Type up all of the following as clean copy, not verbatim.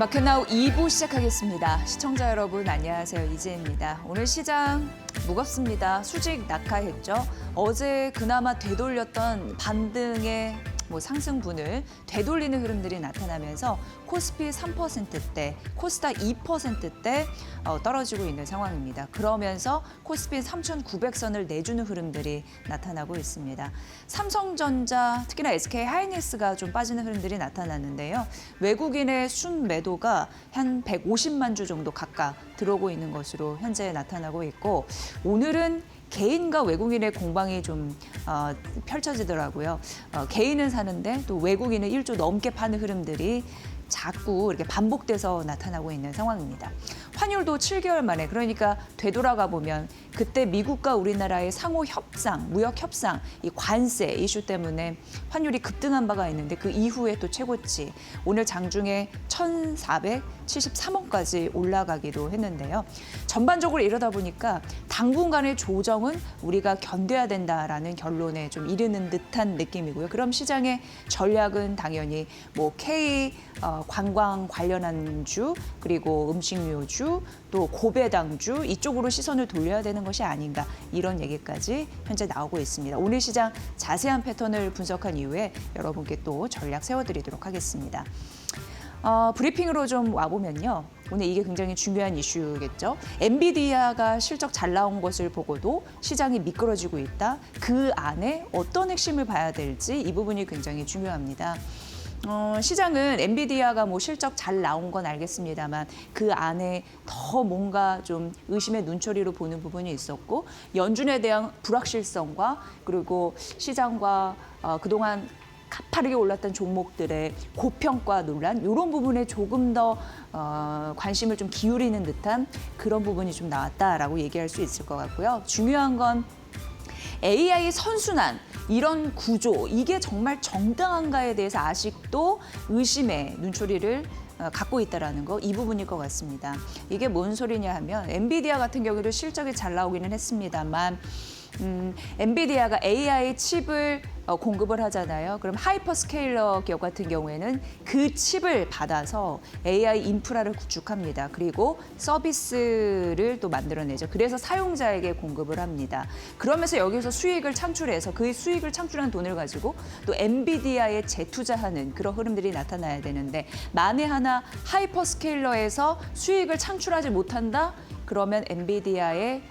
마켓나우 2부 시작하겠습니다. 시청자 여러분 안녕하세요. 이지혜입니다. 오늘 시장 무겁습니다. 수직 낙하했죠. 어제 그나마 되돌렸던 반등의 상승분을 되돌리는 흐름들이 나타나면서 코스피 3%대, 코스닥 2%대 떨어지고 있는 상황입니다. 그러면서 코스피 3,900선을 내주는 흐름들이 나타나고 있습니다. 삼성전자, 특히나 SK하이닉스가 좀 빠지는 흐름들이 나타났는데요. 외국인의 순매도가 한 150만 주 정도 각각 들어오고 있는 것으로 현재 나타나고 있고, 오늘은 개인과 외국인의 공방이 좀 펼쳐지더라고요. 개인은 사는데 또 외국인은 1조 넘게 파는 흐름들이 자꾸 이렇게 반복돼서 나타나고 있는 상황입니다. 환율도 7개월 만에, 그러니까 되돌아가 보면 그때 미국과 우리나라의 상호 협상, 무역 협상, 이 관세 이슈 때문에 환율이 급등한 바가 있는데 그 이후에 또 최고치, 오늘 장중에 1,473원까지 올라가기도 했는데요. 전반적으로 이러다 보니까 당분간의 조정은 우리가 견뎌야 된다라는 결론에 좀 이르는 듯한 느낌이고요. 그럼 시장의 전략은 당연히 K 관광 관련한 주, 그리고 음식료주, 또 고배당주 이쪽으로 시선을 돌려야 되는 것이 아닌가, 이런 얘기까지 현재 나오고 있습니다. 오늘 시장 자세한 패턴을 분석한 이후에 여러분께 또 전략 세워드리도록 하겠습니다. 브리핑으로 좀 와보면요. 오늘 이게 굉장히 중요한 이슈겠죠. 엔비디아가 실적 잘 나온 것을 보고도 시장이 미끄러지고 있다. 그 안에 어떤 핵심을 봐야 될지 이 부분이 굉장히 중요합니다. 시장은 엔비디아가 실적 잘 나온 건 알겠습니다만 그 안에 더 뭔가 좀 의심의 눈초리로 보는 부분이 있었고, 연준에 대한 불확실성과 그리고 시장과 그동안 가파르게 올랐던 종목들의 고평가 논란, 이런 부분에 조금 더 관심을 좀 기울이는 듯한 그런 부분이 좀 나왔다라고 얘기할 수 있을 것 같고요. 중요한 건 AI 선순환, 이런 구조, 이게 정말 정당한가에 대해서 아직도 의심의 눈초리를 갖고 있다는 거, 이 부분일 것 같습니다. 이게 뭔 소리냐 하면, 엔비디아 같은 경우도 실적이 잘 나오기는 했습니다만 엔비디아가 AI 칩을 공급을 하잖아요. 그럼 하이퍼스케일러 기업 같은 경우에는 그 칩을 받아서 AI 인프라를 구축합니다. 그리고 서비스를 또 만들어내죠. 그래서 사용자에게 공급을 합니다. 그러면서 여기서 수익을 창출해서 그 수익을 창출한 돈을 가지고 또 엔비디아에 재투자하는 그런 흐름들이 나타나야 되는데, 만에 하나 하이퍼스케일러에서 수익을 창출하지 못한다? 그러면 엔비디아의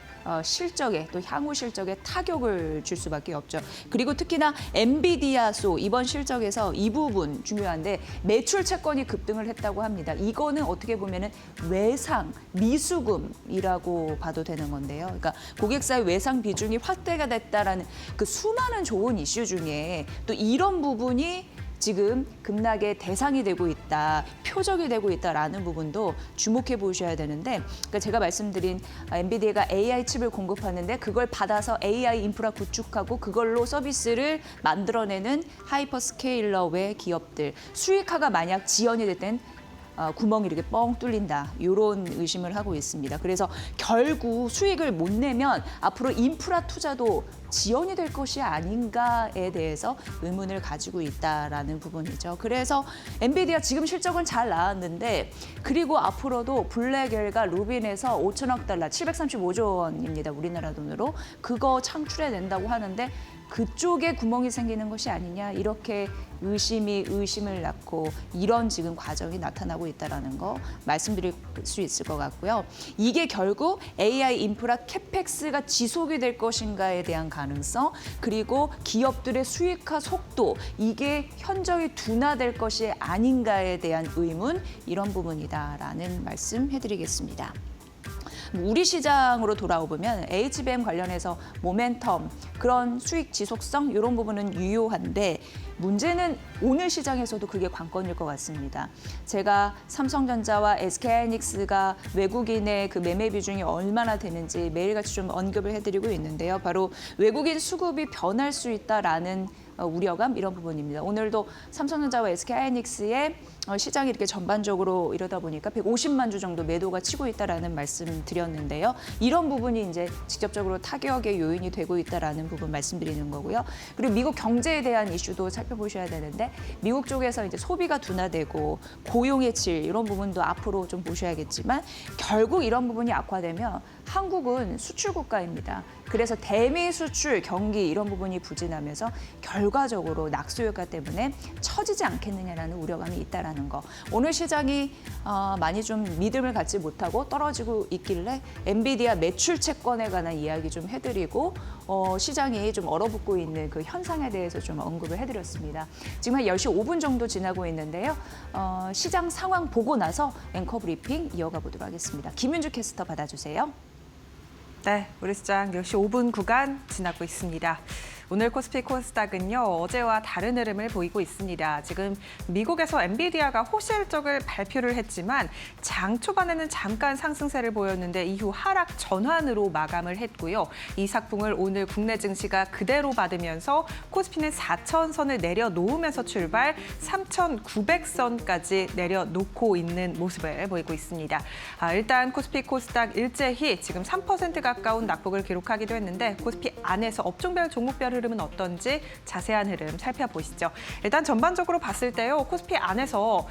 실적에, 또 향후 실적에 타격을 줄 수밖에 없죠. 그리고 특히나 엔비디아소 이번 실적에서 이 부분 중요한데, 매출 채권이 급등을 했다고 합니다. 이거는 어떻게 보면은 외상, 미수금이라고 봐도 되는 건데요. 그러니까 고객사의 외상 비중이 확대가 됐다라는 그 수많은 좋은 이슈 중에 또 이런 부분이 지금 급락의 대상이 되고 있다, 표적이 되고 있다라는 부분도 주목해 보셔야 되는데, 그러니까 제가 말씀드린 엔비디아가 AI 칩을 공급하는데 그걸 받아서 AI 인프라 구축하고 그걸로 서비스를 만들어내는 하이퍼스케일러 외 기업들, 수익화가 만약 지연이 될 땐 구멍이 이렇게 뻥 뚫린다, 이런 의심을 하고 있습니다. 그래서 결국 수익을 못 내면 앞으로 인프라 투자도 지연이 될 것이 아닌가에 대해서 의문을 가지고 있다라는 부분이죠. 그래서 엔비디아 지금 실적은 잘 나왔는데, 그리고 앞으로도 블랙엘과 루빈에서 5천억 달러, 735조 원입니다. 우리나라 돈으로. 그거 창출해낸다고 하는데 그쪽에 구멍이 생기는 것이 아니냐, 이렇게 의심이 의심을 낳고 이런 지금 과정이 나타나고 있다는 거 말씀드릴 수 있을 것 같고요. 이게 결국 AI 인프라 캐펙스가 지속이 될 것인가에 대한 가능성, 그리고 기업들의 수익화 속도, 이게 현저히 둔화될 것이 아닌가에 대한 의문, 이런 부분이다라는 말씀 해드리겠습니다. 우리 시장으로 돌아오면 HBM 관련해서 모멘텀, 그런 수익 지속성, 이런 부분은 유효한데, 문제는 오늘 시장에서도 그게 관건일 것 같습니다. 제가 삼성전자와 SK하이닉스가 외국인의 그 매매 비중이 얼마나 되는지 매일같이 좀 언급을 해드리고 있는데요. 바로 외국인 수급이 변할 수 있다라는 우려감 이런 부분입니다. 오늘도 삼성전자와 SK하이닉스의 시장이 이렇게 전반적으로 이러다 보니까 150만 주 정도 매도가 치고 있다라는 말씀 드렸는데요. 이런 부분이 이제 직접적으로 타격의 요인이 되고 있다라는 부분 말씀드리는 거고요. 그리고 미국 경제에 대한 이슈도 살펴보셔야 되는데 미국 쪽에서 이제 소비가 둔화되고 고용의 질 이런 부분도 앞으로 좀 보셔야겠지만 결국 이런 부분이 악화되면 한국은 수출 국가입니다. 그래서 대미 수출 경기 이런 부분이 부진하면서 결과적으로 낙수 효과 때문에 처지지 않겠느냐라는 우려감이 있다라는 거. 오늘 시장이 많이 좀 믿음을 갖지 못하고 떨어지고 있길래 엔비디아 매출 채권에 관한 이야기 좀 해드리고 시장이 좀 얼어붙고 있는 그 현상에 대해서 좀 언급을 해드렸습니다. 지금 한 10시 5분 정도 지나고 있는데요. 시장 상황 보고 나서 앵커 브리핑 이어가 보도록 하겠습니다. 김윤주 캐스터 받아주세요. 네, 우리 시장 10시 5분 구간 지나고 있습니다. 오늘 코스피 코스닥은요, 어제와 다른 흐름을 보이고 있습니다. 지금 미국에서 엔비디아가 호실적을 발표를 했지만 장 초반에는 잠깐 상승세를 보였는데 이후 하락 전환으로 마감을 했고요. 이 상승을 오늘 국내 증시가 그대로 받으면서 코스피는 4,000선을 내려놓으면서 출발 3,900선까지 내려놓고 있는 모습을 보이고 있습니다. 일단 코스피 코스닥 일제히 지금 3% 가까운 낙폭을 기록하기도 했는데 코스피 안에서 업종별 종목별 흐름은 어떤지 자세한 흐름 살펴보시죠. 일단 전반적으로 봤을 때요. 코스피 안에서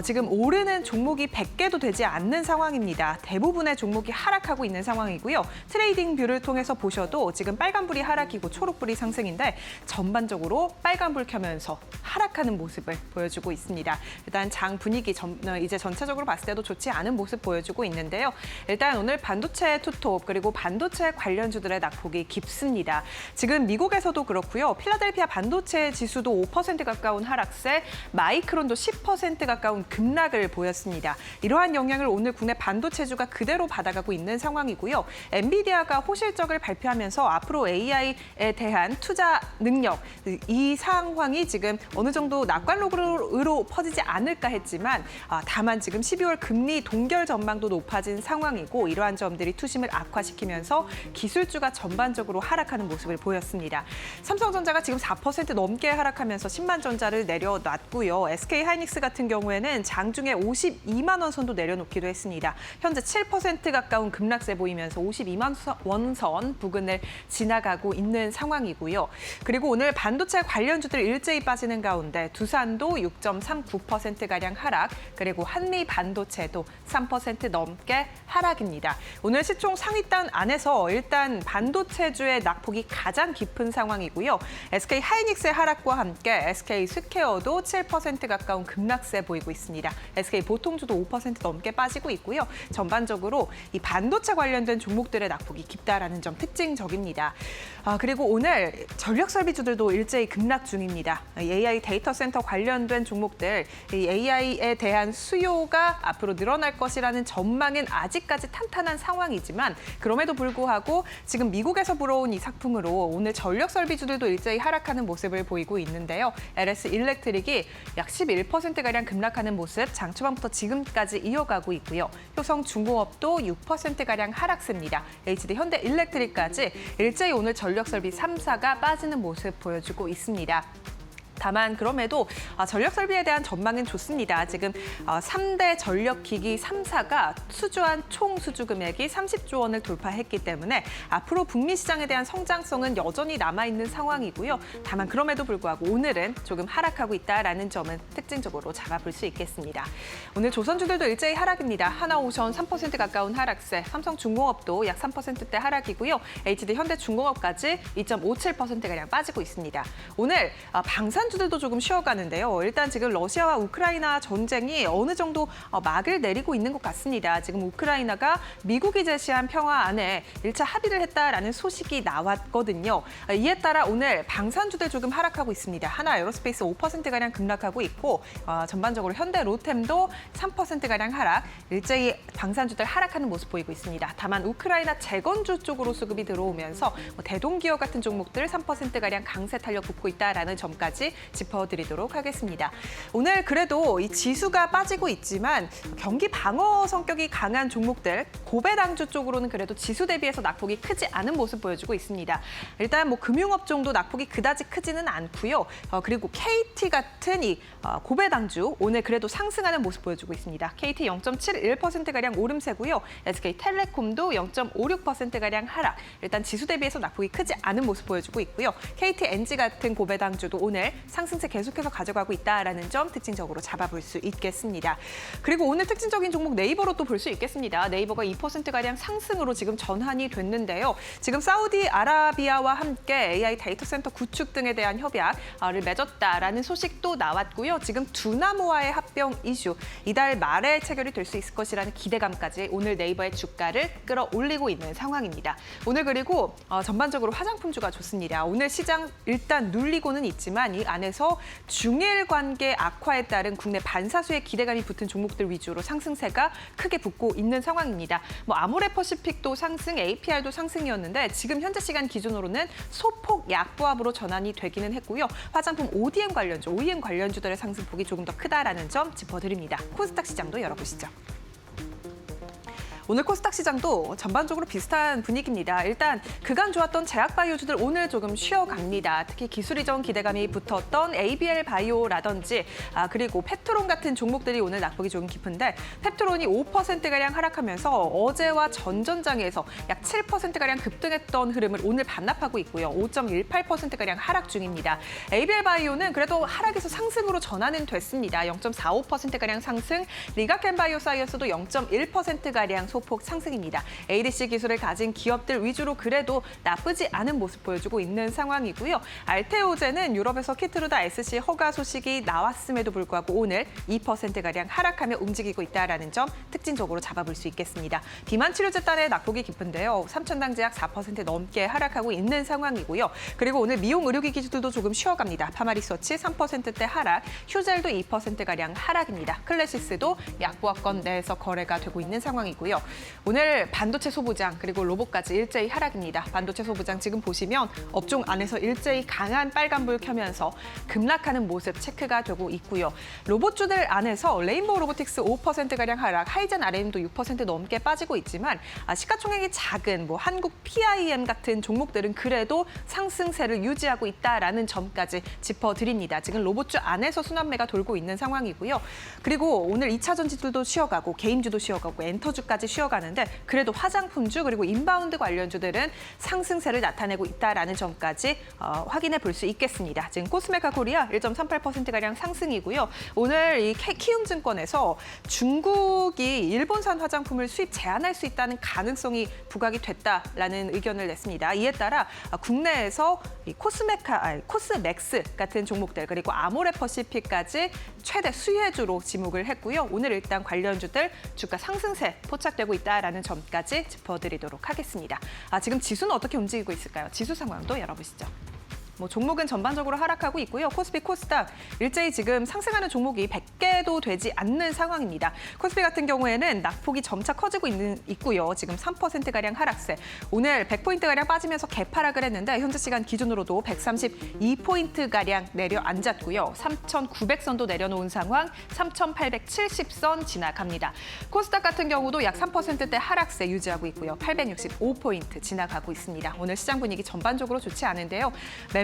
지금 오르는 종목이 100개도 되지 않는 상황입니다. 대부분의 종목이 하락하고 있는 상황이고요. 트레이딩 뷰를 통해서 보셔도 지금 빨간불이 하락이고 초록불이 상승인데 전반적으로 빨간불 켜면서 하락하는 모습을 보여주고 있습니다. 일단 장 분위기 이제 전체적으로 봤을 때도 좋지 않은 모습 보여주고 있는데요. 일단 오늘 반도체 투톱 그리고 반도체 관련주들의 낙폭이 깊습니다. 지금 미국에서도 그렇고요. 필라델피아 반도체 지수도 5% 가까운 하락세, 마이크론도 10% 가까운 급락을 보였습니다. 이러한 영향을 오늘 국내 반도체주가 그대로 받아가고 있는 상황이고요. 엔비디아가 호실적을 발표하면서 앞으로 AI에 대한 투자 능력, 이 상황이 지금 어느 정도 낙관록으로 퍼지지 않을까 했지만 다만 지금 12월 금리 동결 전망도 높아진 상황이고 이러한 점들이 투심을 악화시키면서 기술주가 전반적으로 하락하는 모습을 보였습니다. 삼성전자가 지금 4% 넘게 하락하면서 10만 전자를 내려놨고요. SK하이닉스 같은 경우에는 장중에 52만 원 선도 내려놓기도 했습니다. 현재 7% 가까운 급락세 보이면서 52만 원선 부근을 지나가고 있는 상황이고요. 그리고 오늘 반도체 관련주들 일제히 빠지는 가운데 두산도 6.39%가량 하락, 그리고 한미 반도체도 3% 넘게 하락입니다. 오늘 시총 상위단 안에서 일단 반도체주의 낙폭이 가장 깊은 상황이고요. SK하이닉스의 하락과 함께 SK스퀘어도 7% 가까운 급락세 보이고 있습니다. SK보통주도 5% 넘게 빠지고 있고요. 전반적으로 이 반도체 관련된 종목들의 낙폭이 깊다라는 점 특징적입니다. 그리고 오늘 전력설비주들도 일제히 급락 중입니다. AI 데이터 센터 관련된 종목들, 이 AI에 대한 수요가 앞으로 늘어날 것이라는 전망은 아직까지 탄탄한 상황이지만 그럼에도 불구하고 지금 미국에서 불어온 이 상품으로 오늘 전력설비주들도 일제히 하락하는 모습을 보이고 있는데요. LS 일렉트릭이 약 11%가량 급락하는 모습 장 초반부터 지금까지 이어가고 있고요. 효성중공업도 6%가량 하락세입니다. HD 현대일렉트릭까지 일제히 오늘 전력설비 3사가 빠지는 모습 보여주고 있습니다. 다만 그럼에도 전력 설비에 대한 전망은 좋습니다. 지금 3대 전력기기 3사가 수주한 총 수주 금액이 30조 원을 돌파했기 때문에 앞으로 북미 시장에 대한 성장성은 여전히 남아있는 상황이고요. 다만 그럼에도 불구하고 오늘은 조금 하락하고 있다라는 점은 특징적으로 잡아볼 수 있겠습니다. 오늘 조선주들도 일제히 하락입니다. 하나오션 3% 가까운 하락세, 삼성중공업도 약 3%대 하락이고요. HD 현대중공업까지 2.57%가량 빠지고 있습니다. 오늘 방산주들도 조금 쉬어가는데요. 일단 지금 러시아와 우크라이나 전쟁이 어느 정도 막을 내리고 있는 것 같습니다. 지금 우크라이나가 미국이 제시한 평화 안에 1차 합의를 했다라는 소식이 나왔거든요. 이에 따라 오늘 방산주들 조금 하락하고 있습니다. 하나 에어로스페이스 5%가량 급락하고 있고 전반적으로 현대 로템도 3%가량 하락, 일제히 방산주들 하락하는 모습 보이고 있습니다. 다만 우크라이나 재건주 쪽으로 수급이 들어오면서 대동기업 같은 종목들 3%가량 강세 탄력 붙고 있다라는 점까지 짚어드리도록 하겠습니다. 오늘 그래도 이 지수가 빠지고 있지만 경기 방어 성격이 강한 종목들, 고배당주 쪽으로는 그래도 지수 대비해서 낙폭이 크지 않은 모습 보여주고 있습니다. 일단 뭐 금융업종도 낙폭이 그다지 크지는 않고요. 그리고 KT 같은 이 고배당주 오늘 그래도 상승하는 모습 보여주고 있습니다. KT 0.71%가량 오름세고요. SK텔레콤도 0.56%가량 하락. 일단 지수 대비해서 낙폭이 크지 않은 모습 보여주고 있고요. KTNG 같은 고배당주도 오늘 상승세 계속해서 가져가고 있다라는 점 특징적으로 잡아볼 수 있겠습니다. 그리고 오늘 특징적인 종목 네이버로 또 볼 수 있겠습니다. 네이버가 2%가량 상승으로 지금 전환이 됐는데요. 지금 사우디아라비아와 함께 AI 데이터 센터 구축 등에 대한 협약을 맺었다라는 소식도 나왔고요. 지금 두나무와의 합병 이슈, 이달 말에 체결이 될 수 있을 것이라는 기대감까지 오늘 네이버의 주가를 끌어올리고 있는 상황입니다. 오늘 그리고 전반적으로 화장품주가 좋습니다. 오늘 시장 일단 눌리고는 있지만 이 안에서 중일 관계 악화에 따른 국내 반사수의 기대감이 붙은 종목들 위주로 상승세가 크게 붙고 있는 상황입니다. 뭐 아모레퍼시픽도 상승, APR도 상승이었는데 지금 현재 시간 기준으로는 소폭 약보합으로 전환이 되기는 했고요. 화장품 ODM 관련주, OEM 관련주들의 상승폭이 조금 더 크다라는 점 짚어드립니다. 코스닥 시장도 열어보시죠. 오늘 코스닥 시장도 전반적으로 비슷한 분위기입니다. 일단 그간 좋았던 제약바이오주들 오늘 조금 쉬어갑니다. 특히 기술 이전 기대감이 붙었던 ABL 바이오라든지 그리고 페트론 같은 종목들이 오늘 낙폭이 조금 깊은데 페트론이 5%가량 하락하면서 어제와 전전장에서 약 7%가량 급등했던 흐름을 오늘 반납하고 있고요. 5.18%가량 하락 중입니다. ABL 바이오는 그래도 하락에서 상승으로 전환은 됐습니다. 0.45%가량 상승, 리가켄 바이오사이언스도 0.1%가량 소폭 상승입니다. ADC 기술을 가진 기업들 위주로 그래도 나쁘지 않은 모습 보여주고 있는 상황이고요. 알테오제는 유럽에서 키트루다 SC 허가 소식이 나왔음에도 불구하고 오늘 2%가량 하락하며 움직이고 있다는 점 특징적으로 잡아볼 수 있겠습니다. 비만 치료제단의 낙폭이 깊은데요. 삼천당 제약 4% 넘게 하락하고 있는 상황이고요. 그리고 오늘 미용 의료기기 기술도 조금 쉬어갑니다. 파마리서치 3%대 하락, 휴젤도 2%가량 하락입니다. 클래시스도 약보합권 내에서 거래가 되고 있는 상황이고요. 오늘 반도체 소부장 그리고 로봇까지 일제히 하락입니다. 반도체 소부장 지금 보시면 업종 안에서 일제히 강한 빨간불 켜면서 급락하는 모습 체크가 되고 있고요. 로봇주들 안에서 레인보우 로보틱스 5%가량 하락, 하이젠 RM도 6% 넘게 빠지고 있지만 시가총액이 작은 뭐 한국 PIM 같은 종목들은 그래도 상승세를 유지하고 있다라는 점까지 짚어드립니다. 지금 로봇주 안에서 순환매가 돌고 있는 상황이고요. 그리고 오늘 2차 전지들도 쉬어가고 게임주도 쉬어가고 엔터주까지 쉬어가는데 그래도 화장품주 그리고 인바운드 관련주들은 상승세를 나타내고 있다라는 점까지 확인해 볼 수 있겠습니다. 지금 코스메카 코리아 1.38%가량 상승이고요. 오늘 이 키움증권에서 중국이 일본산 화장품을 수입 제한할 수 있다는 가능성이 부각이 됐다라는 의견을 냈습니다. 이에 따라 국내에서 이 코스맥스 같은 종목들 그리고 아모레퍼시픽까지 최대 수혜주로 지목을 했고요. 오늘 일단 관련주들 주가 상승세 포착되고 있다라는 점까지 짚어드리도록 하겠습니다. 지금 지수는 어떻게 움직이고 있을까요? 지수 상황도 열어보시죠. 뭐 종목은 전반적으로 하락하고 있고요. 코스피, 코스닥 일제히 지금 상승하는 종목이 100개도 되지 않는 상황입니다. 코스피 같은 경우에는 낙폭이 점차 커지고 있고요. 지금 3%가량 하락세. 오늘 100포인트가량 빠지면서 개파락을 했는데 현재 시간 기준으로도 132포인트가량 내려앉았고요. 3,900선도 내려놓은 상황, 3,870선 지나갑니다. 코스닥 같은 경우도 약 3%대 하락세 유지하고 있고요. 865포인트 지나가고 있습니다. 오늘 시장 분위기 전반적으로 좋지 않은데요.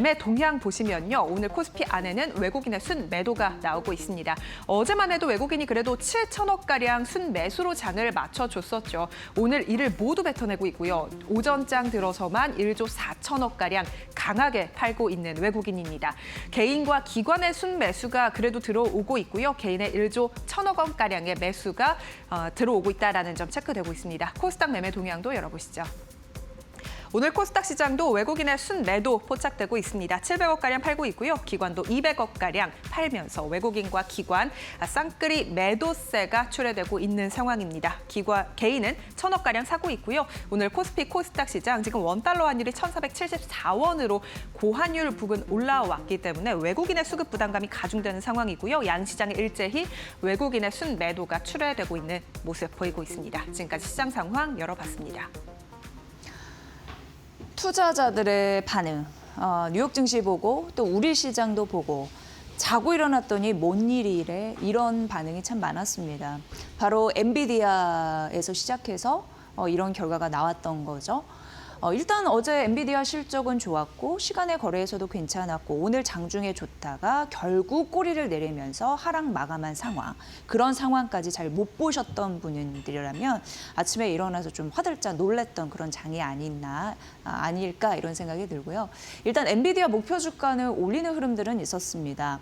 매매 동향 보시면요. 오늘 코스피 안에는 외국인의 순매도가 나오고 있습니다. 어제만 해도 외국인이 그래도 7천억가량 순매수로 장을 맞춰줬었죠. 오늘 이를 모두 뱉어내고 있고요. 오전장 들어서만 1조 4천억가량 강하게 팔고 있는 외국인입니다. 개인과 기관의 순매수가 그래도 들어오고 있고요. 개인의 1조 1천억 원가량의 매수가 들어오고 있다는 점 체크되고 있습니다. 코스닥 매매 동향도 열어보시죠. 오늘 코스닥 시장도 외국인의 순매도 포착되고 있습니다. 700억가량 팔고 있고요. 기관도 200억가량 팔면서 외국인과 기관 쌍끌이 매도세가 출회되고 있는 상황입니다. 개인은 1,000억가량 사고 있고요. 오늘 코스피 코스닥 시장 지금 원달러 환율이 1,474원으로 고환율 부근 올라왔기 때문에 외국인의 수급 부담감이 가중되는 상황이고요. 양시장에 일제히 외국인의 순매도가 출회되고 있는 모습 보이고 있습니다. 지금까지 시장 상황 열어봤습니다. 투자자들의 반응, 뉴욕 증시 보고 또 우리 시장도 보고 자고 일어났더니 뭔 일이래 이런 반응이 참 많았습니다. 바로 엔비디아에서 시작해서 이런 결과가 나왔던 거죠. 일단 어제 엔비디아 실적은 좋았고 시간의 거래에서도 괜찮았고 오늘 장중에 좋다가 결국 꼬리를 내리면서 하락 마감한 상황. 그런 상황까지 잘 못 보셨던 분들이라면 아침에 일어나서 좀 화들짝 놀랬던 그런 장이 아닐까 이런 생각이 들고요. 일단 엔비디아 목표 주가는 올리는 흐름들은 있었습니다.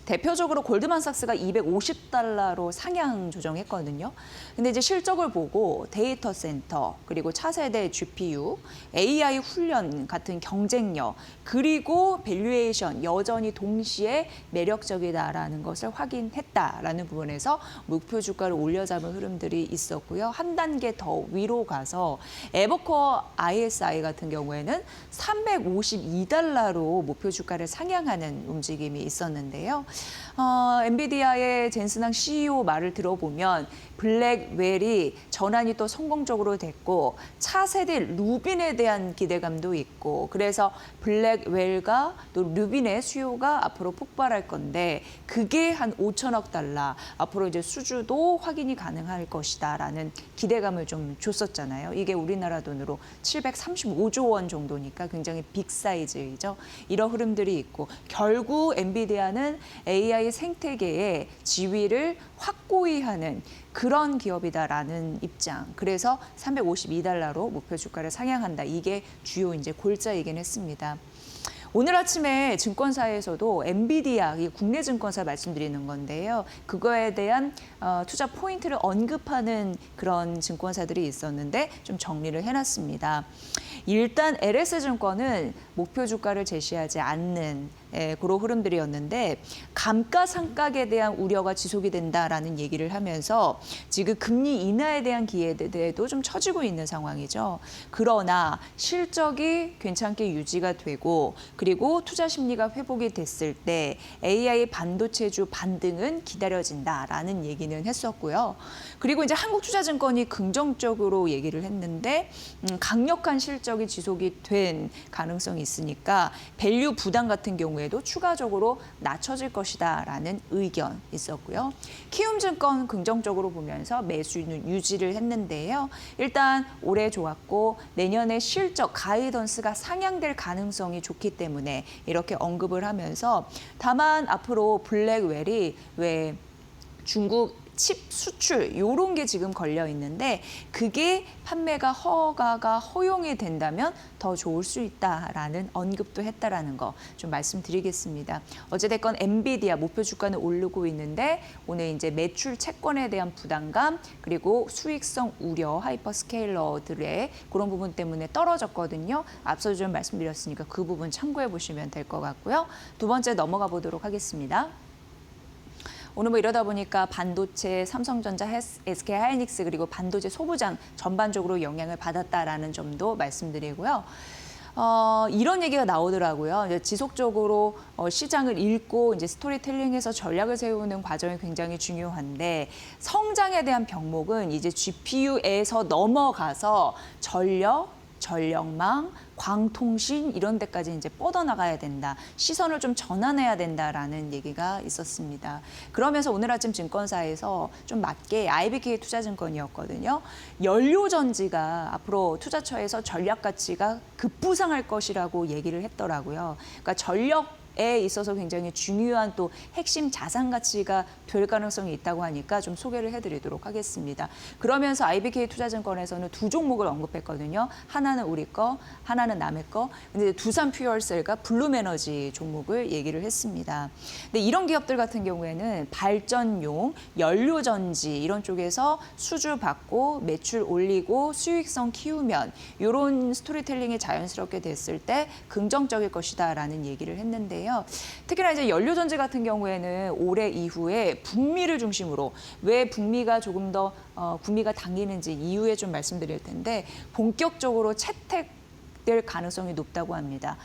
대표적으로 골드만삭스가 $250로 상향 조정했거든요. 근데 이제 실적을 보고 데이터 센터, 그리고 차세대 GPU, AI 훈련 같은 경쟁력, 그리고 밸류에이션 여전히 동시에 매력적이다라는 것을 확인했다라는 부분에서 목표 주가를 올려잡은 흐름들이 있었고요. 한 단계 더 위로 가서 에버코어 ISI 같은 경우에는 $352로 목표 주가를 상향하는 움직임이 있었는데요. 엔비디아의 젠슨항 CEO 말을 들어보면 블랙웰이 전환이 또 성공적으로 됐고 차세대 루빈에 대한 기대감도 있고 그래서 블랙웰과 또 루빈의 수요가 앞으로 폭발할 건데 그게 한 5천억 달러 앞으로 이제 수주도 확인이 가능할 것이다라는 기대감을 좀 줬었잖아요. 이게 우리나라 돈으로 735조 원 정도니까 굉장히 빅 사이즈이죠. 이런 흐름들이 있고 결국 엔비디아는 AI 생태계의 지위를 확고히 하는 그런 기업이다라는 입장. 그래서 $352로 목표 주가를 상향한다. 이게 주요 이제 골자이긴 했습니다. 오늘 아침에 증권사에서도 엔비디아, 국내 증권사 말씀드리는 건데요. 그거에 대한 투자 포인트를 언급하는 그런 증권사들이 있었는데 좀 정리를 해놨습니다. 일단 LS증권은 목표 주가를 제시하지 않는 그런 흐름들이었는데 감가상각에 대한 우려가 지속이 된다라는 얘기를 하면서 지금 금리 인하에 대한 기대도 좀 처지고 있는 상황이죠. 그러나 실적이 괜찮게 유지가 되고 그리고 투자 심리가 회복이 됐을 때 AI 반도체주 반등은 기다려진다라는 얘기는 했었고요. 그리고 이제 한국투자증권이 긍정적으로 얘기를 했는데 강력한 실적이 지속이 된 가능성이 있으니까 밸류 부담 같은 경우에도 추가적으로 낮춰질 것이다라는 의견 있었고요. 키움증권 긍정적으로 보면서 매수는 유지를 했는데요. 일단 올해 좋았고 내년에 실적 가이던스가 상향될 가능성이 좋기 때문에 이렇게 언급을 하면서 다만 앞으로 블랙웰이 왜 중국 칩 수출 이런 게 지금 걸려 있는데 그게 판매가 허가가 허용이 된다면 더 좋을 수 있다라는 언급도 했다라는 거 좀 말씀드리겠습니다. 어찌됐건 엔비디아 목표 주가는 오르고 있는데 오늘 이제 매출 채권에 대한 부담감 그리고 수익성 우려 하이퍼스케일러들의 그런 부분 때문에 떨어졌거든요. 앞서 좀 말씀드렸으니까 그 부분 참고해 보시면 될 것 같고요. 두 번째 넘어가 보도록 하겠습니다. 오늘 뭐 이러다 보니까 반도체, 삼성전자, SK하이닉스 그리고 반도체 소부장 전반적으로 영향을 받았다라는 점도 말씀드리고요. 이런 얘기가 나오더라고요. 이제 지속적으로 시장을 읽고 이제 스토리텔링해서 전략을 세우는 과정이 굉장히 중요한데 성장에 대한 병목은 이제 GPU에서 넘어가서 전력망, 광통신 이런 데까지 이제 뻗어나가야 된다. 시선을 좀 전환해야 된다라는 얘기가 있었습니다. 그러면서 오늘 아침 증권사에서 좀 맞게 IBK 투자증권이었거든요. 연료전지가 앞으로 투자처에서 전략 가치가 급부상할 것이라고 얘기를 했더라고요. 그러니까 전력에 있어서 굉장히 중요한 또 핵심 자산 가치가 될 가능성이 있다고 하니까 좀 소개를 해드리도록 하겠습니다. 그러면서 IBK 투자증권에서는 두 종목을 언급했거든요. 하나는 우리 거, 하나는 남의 거. 근데 두산 퓨얼셀과 블룸에너지 종목을 얘기를 했습니다. 근데 이런 기업들 같은 경우에는 발전용, 연료전지 이런 쪽에서 수주 받고 매출 올리고 수익성 키우면 이런 스토리텔링이 자연스럽게 됐을 때 긍정적일 것이다라는 얘기를 했는데요. 특히나 이제 연료전지 같은 경우에는 올해 이후에 북미를 중심으로 왜 북미가 조금 더 구미가 당기는지 이후에 좀 말씀드릴 텐데 본격적으로 채택될 가능성이 높다고 합니다.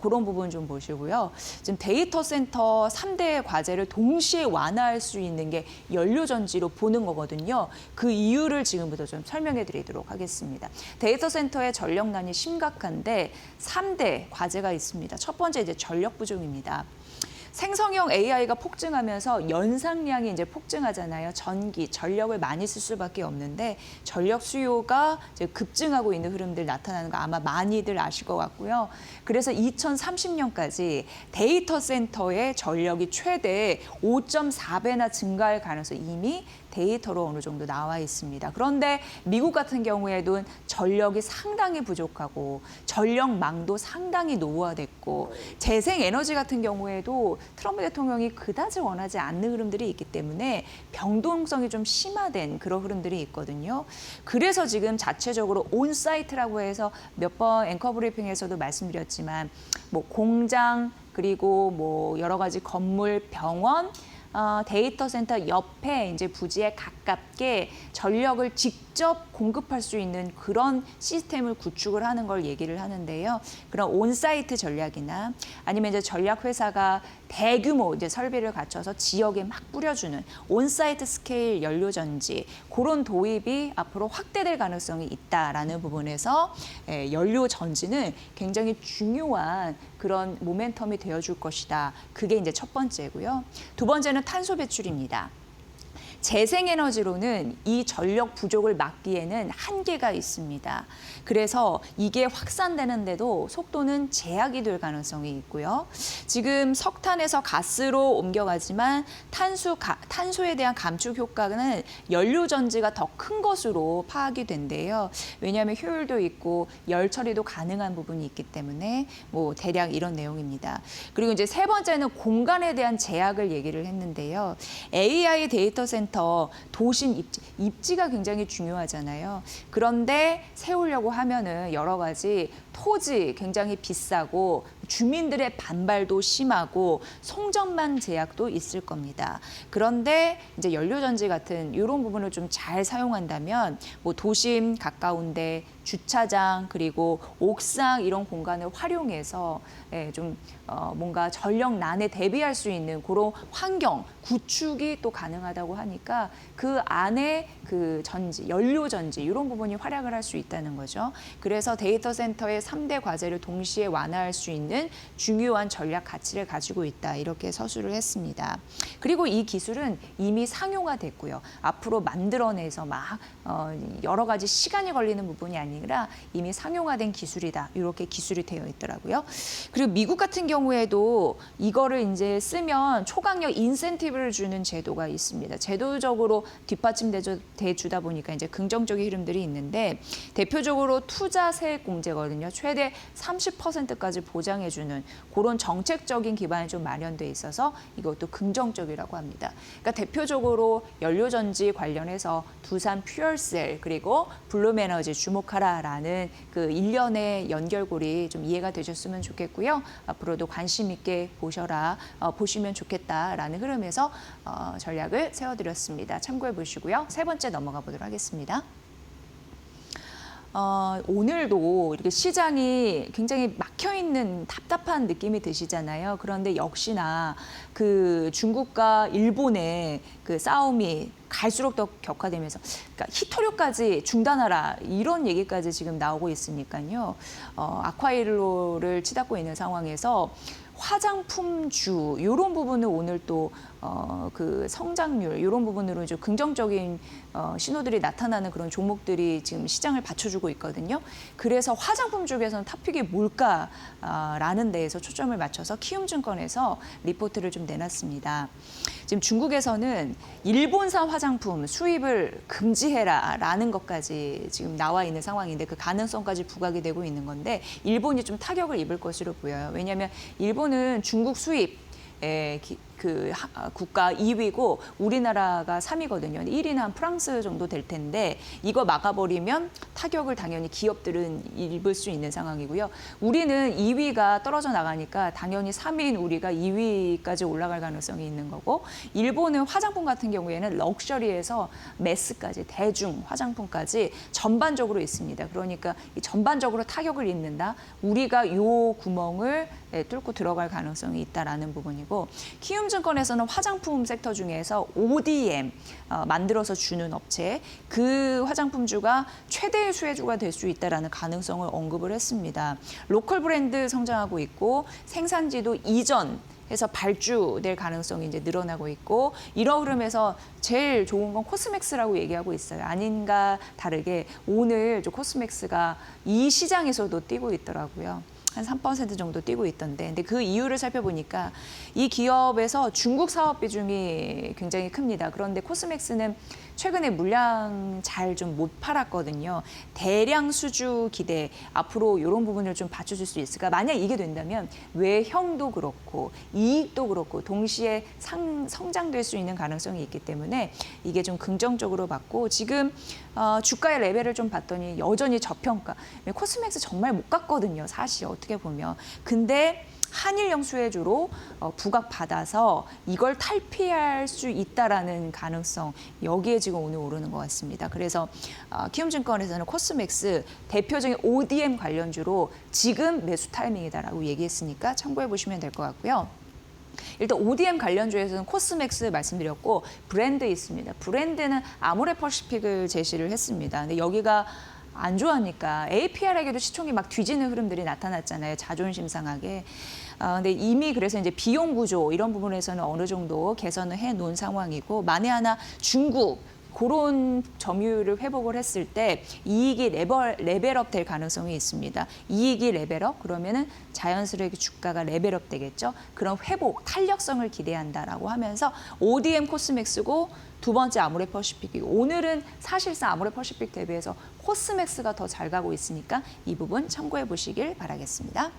그런 부분 좀 보시고요. 지금 데이터 센터 3대 과제를 동시에 완화할 수 있는 게 연료전지로 보는 거거든요. 그 이유를 지금부터 좀 설명해 드리도록 하겠습니다. 데이터 센터의 전력난이 심각한데 3대 과제가 있습니다. 첫 번째 이제 전력 부족입니다. 생성형 AI가 폭증하면서 연상량이 이제 폭증하잖아요. 전기, 전력을 많이 쓸 수밖에 없는데 전력 수요가 이제 급증하고 있는 흐름들 나타나는 거 아마 많이들 아실 것 같고요. 그래서 2030년까지 데이터 센터의 전력이 최대 5.4배나 증가할 가능성이 이미 데이터로 어느 정도 나와 있습니다. 그런데 미국 같은 경우에도 전력이 상당히 부족하고 전력망도 상당히 노후화됐고 재생에너지 같은 경우에도 트럼프 대통령이 그다지 원하지 않는 흐름들이 있기 때문에 병동성이 좀 심화된 그런 흐름들이 있거든요. 그래서 지금 자체적으로 온사이트라고 해서 몇 번 앵커 브리핑에서도 말씀드렸지만 뭐 공장 그리고 뭐 여러 가지 건물, 병원 데이터 센터 옆에 이제 부지에 가깝게 전력을 직접 공급할 수 있는 그런 시스템을 구축을 하는 걸 얘기를 하는데요. 그런 온사이트 전략이나 아니면 이제 전략 회사가 대규모 이제 설비를 갖춰서 지역에 막 뿌려주는 온사이트 스케일 연료 전지 그런 도입이 앞으로 확대될 가능성이 있다라는 부분에서 연료 전지는 굉장히 중요한 그런 모멘텀이 되어줄 것이다. 그게 이제 첫 번째고요. 두 번째는 탄소 배출입니다. 재생에너지로는 이 전력 부족을 막기에는 한계가 있습니다. 그래서 이게 확산되는데도 속도는 제약이 될 가능성이 있고요. 지금 석탄에서 가스로 옮겨가지만 탄소에 대한 감축 효과는 연료 전지가 더 큰 것으로 파악이 된대요. 왜냐하면 효율도 있고 열 처리도 가능한 부분이 있기 때문에 뭐 대략 이런 내용입니다. 그리고 이제 세 번째는 공간에 대한 제약을 얘기를 했는데요. AI 데이터 센터 도심 입지가 굉장히 중요하잖아요. 그런데 세우려고 하면은 여러 가지 토지 굉장히 비싸고 주민들의 반발도 심하고 송전망 제약도 있을 겁니다. 그런데 이제 연료전지 같은 이런 부분을 좀 잘 사용한다면 뭐 도심 가까운데 주차장 그리고 옥상 이런 공간을 활용해서 좀 뭔가 전력난에 대비할 수 있는 그런 환경 구축이 또 가능하다고 하니까 그 안에 그 전지, 연료 전지 이런 부분이 활약을 할 수 있다는 거죠. 그래서 데이터 센터의 3대 과제를 동시에 완화할 수 있는 중요한 전략 가치를 가지고 있다. 이렇게 서술을 했습니다. 그리고 이 기술은 이미 상용화됐고요. 앞으로 만들어내서 막 여러 가지 시간이 걸리는 부분이 아니라 이미 상용화된 기술이다. 이렇게 기술이 되어 있더라고요. 그리고 미국 같은 경우에도 이거를 이제 쓰면 초강력 인센티브를 주는 제도가 있습니다. 제도적으로 뒷받침돼 주다 보니까 이제 긍정적인 흐름들이 있는데 대표적으로 투자 세액 공제거든요. 최대 30%까지 보장해주는 그런 정책적인 기반이 좀 마련돼 있어서 이것도 긍정적이라고 합니다. 그러니까 대표적으로 연료전지 관련해서 두산 퓨얼셀 그리고 블룸에너지 주목하라라는 그 일련의 연결고리 좀 이해가 되셨으면 좋겠고요. 앞으로도 관심 있게 보시면 좋겠다라는 흐름에서 전략을 세워드렸습니다. 참고해 보시고요. 세 번째 넘어가 보도록 하겠습니다. 오늘도 이렇게 시장이 굉장히 막혀있는 답답한 느낌이 드시잖아요. 그런데 역시나 그 중국과 일본의 그 싸움이 갈수록 더 격화되면서 그러니까 히토류까지 중단하라 이런 얘기까지 지금 나오고 있으니까요. 아쿠아일로를 치닫고 있는 상황에서 화장품주 이런 부분을 오늘 또 그 성장률 이런 부분으로 좀 긍정적인 신호들이 나타나는 그런 종목들이 지금 시장을 받쳐주고 있거든요. 그래서 화장품 쪽에서는 탑픽이 뭘까라는 데에서 초점을 맞춰서 키움증권에서 리포트를 좀 내놨습니다. 지금 중국에서는 일본산 화장품 수입을 금지해라라는 것까지 지금 나와 있는 상황인데 그 가능성까지 부각이 되고 있는 건데 일본이 좀 타격을 입을 것으로 보여요. 왜냐하면 일본은 중국 수입 국가 2위고 우리나라가 3위거든요. 1위는 한 프랑스 정도 될 텐데 이거 막아버리면 타격을 당연히 기업들은 입을 수 있는 상황이고요. 우리는 2위가 떨어져 나가니까 당연히 3위인 우리가 2위까지 올라갈 가능성이 있는 거고 일본은 화장품 같은 경우에는 럭셔리에서 매스까지 대중 화장품까지 전반적으로 있습니다. 그러니까 전반적으로 타격을 입는다. 우리가 요 구멍을 뚫고 들어갈 가능성이 있다라는 부분이고 키움증권에서는 화장품 섹터 중에서 ODM 만들어서 주는 업체 그 화장품주가 최대의 수혜주가 될 수 있다라는 가능성을 언급을 했습니다. 로컬 브랜드 성장하고 있고 생산지도 이전 해서 발주될 가능성이 이제 늘어나고 있고 이런 흐름에서 제일 좋은 건 코스맥스라고 얘기하고 있어요. 아닌가 다르게 오늘 좀 코스맥스가 이 시장에서도 뛰고 있더라고요. 한 3% 정도 뛰고 있던데, 근데 그 이유를 살펴보니까 이 기업에서 중국 사업 비중이 굉장히 큽니다. 그런데 코스맥스는 최근에 물량 잘 좀 못 팔았거든요. 대량 수주 기대, 앞으로 이런 부분을 좀 받쳐줄 수 있을까? 만약 이게 된다면 외형도 그렇고 이익도 그렇고 동시에 성장될 수 있는 가능성이 있기 때문에 이게 좀 긍정적으로 봤고, 지금 주가의 레벨을 좀 봤더니 여전히 저평가. 코스맥스 정말 못 갔거든요, 사실 어떻게 보면. 근데 한일 영수회주로 부각받아서 이걸 탈피할 수 있다라는 가능성, 여기에 지금 오늘 오르는 것 같습니다. 그래서 키움증권에서는 코스맥스 대표적인 ODM 관련주로 지금 매수 타이밍이다라고 얘기했으니까 참고해 보시면 될 것 같고요. 일단 ODM 관련주에서는 코스맥스 말씀드렸고, 브랜드 있습니다. 브랜드는 아모레퍼시픽을 제시를 했습니다. 근데 여기가 안 좋아하니까 APR에게도 시총이 막 뒤지는 흐름들이 나타났잖아요. 자존심 상하게. 근데 이미 그래서 이제 비용 구조 이런 부분에서는 어느 정도 개선을 해 놓은 상황이고, 만에 하나 중국 그런 점유율을 회복을 했을 때 이익이 레벨업 될 가능성이 있습니다. 이익이 레벨업 그러면은 자연스럽게 주가가 레벨업 되겠죠. 그런 회복, 탄력성을 기대한다라고 하면서 ODM 코스맥스고 두 번째 아모레퍼시픽이고, 오늘은 사실상 아모레퍼시픽 대비해서 코스맥스가 더 잘 가고 있으니까 이 부분 참고해 보시길 바라겠습니다.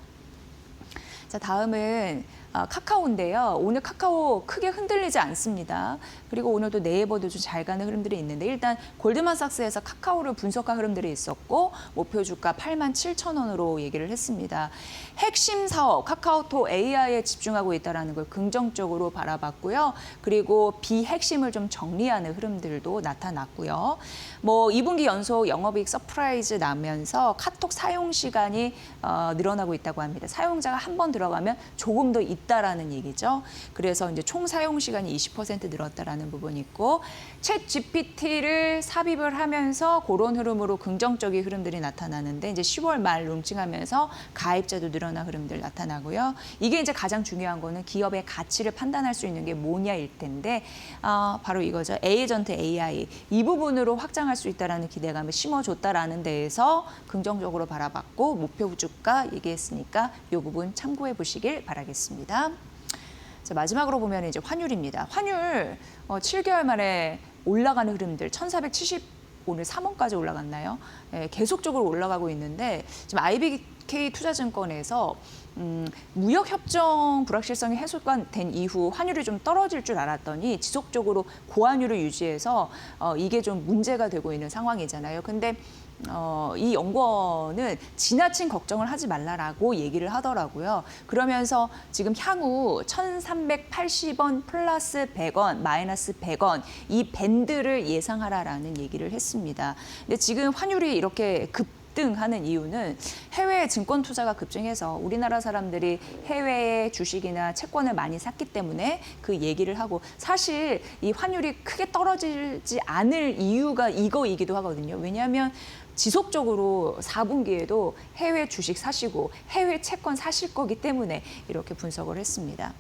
자, 다음은 카카오인데요. 오늘 카카오 크게 흔들리지 않습니다. 그리고 오늘도 네이버도 좀 잘 가는 흐름들이 있는데, 일단 골드만삭스에서 카카오를 분석한 흐름들이 있었고 목표 주가 87,000원으로 얘기를 했습니다. 핵심 사업 카카오톡 AI에 집중하고 있다는 걸 긍정적으로 바라봤고요. 그리고 비핵심을 좀 정리하는 흐름들도 나타났고요. 뭐 2분기 연속 영업이익 서프라이즈 나면서 카톡 사용 시간이 늘어나고 있다고 합니다. 사용자가 한 번 들어가면 조금 더 있다라는 얘기죠. 그래서 이제 총 사용 시간이 20% 늘었다라는 부분이 있고, 챗 GPT를 삽입을 하면서 그런 흐름으로 긍정적인 흐름들이 나타나는데, 이제 10월 말 론칭하면서 가입자도 늘어난 흐름들 나타나고요. 이게 이제 가장 중요한 거는 기업의 가치를 판단할 수 있는 게 뭐냐일 텐데, 바로 이거죠. 에이전트 AI 이 부분으로 확장할 수 있다라는 기대감을 심어줬다라는 데에서 긍정적으로 바라봤고, 목표 주가 얘기했으니까 이 부분 참고해 보시길 바라겠습니다. 자, 마지막으로 보면 이제 환율입니다. 환율 7개월 만에 올라가는 흐름들 1,470 오늘 3원까지 올라갔나요? 예, 계속적으로 올라가고 있는데, 지금 IBK 투자증권에서 무역협정 불확실성이 해소된 이후 환율이 좀 떨어질 줄 알았더니 지속적으로 고환율을 유지해서 이게 좀 문제가 되고 있는 상황이잖아요. 근데 이 연구원은 지나친 걱정을 하지 말라라고 얘기를 하더라고요. 그러면서 지금 향후 1,380원 플러스 100원, 마이너스 100원 이 밴드를 예상하라라는 얘기를 했습니다. 근데 지금 환율이 이렇게 급등하는 이유는 해외 증권 투자가 급증해서 우리나라 사람들이 해외의 주식이나 채권을 많이 샀기 때문에 그 얘기를 하고, 사실 이 환율이 크게 떨어지지 않을 이유가 이거이기도 하거든요. 왜냐하면 지속적으로 4분기에도 해외 주식 사시고 해외 채권 사실 거기 때문에 이렇게 분석을 했습니다.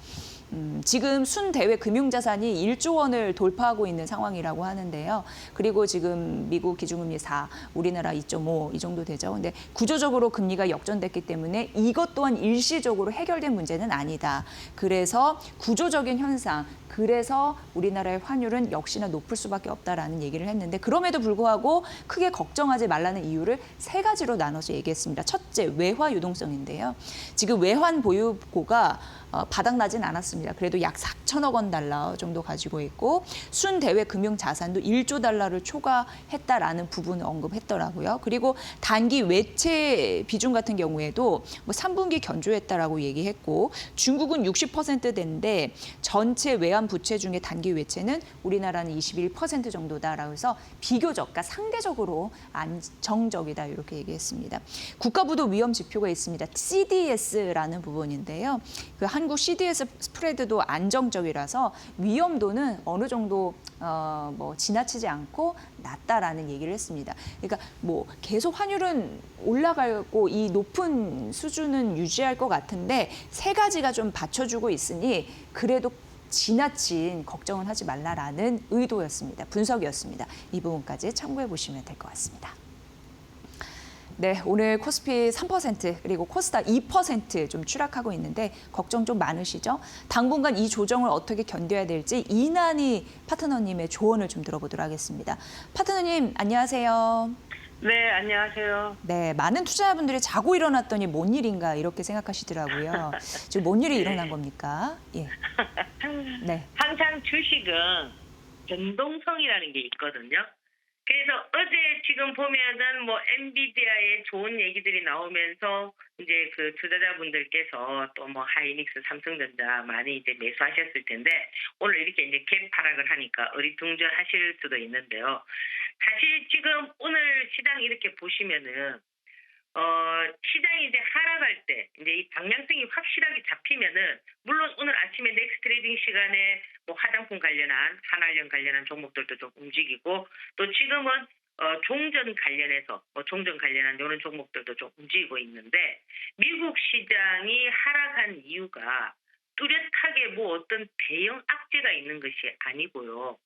지금 순대외 금융자산이 1조 원을 돌파하고 있는 상황이라고 하는데요. 그리고 지금 미국 기준금리 4, 우리나라 2.5 이 정도 되죠. 근데 구조적으로 금리가 역전됐기 때문에 이것 또한 일시적으로 해결된 문제는 아니다. 그래서 구조적인 현상, 그래서 우리나라의 환율은 역시나 높을 수밖에 없다라는 얘기를 했는데, 그럼에도 불구하고 크게 걱정하지 말라는 이유를 세 가지로 나눠서 얘기했습니다. 첫째, 외화 유동성인데요. 지금 외환 보유고가 바닥나진 않았습니다. 그래도 약 4천억 원 달러 정도 가지고 있고, 순대외 금융 자산도 1조 달러를 초과했다라는 부분을 언급했더라고요. 그리고 단기 외채 비중 같은 경우에도 뭐 3분기 견조했다라고 얘기했고, 중국은 60%대인데 전체 외환 기관 부채 중에 단기 외채는 우리나라는 21% 정도다라고 해서 비교적, 그러니까 상대적으로 안정적이다 이렇게 얘기했습니다. 국가부도 위험 지표가 있습니다. CDS라는 부분인데요. 그 한국 CDS 스프레드도 안정적이라서 위험도는 어느 정도 지나치지 않고 낮다라는 얘기를 했습니다. 그러니까 뭐 계속 환율은 올라가고 이 높은 수준은 유지할 것 같은데 세 가지가 좀 받쳐주고 있으니 그래도 지나친 걱정은 하지 말라라는 의도였습니다. 분석이었습니다. 이 부분까지 참고해 보시면 될 것 같습니다. 네, 오늘 코스피 3% 그리고 코스닥 2% 좀 추락하고 있는데 걱정 좀 많으시죠? 당분간 이 조정을 어떻게 견뎌야 될지 이난희 파트너님의 조언을 좀 들어보도록 하겠습니다. 파트너님, 안녕하세요. 네, 안녕하세요. 네, 많은 투자자분들이 자고 일어났더니 뭔 일인가 이렇게 생각하시더라고요. 지금 뭔 일이 일어난 겁니까? 예. 네. 항상 주식은 변동성이라는 게 있거든요. 그래서 어제 지금 보면은 뭐 엔비디아의 좋은 얘기들이 나오면서 이제 그 투자자분들께서 또 뭐 하이닉스, 삼성전자 많이 이제 매수하셨을 텐데 오늘 이렇게 이제 갭 하락을 하니까 어리둥절하실 수도 있는데요. 사실 지금 오늘 시장 이렇게 보시면은 시장이 이제 하락할 때, 이제 이 방향성이 확실하게 잡히면은, 물론 오늘 아침에 넥스트 트레이딩 시간에 뭐 화장품 관련한, 산학연 관련한 종목들도 좀 움직이고, 또 지금은, 종전 관련해서, 종전 관련한 이런 종목들도 좀 움직이고 있는데, 미국 시장이 하락한 이유가 뚜렷하게 뭐 어떤 대형 악재가 있는 것이 아니고요.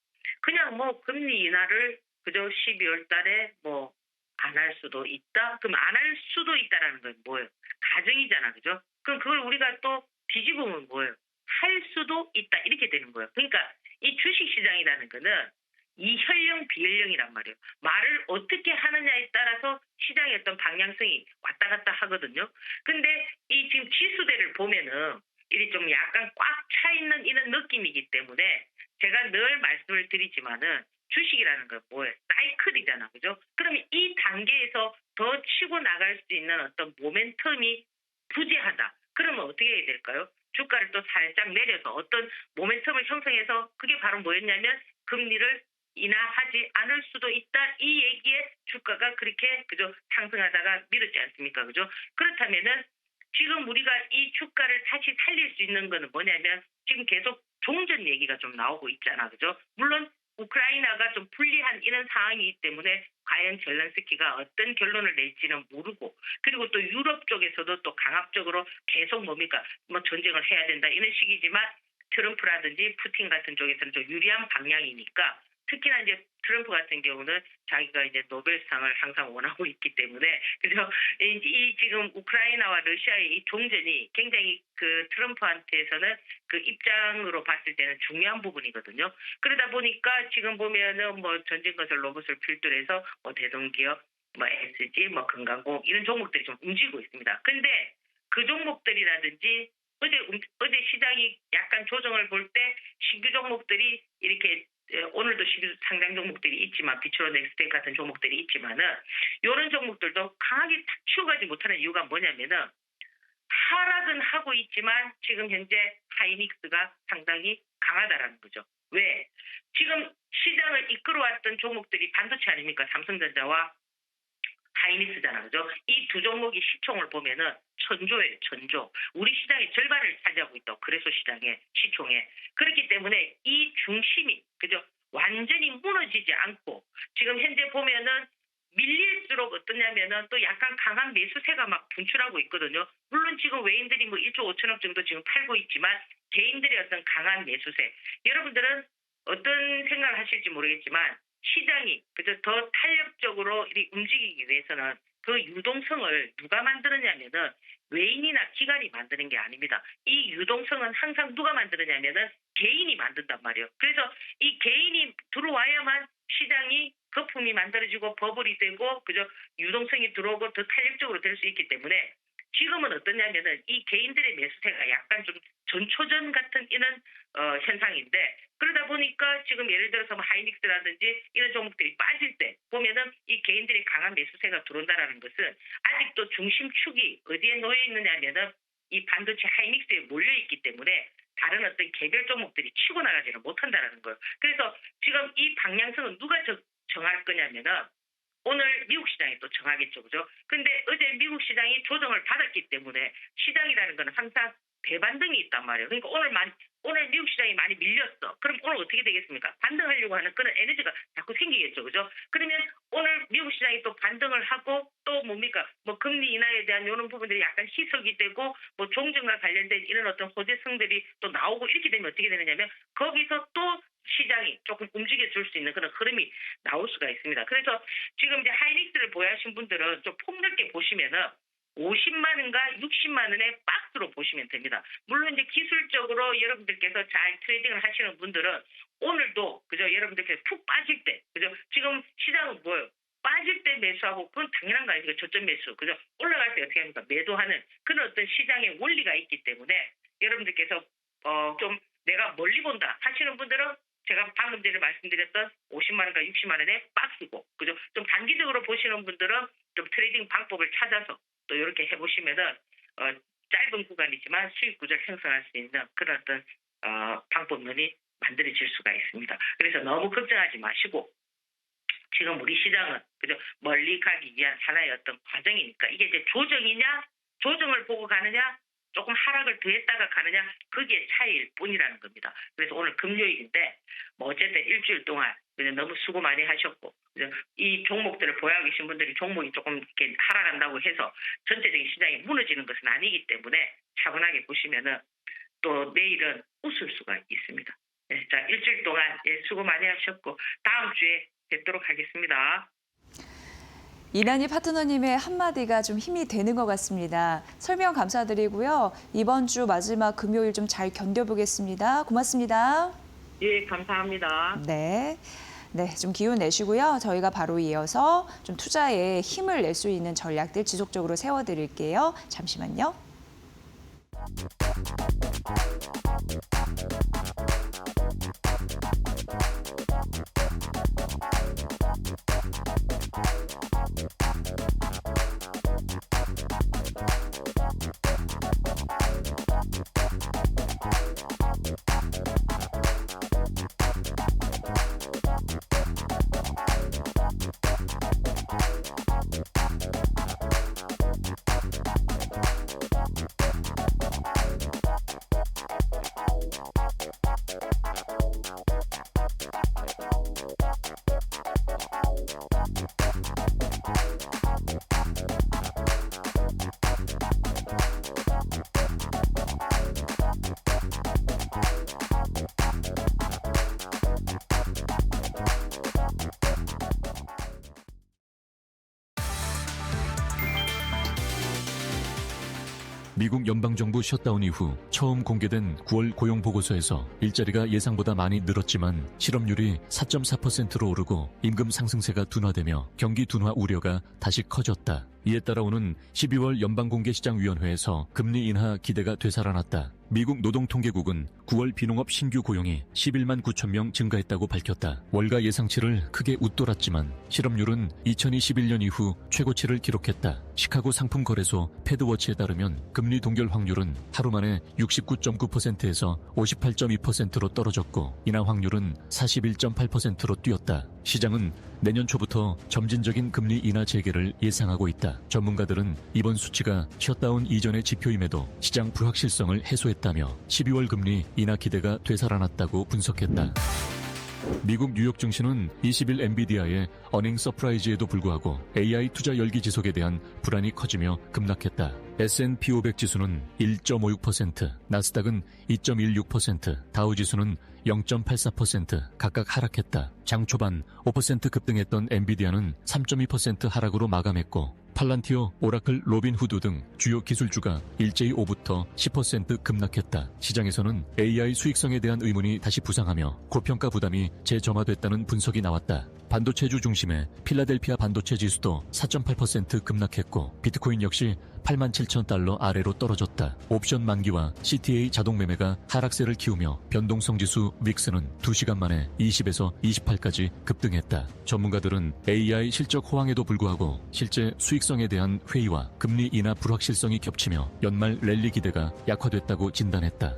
그냥 뭐 금리 인하를 그저 12월 달에 뭐 안 할 수도 있다? 그럼 안 할 수도 있다라는 건 뭐예요? 가정이잖아, 그죠? 그럼 그걸 우리가 또 뒤집으면 뭐예요? 할 수도 있다. 이렇게 되는 거예요. 그러니까 이 주식시장이라는 거는 이현령, 비현령이란 말이에요. 말을 어떻게 하느냐에 따라서 시장의 어떤 방향성이 왔다 갔다 하거든요. 근데 이 지금 지수대를 보면은 이게 좀 약간 꽉 차 있는 이런 느낌이기 때문에 제가 늘 말씀을 드리지만은 주식이라는 건 뭐예요? 사이클이잖아, 그죠? 그러면 이 단계에서 더 치고 나갈 수 있는 어떤 모멘텀이 부재하다. 그러면 어떻게 해야 될까요? 주가를 또 살짝 내려서 어떤 모멘텀을 형성해서 그게 바로 뭐였냐면 금리를 인하하지 않을 수도 있다. 이 얘기에 주가가 그렇게 그죠 상승하다가 밀었지 않습니까, 그죠? 그렇다면은 지금 우리가 이 주가를 다시 살릴 수 있는 거는 뭐냐면 지금 계속 종전 얘기가 좀 나오고 있잖아, 그죠? 물론 우크라이나가 좀 불리한 이런 상황이기 때문에 과연 젤렌스키가 어떤 결론을 낼지는 모르고 그리고 또 유럽 쪽에서도 또 강압적으로 계속 뭡니까 뭐 전쟁을 해야 된다 이런 식이지만 트럼프라든지 푸틴 같은 쪽에서는 좀 유리한 방향이니까 특히나 이제 트럼프 같은 경우는 자기가 이제 노벨상을 항상 원하고 있기 때문에 그래서 이 지금 우크라이나와 러시아의 이 종전이 굉장히 그 트럼프한테서는 그 입장으로 봤을 때는 중요한 부분이거든요. 그러다 보니까 지금 보면은 뭐 전진건설 로봇을 필두로 해서 뭐 대동기업, 뭐 SG, 뭐 금강공 이런 종목들이 좀 움직이고 있습니다. 근데 그 종목들이라든지 어제 시장이 약간 조정을 볼 때 신규 종목들이 이렇게 오늘도 신규 상장 종목들이 있지만 비추로 넥스텍 같은 종목들이 있지만은 이런 종목들도 강하게 탁 치워가지 못하는 이유가 뭐냐면은 하락은 하고 있지만 지금 현재 하이닉스가 상당히 강하다라는 거죠. 왜? 지금 시장을 이끌어왔던 종목들이 반도체 아닙니까? 삼성전자와 하이닉스잖아, 그죠? 이 두 종목이 시총을 보면은 천조예요, 천조. 우리 시장의 절반을 차지하고 있다고, 그래서 시장의 시총에. 그렇기 때문에 이 중심이, 그죠? 완전히 무너지지 않고, 지금 현재 보면은 밀릴수록 어떠냐면은 또 약간 강한 매수세가 막 분출하고 있거든요. 물론 지금 외인들이 뭐 1조 5천억 정도 지금 팔고 있지만 개인들의 어떤 강한 매수세. 여러분들은 어떤 생각을 하실지 모르겠지만 시장이 그저 더 탄력적으로 움직이기 위해서는 그 유동성을 누가 만드느냐면은 외인이나 기관이 만드는 게 아닙니다. 이 유동성은 항상 누가 만드느냐면은 개인이 만든단 말이에요. 그래서 이 개인이 들어와야만 시장이 거품이 만들어지고 버블이 되고 그저 유동성이 들어오고 더 탄력적으로 될 수 있기 때문에 지금은 어떠냐면은 이 개인들의 매수세가 약간 좀 전초전 같은 이런 현상인데 그러다 보니까 지금 예를 들어서 뭐 하이닉스라든지 이런 종목들이 빠질 때 보면은 이 개인들이 강한 매수세가 들어온다라는 것은 아직도 중심축이 어디에 놓여 있느냐면은 이 반도체 하이닉스에 몰려 있기 때문에 다른 어떤 개별 종목들이 치고 나가지는 못한다는 거예요. 그래서 지금 이 방향성은 누가 정할 거냐면은 오늘 미국 시장이 또 정하겠죠, 그죠? 근데 어제 미국 시장이 조정을 받았기 때문에 시장이라는 건 항상 대반등이 있단 말이에요. 그러니까 오늘 미국 시장이 많이 밀렸어. 그럼 오늘 어떻게 되겠습니까? 반등하려고 하는 그런 에너지가 자꾸 생기겠죠, 그죠? 그러면 오늘 미국 시장이 또 반등을 하고 또 뭡니까? 뭐 금리 인하에 대한 이런 부분들이 약간 희석이 되고 뭐 종전과 관련된 이런 어떤 호재성들이 또 나오고 이렇게 되면 어떻게 되느냐면 거기서 또 시장이 조금 움직여줄 수 있는 그런 흐름이 나올 수가 있습니다. 그래서 지금 이제 하이닉스를 보유하신 분들은 좀 폭넓게 보시면은 50만 원과 60만 원의 박스로 보시면 됩니다. 물론 이제 기술적으로 여러분들께서 잘 트레이딩을 하시는 분들은 오늘도 그죠 여러분들께서 푹 빠질 때 그죠 지금 시장은 뭐예요? 빠질 때 매수하고 그건 당연한 거 아니에요. 저점 매수 그죠 올라갈 때 어떻게 합니까? 매도하는 그런 어떤 시장의 원리가 있기 때문에 여러분들께서 좀 내가 멀리 본다 하시는 분들은 제가 방금 전에 말씀드렸던 50만 원과 60만 원의 박스고 그죠 좀 단기적으로 보시는 분들은 좀 트레이딩 방법을 찾아서 또 이렇게 해보시면은 짧은 구간이지만 수익 구조를 형성할 수 있는 그런 어떤 방법론이 만들어질 수가 있습니다. 그래서 너무 걱정하지 마시고 지금 우리 시장은 그죠 멀리 가기 위한 하나의 어떤 과정이니까 이게 이제 조정이냐 조정을 보고 가느냐 조금 하락을 더했다가 가느냐 그게 차이일 뿐이라는 겁니다. 그래서 오늘 금요일인데 뭐 어쨌든 일주일 동안 그냥 너무 수고 많이 하셨고 이 종목들을 보유하고 계신 분들이 종목이 조금 이렇게 하락한다고 해서 전체적인 시장이 무너지는 것은 아니기 때문에 차분하게 보시면은 또 내일은 웃을 수가 있습니다. 네, 자 일주일 동안 수고 많이 하셨고 다음 주에 뵙도록 하겠습니다. 이난희 파트너님의 한마디가 좀 힘이 되는 것 같습니다. 설명 감사드리고요. 이번 주 마지막 금요일 좀 잘 견뎌보겠습니다. 고맙습니다. 예, 감사합니다. 네. 네, 좀 기운 내시고요. 저희가 바로 이어서 좀 투자에 힘을 낼 수 있는 전략들 지속적으로 세워드릴게요. 잠시만요. 미국 연방정부 셧다운 이후 처음 공개된 9월 고용보고서에서 일자리가 예상보다 많이 늘었지만 실업률이 4.4%로 오르고 임금 상승세가 둔화되며 경기 둔화 우려가 다시 커졌다. 이에 따라오는 12월 연방공개시장위원회에서 금리 인하 기대가 되살아났다. 미국 노동통계국은 9월 비농업 신규 고용이 11만 9천 명 증가했다고 밝혔다. 월가 예상치를 크게 웃돌았지만 실업률은 2021년 이후 최고치를 기록했다. 시카고 상품거래소 패드워치에 따르면 금리 동결 확률은 하루 만에 69.9%에서 58.2%로 떨어졌고 인하 확률은 41.8%로 뛰었다. 시장은 내년 초부터 점진적인 금리 인하 재개를 예상하고 있다. 전문가들은 이번 수치가 셧다운 이전의 지표임에도 시장 불확실성을 해소했다며 12월 금리 인하 기대가 되살아났다고 분석했다. 미국 뉴욕 증시는 20일 엔비디아의 어닝 서프라이즈에도 불구하고 AI 투자 열기 지속에 대한 불안이 커지며 급락했다. S&P 500 지수는 1.56%, 나스닥은 2.16%, 다우 지수는 0.84% 각각 하락했다. 장 초반 5% 급등했던 엔비디아는 3.2% 하락으로 마감했고 팔란티오, 오라클, 로빈후드 등 주요 기술주가 일제히 5부터 10% 급락했다. 시장에서는 AI 수익성에 대한 의문이 다시 부상하며 고평가 부담이 재점화됐다는 분석이 나왔다. 반도체주 중심의 필라델피아 반도체 지수도 4.8% 급락했고 비트코인 역시 87,000달러 아래로 떨어졌다. 옵션 만기와 CTA 자동 매매가 하락세를 키우며 변동성 지수 윅스는 2시간 만에 20에서 28까지 급등했다. 전문가들은 AI 실적 호황에도 불구하고 실제 수익성에 대한 회의와 금리 인하 불확실성이 겹치며 연말 랠리 기대가 약화됐다고 진단했다.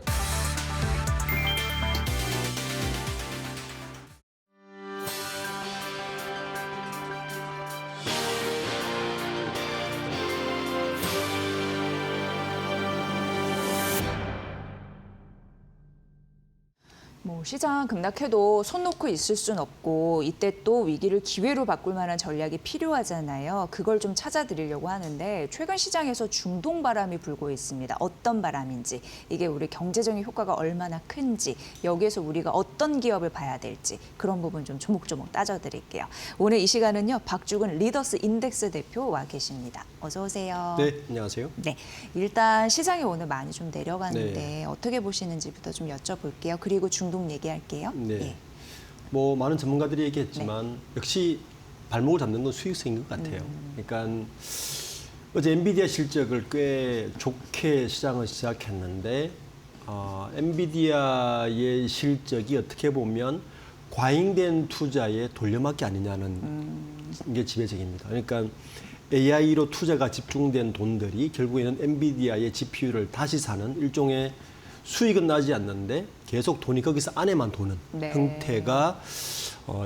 시장 급락해도 손 놓고 있을 순 없고 이때 또 위기를 기회로 바꿀 만한 전략이 필요하잖아요. 그걸 좀 찾아드리려고 하는데 최근 시장에서 중동 바람이 불고 있습니다. 어떤 바람인지, 이게 우리 경제적인 효과가 얼마나 큰지, 여기에서 우리가 어떤 기업을 봐야 될지 그런 부분 좀 조목조목 따져드릴게요. 오늘 이 시간은요. 박주근 리더스 인덱스 대표 와 계십니다. 어서 오세요. 네, 안녕하세요. 네, 일단 시장이 오늘 많이 좀 내려가는데 네. 어떻게 보시는지부터 좀 여쭤볼게요. 그리고 중동 얘기할게요. 네. 예. 뭐 많은 전문가들이 얘기했지만 역시 발목을 잡는 건 수익성인 것 같아요. 그러니까 어제 엔비디아 실적을 꽤 좋게 시장을 시작했는데 엔비디아의 실적이 어떻게 보면 과잉된 투자의 돌려막기 아니냐는 게 지배적입니다. 그러니까 AI로 투자가 집중된 돈들이 결국에는 엔비디아의 GPU를 다시 사는 일종의 수익은 나지 않는데 계속 돈이 거기서 안에만 도는 네. 형태가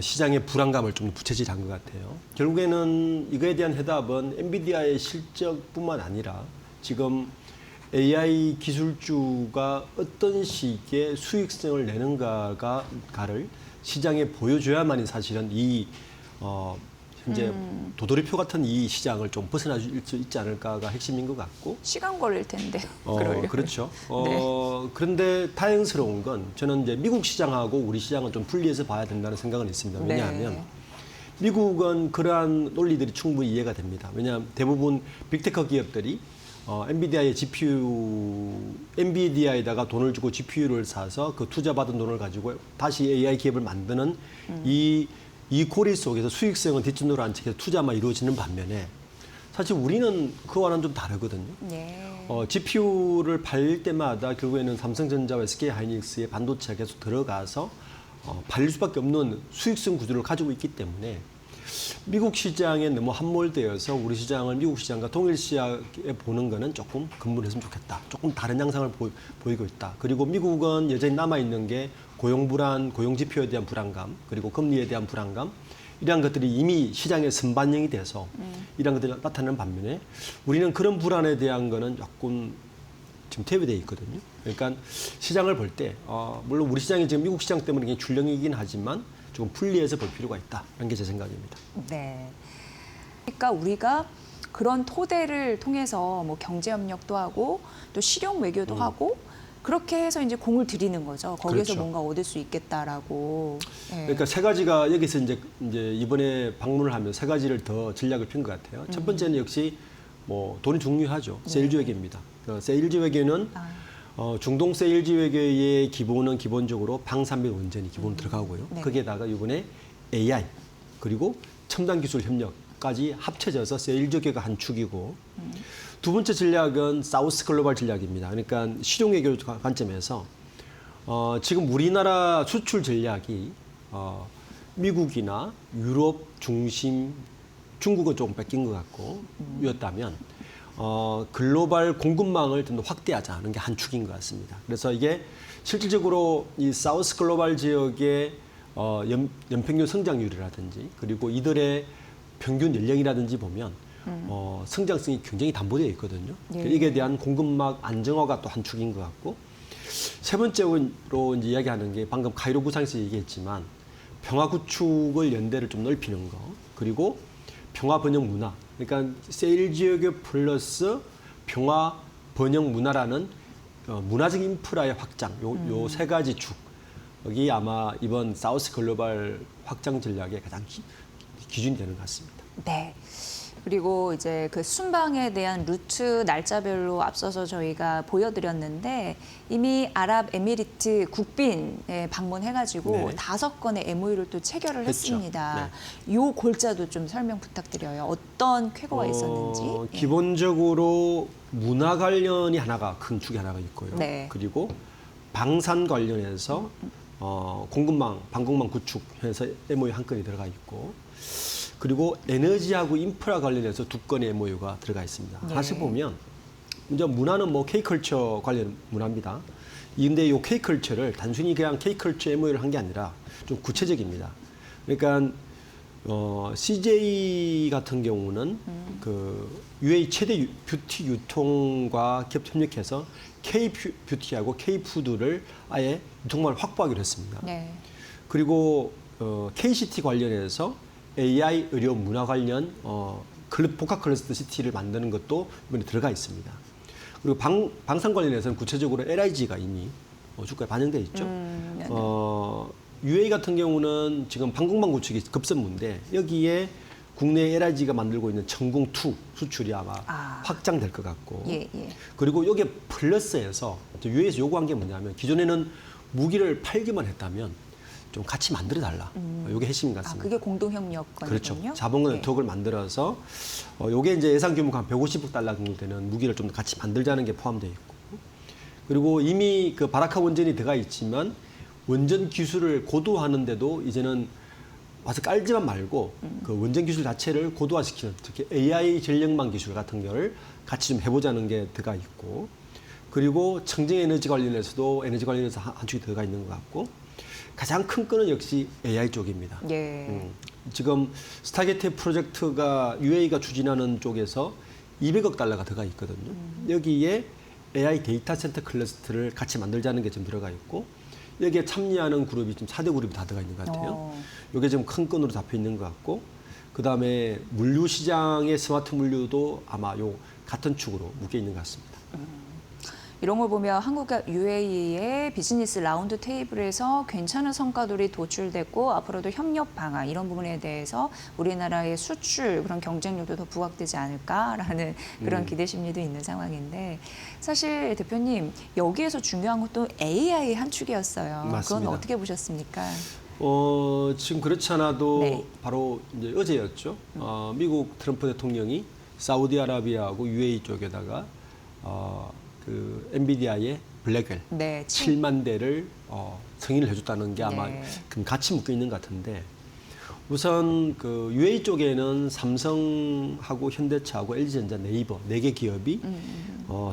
시장의 불안감을 좀 부채질한 것 같아요. 결국에는 이거에 대한 해답은 엔비디아의 실적뿐만 아니라 지금 AI 기술주가 어떤 식의 수익성을 내는가를 시장에 보여줘야만이 사실은 이 현재 도돌이표 같은 이 시장을 좀 벗어날 수 있지 않을까가 핵심인 것 같고. 시간 걸릴 텐데. 그러려면. 그렇죠. 네. 그런데 다행스러운 건 저는 이제 미국 시장하고 우리 시장은 좀 분리해서 봐야 된다는 생각은 있습니다. 왜냐하면 네. 미국은 그러한 논리들이 충분히 이해가 됩니다. 왜냐하면 대부분 빅테크 기업들이 엔비디아에다가 돈을 주고 GPU를 사서 그 투자받은 돈을 가지고 다시 AI 기업을 만드는 이 고리 속에서 수익성은 뒷전으로 안 채서 투자만 이루어지는 반면에 사실 우리는 그와는 좀 다르거든요. 네. GPU를 팔릴 때마다 결국에는 삼성전자와 SK하이닉스의 반도체가 계속 들어가서 팔릴 수밖에 없는 수익성 구조를 가지고 있기 때문에 미국 시장에 너무 함몰되어서 우리 시장을 미국 시장과 동일 시장에 보는 거는 조금 근무했으면 좋겠다. 조금 다른 양상을 보이고 있다. 그리고 미국은 여전히 남아있는 게 고용 불안, 고용 지표에 대한 불안감, 그리고 금리에 대한 불안감, 이러한 것들이 이미 시장에 선반영이 돼서 이러한 것들이 나타나는 반면에 우리는 그런 불안에 대한 거는 조금 지금 퇴비되어 있거든요. 그러니까 시장을 볼 때 물론 우리 시장이 지금 미국 시장 때문에 굉장히 출렁이긴 하지만 조금 분리해서 볼 필요가 있다. 이런 게 제 생각입니다. 네. 그러니까 우리가 그런 토대를 통해서 뭐 경제 협력도 하고 또 실용 외교도 하고 그렇게 해서 이제 공을 들이는 거죠. 거기에서 그렇죠. 뭔가 얻을 수 있겠다라고. 네. 그러니까 세 가지가 여기서 이제 이번에 방문을 하면 세 가지를 더 전략을 핀 것 같아요. 첫 번째는 역시 뭐 돈이 중요하죠. 세일즈 외교입니다. 세일즈 외교는 중동 세일즈 외교의 기본은 기본적으로 방산 및 원전이 기본으로 들어가고요. 네. 거기에다가 이번에 AI 그리고 첨단 기술 협력까지 합쳐져서 세일즈 외교가 한 축이고 두 번째 전략은 사우스 글로벌 전략입니다. 그러니까 실용 외교 관점에서 지금 우리나라 수출 전략이 미국이나 유럽 중심, 중국은 조금 뺏긴 것 같고 였다면 글로벌 공급망을 좀 더 확대하자는 게 한 축인 것 같습니다. 그래서 이게 실질적으로 이 사우스 글로벌 지역의 연평균 성장률이라든지 그리고 이들의 평균 연령이라든지 보면 성장성이 굉장히 담보되어 있거든요. 예. 이게 대한 공급망 안정화가 또 한 축인 것 같고 세 번째로 이제 이야기하는 게 방금 카이로 구상에서 얘기했지만 평화 구축을 연대를 좀 넓히는 거 그리고 평화 번영 문화 그러니까 세일즈 외교 플러스 평화 번영 문화라는 문화적 인프라의 확장 요 세 가지 축 여기 아마 이번 사우스 글로벌 확장 전략의 가장 기준이 되는 것 같습니다. 네. 그리고 이제 그 순방에 대한 루트 날짜별로 앞서서 저희가 보여드렸는데 이미 아랍에미리트 국빈에 방문해가지고 네. 5건의 MOU를 또 체결을 했죠. 했습니다. 요 골자도 좀 설명 부탁드려요. 어떤 쾌거가 있었는지. 예. 기본적으로 문화 관련이 하나가 큰 축이 하나가 있고요. 네. 그리고 방산 관련해서 공급망, 방공망 구축해서 MOU 한 건이 들어가 있고 그리고 에너지하고 인프라 관련해서 2건의 MOU가 들어가 있습니다. 네. 사실 보면 이제 문화는 뭐 K컬처 관련 문화입니다. 근데 이 K컬처를 단순히 그냥 K컬처 MOU를 한 게 아니라 좀 구체적입니다. 그러니까 CJ 같은 경우는 그 UAE 최대 뷰티 유통과 기업 협력해서 K 뷰티하고 K 푸드를 아예 유통망을 확보하기로 했습니다. 네. 그리고 KCT 관련해서 AI 의료 문화 관련 복합 클러스터 시티를 만드는 것도 이번에 들어가 있습니다. 그리고 방산 관련해서는 구체적으로 LIG가 이미 주가에 반영돼 있죠. 네네. UAE 같은 경우는 지금 방공망 구축이 급선무인데 여기에 국내 LIG가 만들고 있는 천궁2 수출이 아마 확장될 것 같고 예. 그리고 여기에 플러스해서 UAE에서 요구한 게 뭐냐면 기존에는 무기를 팔기만 했다면 좀 같이 만들어 달라. 이게 핵심인 것 같습니다. 그게 공동협력권이군요. 그렇죠. 자본과 네트워크를 만들어서 요게 이제 예상 규모가 한 150억 달러 정도 되는 무기를 좀 같이 만들자는 게 포함되어 있고 그리고 이미 그 바라카 원전이 들어가 있지만 원전 기술을 고도화하는데도 이제는 와서 깔지만 말고 그 원전 기술 자체를 고도화시키는 특히 AI 전력망 기술 같은 경우를 같이 좀 해보자는 게 들어가 있고 그리고 청정 에너지 관련해서도 에너지 관련해서 한 축이 들어가 있는 것 같고 가장 큰 건은 역시 AI 쪽입니다. 예. 지금 스타게이트 프로젝트가 UAE가 추진하는 쪽에서 200억 달러가 들어가 있거든요. 여기에 AI 데이터 센터 클러스터를 같이 만들자는 게 좀 들어가 있고 여기에 참여하는 그룹이 지금 4대 그룹이 다 들어가 있는 것 같아요. 이게 지금 큰 건으로 잡혀 있는 것 같고 그다음에 물류 시장의 스마트 물류도 아마 요 같은 축으로 묶여 있는 것 같습니다. 이런 걸 보면 한국과 UAE의 비즈니스 라운드 테이블에서 괜찮은 성과들이 도출됐고 앞으로도 협력 방안 이런 부분에 대해서 우리나라의 수출 그런 경쟁력도 더 부각되지 않을까라는 그런 기대 심리도 있는 상황인데 사실 대표님 여기에서 중요한 것도 AI 한 축이었어요. 맞습니다. 그건 어떻게 보셨습니까? 지금 그렇지 않아도 네. 바로 이제 어제였죠. 미국 트럼프 대통령이 사우디아라비아하고 UAE 쪽에다가 그 엔비디아의 블랙웰 네, 7만 대를 승인을 해줬다는 게 아마 네. 그럼 같이 묶여 있는 것 같은데 우선 그 UAE 쪽에는 삼성하고 현대차하고 LG전자, 네이버 4개 기업이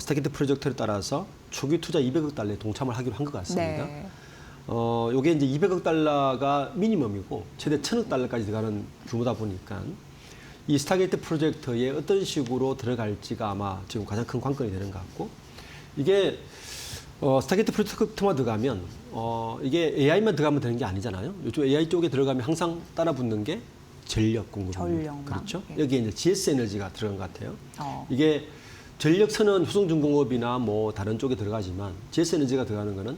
스타게이트 프로젝트에 따라서 초기 투자 200억 달러에 동참을 하기로 한 것 같습니다. 네. 요게 이제 200억 달러가 미니멈이고 최대 1000억 달러까지 들어가는 규모다 보니까 이 스타게이트 프로젝트에 어떤 식으로 들어갈지가 아마 지금 가장 큰 관건이 되는 것 같고 이게 스타게이트 프로젝트만 들어가면 이게 AI만 들어가면 되는 게 아니잖아요. 이쪽 AI 쪽에 들어가면 항상 따라붙는 게 전력 공급입니다. 전력망. 그렇죠. 예. 여기에 이제 GS 에너지가 들어간 것 같아요. 이게 전력선은 효성중공업이나 뭐 다른 쪽에 들어가지만 GS 에너지가 들어가는 거는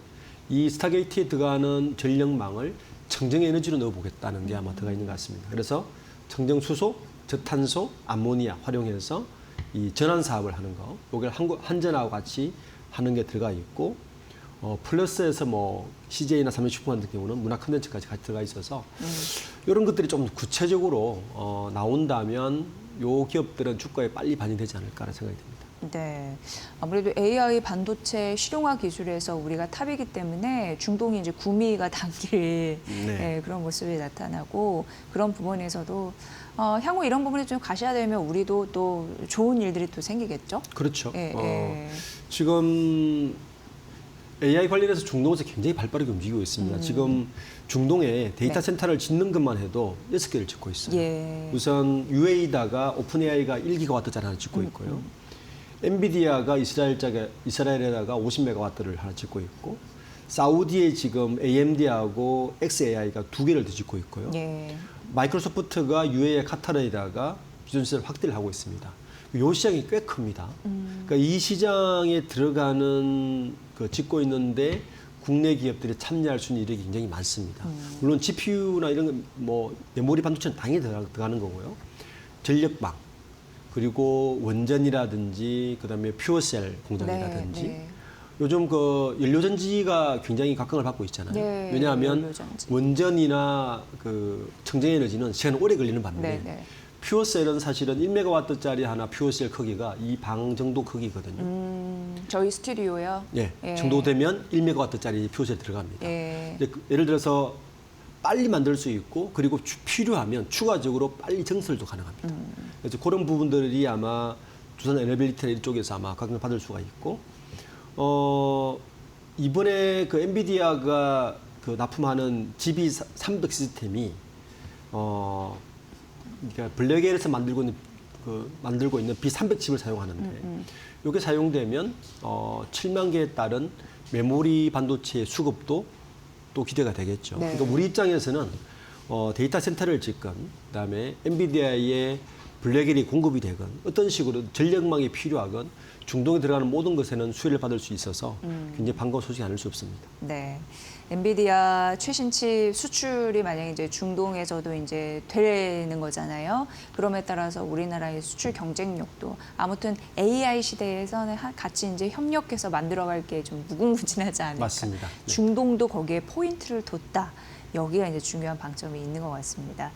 이 스타게이트에 들어가는 전력망을 청정 에너지로 넣어보겠다는 게 아마 들어가 있는 것 같습니다. 그래서 청정 수소, 저탄소, 암모니아 활용해서 이 전환 사업을 하는 거, 이걸 한전하고 같이 하는 게 들어가 있고, 플러스에서 뭐 CJ나 삼성식품 같은 경우는 문화 콘텐츠까지 같이 들어가 있어서 이런 것들이 좀 구체적으로 나온다면 요 기업들은 주가에 빨리 반영되지 않을까라는 생각이 듭니다. 네, 아무래도 AI 반도체 실용화 기술에서 우리가 탑이기 때문에 중동이 이제 구미가 당길 네. 그런 모습이 나타나고 그런 부분에서도 향후 이런 부분이 좀 가셔야 되면 우리도 또 좋은 일들이 또 생기겠죠. 그렇죠. 예. 지금 AI 관련해서 중동에서 굉장히 발빠르게 움직이고 있습니다. 지금 중동에 데이터 센터를 짓는 것만 해도 6개를 짓고 있어요. 예. 우선 UAE다가 오픈AI가 1기가와트짜리 하나 짓고 있고요. 엔비디아가 이스라엘에다가 50메가와트를 하나 짓고 있고 사우디에 지금 AMD하고 XAI가 2개를 더 짓고 있고요. 예. 마이크로소프트가 UAE 카타르에다가 비전시설 확대를 하고 있습니다. 이 시장이 꽤 큽니다. 그러니까 이 시장에 들어가는 그 짓고 있는데 국내 기업들이 참여할 수 있는 일이 굉장히 많습니다. 물론 GPU나 이런 뭐 메모리 반도체는 당연히 들어가는 거고요. 전력망 그리고 원전이라든지 그다음에 퓨어셀 공장이라든지 네. 요즘 그 연료전지가 굉장히 각광을 받고 있잖아요. 네, 왜냐하면 연료전지. 원전이나 그 청정에너지는 시간이 오래 걸리는 반면에 네. 퓨어셀은 사실은 1메가와트짜리 하나 퓨어셀 크기가 이 방 정도 크기거든요. 저희 스튜디오요. 예, 예. 정도 되면 1메가와트짜리 퓨어셀 들어갑니다. 예. 이제 예를 들어서 빨리 만들 수 있고 그리고 필요하면 추가적으로 빨리 증설도 가능합니다. 그래서 그런 부분들이 아마 두산 에너빌리티 이쪽에서 아마 각광을 받을 수가 있고 이번에 그 엔비디아가 그 납품하는 GB300 시스템이 그러니까 블랙엘에서 만들고 있는 B300 칩을 사용하는데 이게 사용되면 7만 개에 따른 메모리 반도체의 수급도 또 기대가 되겠죠. 네. 그러니까 우리 입장에서는 데이터 센터를 짓건 그다음에 엔비디아의 블랙엘이 공급이 되건 어떤 식으로 전력망이 필요하건 중동에 들어가는 모든 것에는 수혜를 받을 수 있어서 굉장히 반가운 소식이 아닐 수 없습니다. 네. 엔비디아 최신 칩 수출이 만약에 이제 중동에서도 이제 되는 거잖아요. 그럼에 따라서 우리나라의 수출 경쟁력도 아무튼 AI 시대에서는 같이 이제 협력해서 만들어갈 게 좀 무궁무진하지 않을까. 맞습니다. 네. 중동도 거기에 포인트를 뒀다. 여기가 이제 중요한 방점이 있는 것 같습니다.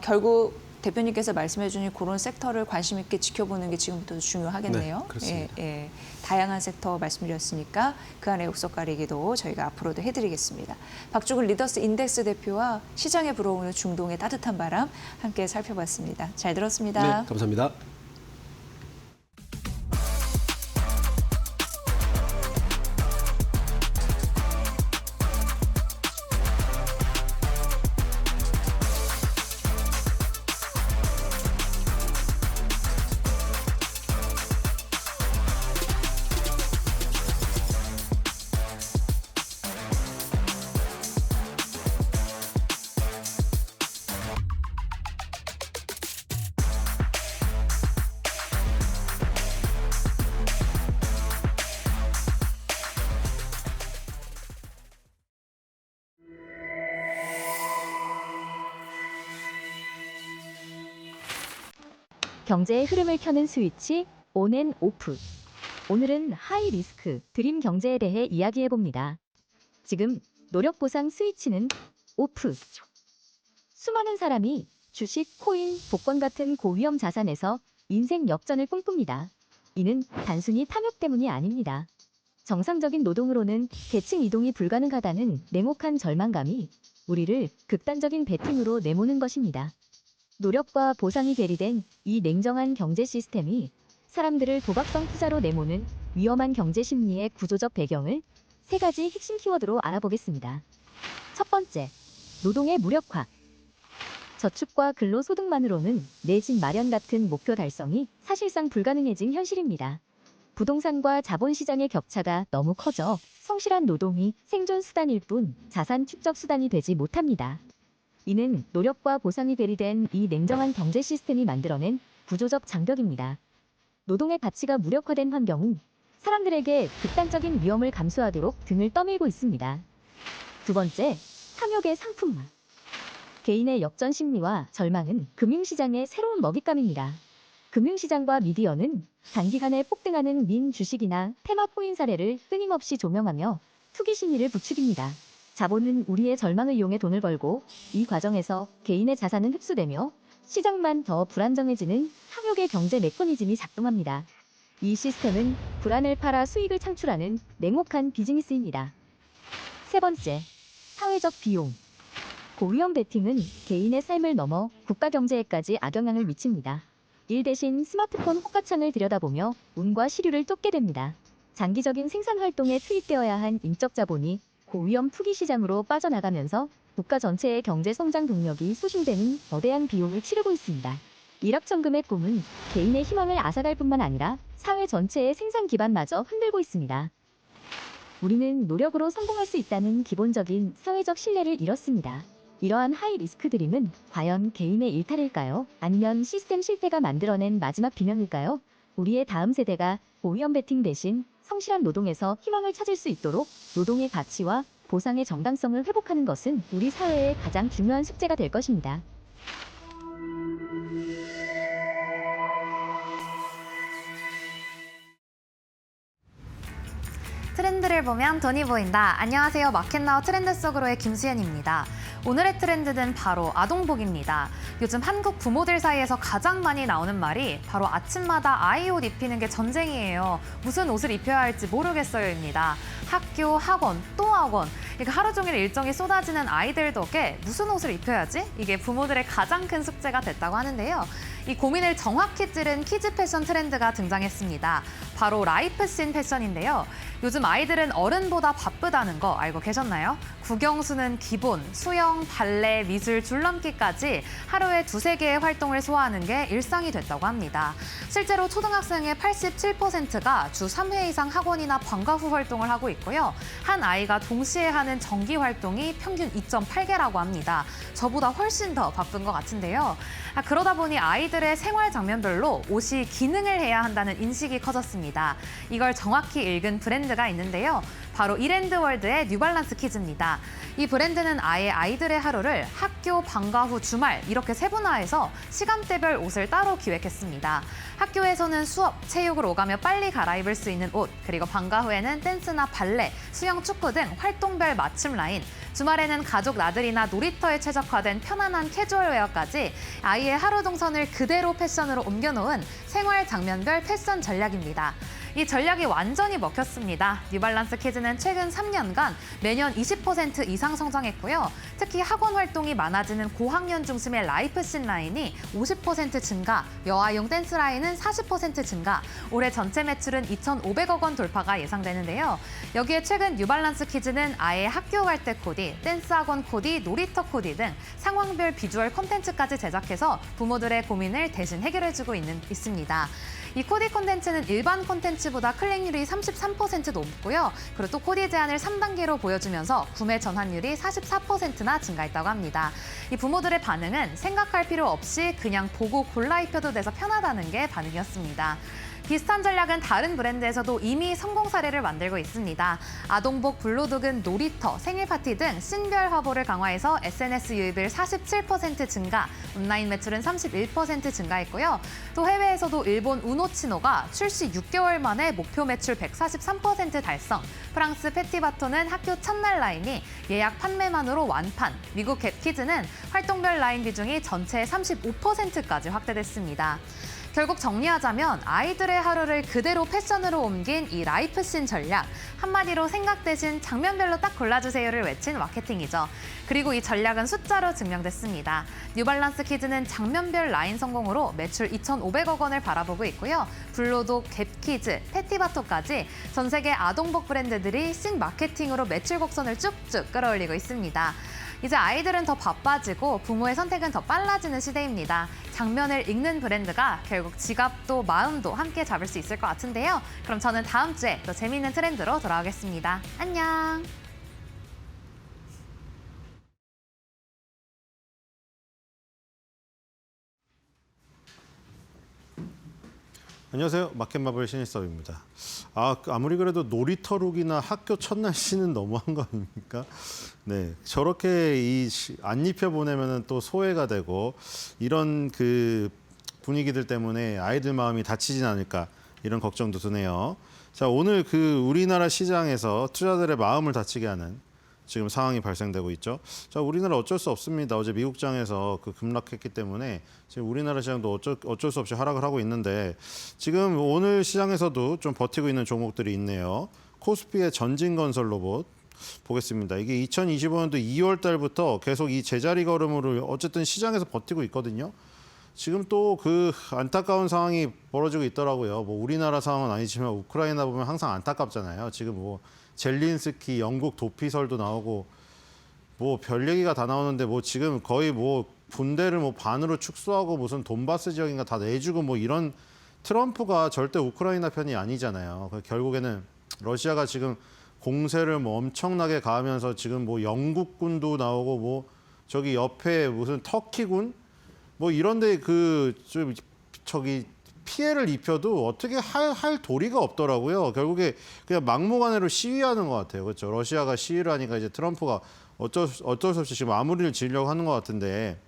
결국 대표님께서 말씀해 주신 그런 섹터를 관심 있게 지켜보는 게 지금부터 중요하겠네요. 네, 그렇습니다. 예. 다양한 섹터 말씀드렸으니까 그 안에 옥석 가리기도 저희가 앞으로도 해드리겠습니다. 박주근 리더스 인덱스 대표와 시장에 불어오는 중동의 따뜻한 바람 함께 살펴봤습니다. 잘 들었습니다. 네, 감사합니다. 경제의 흐름을 켜는 스위치 온 앤 오프. 오늘은 하이 리스크 드림 경제에 대해 이야기해봅니다. 지금 노력 보상 스위치는 오프. 수많은 사람이 주식, 코인, 복권 같은 고위험 자산에서 인생 역전을 꿈꿉니다. 이는 단순히 탐욕 때문이 아닙니다. 정상적인 노동으로는 계층 이동이 불가능하다는 냉혹한 절망감이 우리를 극단적인 베팅으로 내모는 것입니다. 노력과 보상이 괴리된 이 냉정한 경제 시스템이 사람들을 도박성 투자로 내모는 위험한 경제 심리의 구조적 배경을 세 가지 핵심 키워드로 알아보겠습니다. 첫 번째, 노동의 무력화. 저축과 근로소득만으로는 내 집 마련 같은 목표 달성이 사실상 불가능해진 현실입니다. 부동산과 자본시장의 격차가 너무 커져 성실한 노동이 생존 수단일 뿐 자산 축적 수단이 되지 못합니다. 이는 노력과 보상이 괴리된 이 냉정한 경제 시스템이 만들어낸 구조적 장벽입니다. 노동의 가치가 무력화된 환경은 사람들에게 극단적인 위험을 감수하도록 등을 떠밀고 있습니다. 두 번째, 탐욕의 상품화. 개인의 역전 심리와 절망은 금융시장의 새로운 먹잇감입니다. 금융시장과 미디어는 단기간에 폭등하는 민 주식이나 테마 코인 사례를 끊임없이 조명하며 투기 심리를 부추깁니다. 자본은 우리의 절망을 이용해 돈을 벌고 이 과정에서 개인의 자산은 흡수되며 시장만 더 불안정해지는 탐욕의 경제 메커니즘이 작동합니다. 이 시스템은 불안을 팔아 수익을 창출하는 냉혹한 비즈니스입니다. 세 번째, 사회적 비용. 고위험 베팅은 개인의 삶을 넘어 국가 경제에까지 악영향을 미칩니다. 일 대신 스마트폰 호가창을 들여다보며 운과 시류를 쫓게 됩니다. 장기적인 생산 활동에 투입되어야 한 인적 자본이 고위험 투기 시장으로 빠져나가면서 국가 전체의 경제 성장 동력이 소실되는 거대한 비용을 치르고 있습니다. 일확천금의 꿈은 개인의 희망을 앗아갈 뿐만 아니라 사회 전체의 생산 기반마저 흔들고 있습니다. 우리는 노력으로 성공할 수 있다는 기본적인 사회적 신뢰를 잃었습니다. 이러한 하이 리스크 드림은 과연 개인의 일탈일까요? 아니면 시스템 실패가 만들어낸 마지막 비명일까요? 우리의 다음 세대가 고위험 베팅 대신 성실한 노동에서 희망을 찾을 수 있도록 노동의 가치와 보상의 정당성을 회복하는 것은 우리 사회의 가장 중요한 숙제가 될 것입니다. 트렌드를 보면 돈이 보인다. 안녕하세요. 마켓나우 트렌드 속으로의 김수현입니다. 오늘의 트렌드는 바로 아동복입니다. 요즘 한국 부모들 사이에서 가장 많이 나오는 말이 바로 아침마다 아이 옷 입히는 게 전쟁이에요. 무슨 옷을 입혀야 할지 모르겠어요입니다. 학교, 학원, 또 학원. 그러니까 하루 종일 일정이 쏟아지는 아이들 덕에 무슨 옷을 입혀야지? 이게 부모들의 가장 큰 숙제가 됐다고 하는데요. 이 고민을 정확히 찌른 키즈 패션 트렌드가 등장했습니다. 바로 라이프씬 패션인데요. 요즘 아이들은 어른보다 바쁘다는 거 알고 계셨나요? 국영수는 기본, 수영, 발레, 미술, 줄넘기까지 하루에 2~3개의 활동을 소화하는 게 일상이 됐다고 합니다. 실제로 초등학생의 87%가 주 3회 이상 학원이나 방과 후 활동을 하고 있고요. 한 아이가 동시에 하는 정기 활동이 평균 2.8개라고 합니다. 저보다 훨씬 더 바쁜 것 같은데요. 그러다 보니 아이들의 생활 장면별로 옷이 기능을 해야 한다는 인식이 커졌습니다. 이걸 정확히 읽은 브랜드가 있는데요. 바로 이랜드월드의 뉴발란스 키즈입니다. 이 브랜드는 아예 아이들의 하루를 학교, 방과 후, 주말 이렇게 세분화해서 시간대별 옷을 따로 기획했습니다. 학교에서는 수업, 체육을 오가며 빨리 갈아입을 수 있는 옷, 그리고 방과 후에는 댄스나 발레, 수영, 축구 등 활동별 맞춤 라인, 주말에는 가족 나들이나 놀이터에 최적화된 편안한 캐주얼웨어까지 아이의 하루 동선을 그대로 패션으로 옮겨놓은 생활 장면별 패션 전략입니다. 이 전략이 완전히 먹혔습니다. 뉴발란스 키즈는 최근 3년간 매년 20% 이상 성장했고요. 특히 학원 활동이 많아지는 고학년 중심의 라이프씬 라인이 50% 증가, 여아용 댄스 라인은 40% 증가, 올해 전체 매출은 2,500억 원 돌파가 예상되는데요. 여기에 최근 뉴발란스 키즈는 아예 학교 갈 때 코디, 댄스 학원 코디, 놀이터 코디 등 상황별 비주얼 콘텐츠까지 제작해서 부모들의 고민을 대신 해결해주고 있습니다. 이 코디 콘텐츠는 일반 콘텐츠보다 클릭률이 33% 높고요. 그리고 또 코디 제안을 3단계로 보여주면서 구매 전환율이 44%나 증가했다고 합니다. 이 부모들의 반응은 생각할 필요 없이 그냥 보고 골라 입혀도 돼서 편하다는 게 반응이었습니다. 비슷한 전략은 다른 브랜드에서도 이미 성공 사례를 만들고 있습니다. 아동복, 블로드근, 놀이터, 생일 파티 등 씬별 화보를 강화해서 SNS 유입을 47% 증가, 온라인 매출은 31% 증가했고요. 또 해외에서도 일본 우노치노가 출시 6개월 만에 목표 매출 143% 달성, 프랑스 페티바토는 학교 첫날 라인이 예약 판매만으로 완판, 미국 갭키즈는 활동별 라인 비중이 전체의 35%까지 확대됐습니다. 결국 정리하자면 아이들의 하루를 그대로 패션으로 옮긴 이 라이프씬 전략, 한마디로 생각 대신 장면별로 딱 골라주세요를 외친 마케팅이죠. 그리고 이 전략은 숫자로 증명됐습니다. 뉴발란스 키즈는 장면별 라인 성공으로 매출 2,500억 원을 바라보고 있고요. 블로도, 갭키즈, 페티바토까지 전 세계 아동복 브랜드들이 신 마케팅으로 매출 곡선을 쭉쭉 끌어올리고 있습니다. 이제 아이들은 더 바빠지고 부모의 선택은 더 빨라지는 시대입니다. 장면을 읽는 브랜드가 결국 지갑도 마음도 함께 잡을 수 있을 것 같은데요. 그럼 저는 다음 주에 또 재미있는 트렌드로 돌아오겠습니다. 안녕! 안녕하세요. 마켓마블 신일섭입니다. 아무리 그래도 놀이터룩이나 학교 첫날 씨는 너무한 거 아닙니까? 네, 저렇게 안 입혀 보내면은 또 소외가 되고 이런 그 분위기들 때문에 아이들 마음이 다치진 않을까 이런 걱정도 드네요. 자, 오늘 그 우리나라 시장에서 투자자들의 마음을 다치게 하는 지금 상황이 발생되고 있죠. 자, 우리나라 어쩔 수 없습니다. 어제 미국장에서 그 급락했기 때문에 지금 우리나라 시장도 어쩔 수 없이 하락을 하고 있는데 지금 오늘 시장에서도 좀 버티고 있는 종목들이 있네요. 코스피의 전진건설 로봇 보겠습니다. 이게 2025년도 2월 달부터 계속 이 제자리 걸음으로 어쨌든 시장에서 버티고 있거든요. 지금 또 그 안타까운 상황이 벌어지고 있더라고요. 뭐 우리나라 상황은 아니지만 우크라이나 보면 항상 안타깝잖아요. 지금 뭐 젤린스키, 영국 도피설도 나오고 뭐 별 얘기가 다 나오는데 뭐 지금 거의 뭐 군대를 뭐 반으로 축소하고 무슨 돈바스 지역인가 다 내주고 뭐 이런 트럼프가 절대 우크라이나 편이 아니잖아요. 결국에는 러시아가 지금 공세를 뭐 엄청나게 가하면서 지금 뭐 영국군도 나오고 뭐 저기 옆에 무슨 터키군 뭐 이런데 그 좀 저기 피해를 입혀도 어떻게 할 도리가 없더라고요. 결국에 그냥 막무가내로 시위하는 것 같아요. 그렇죠. 러시아가 시위를 하니까 이제 트럼프가 어쩔 수 없이 지금 마무리를 지으려고 하는 것 같은데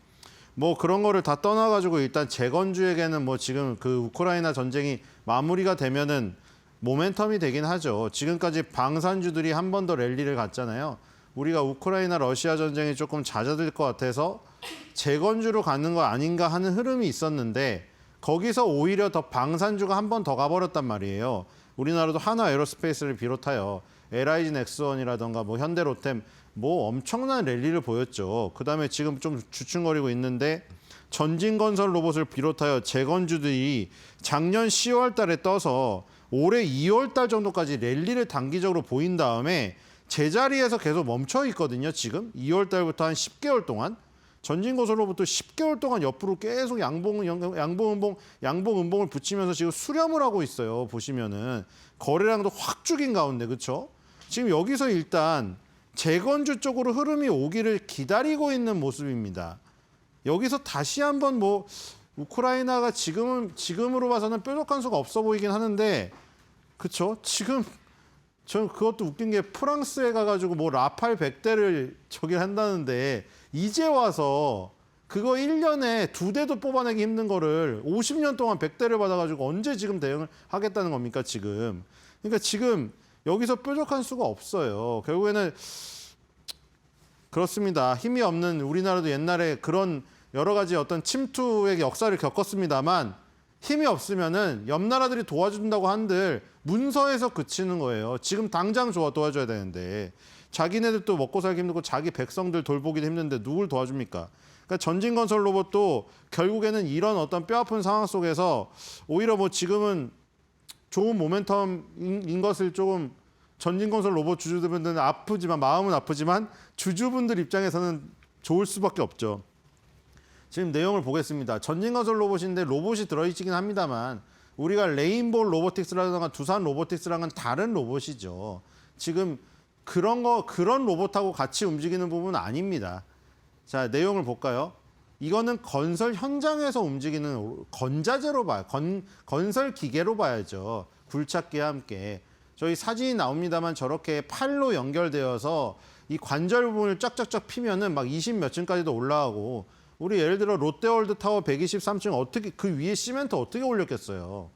뭐 그런 거를 다 떠나가지고 일단 재건주에게는 뭐 지금 그 우크라이나 전쟁이 마무리가 되면은 모멘텀이 되긴 하죠. 지금까지 방산주들이 한 번 더 랠리를 갔잖아요. 우리가 우크라이나 러시아 전쟁이 조금 잦아들 것 같아서 재건주로 가는 거 아닌가 하는 흐름이 있었는데 거기서 오히려 더 방산주가 한 번 더 가버렸단 말이에요. 우리나라도 하나 에어로스페이스를 비롯하여 LIG 넥스원이라던가 뭐 현대로템 뭐 엄청난 랠리를 보였죠. 그다음에 지금 좀 주춤거리고 있는데 전진건설 로봇을 비롯하여 재건주들이 작년 10월 달에 떠서 올해 2월 달 정도까지 랠리를 단기적으로 보인 다음에 제자리에서 계속 멈춰 있거든요. 지금 2월 달부터 한 10개월 동안 전진건설로부터 10개월 동안 옆으로 계속 양봉음봉을 붙이면서 지금 수렴을 하고 있어요. 보시면은 거래량도 확 죽인 가운데 그렇죠? 지금 여기서 일단 재건주 쪽으로 흐름이 오기를 기다리고 있는 모습입니다. 여기서 다시 한번 뭐 우크라이나가 지금으로 봐서는 뾰족한 수가 없어 보이긴 하는데 그렇죠? 지금 저는 그것도 웃긴 게 프랑스에 가가지고 뭐 라팔 100대를 저기 한다는데 이제 와서 그거 1년에 2대도 뽑아내기 힘든 거를 50년 동안 100대를 받아가지고 언제 지금 대응을 하겠다는 겁니까 지금. 그러니까 지금 여기서 뾰족한 수가 없어요. 결국에는 그렇습니다. 힘이 없는 우리나라도 옛날에 그런 여러 가지 어떤 침투의 역사를 겪었습니다만 힘이 없으면은 옆 나라들이 도와준다고 한들 문서에서 그치는 거예요. 지금 당장 도와줘야 되는데 자기네들도 먹고 살기 힘들고 자기 백성들 돌보기도 힘든데 누굴 도와줍니까? 그러니까 전진건설 로봇도 결국에는 이런 어떤 뼈아픈 상황 속에서 오히려 뭐 지금은 좋은 모멘텀인 것을 조금 전진건설 로봇 주주들은 아프지만 마음은 아프지만 주주분들 입장에서는 좋을 수밖에 없죠. 지금 내용을 보겠습니다. 전진건설 로봇인데 로봇이 들어있긴 합니다만 우리가 레인보우 로보틱스라든가 두산 로보틱스랑은 다른 로봇이죠. 지금 그런 로봇하고 같이 움직이는 부분은 아닙니다. 자, 내용을 볼까요? 이거는 건설 현장에서 움직이는 건자재로 봐요. 건설 기계로 봐야죠. 굴착기와 함께. 저희 사진이 나옵니다만 저렇게 팔로 연결되어서 이 관절 부분을 쫙쫙쫙 피면은 막 20 몇 층까지도 올라가고 우리 예를 들어 롯데월드 타워 123층 어떻게 그 위에 시멘트 어떻게 올렸겠어요.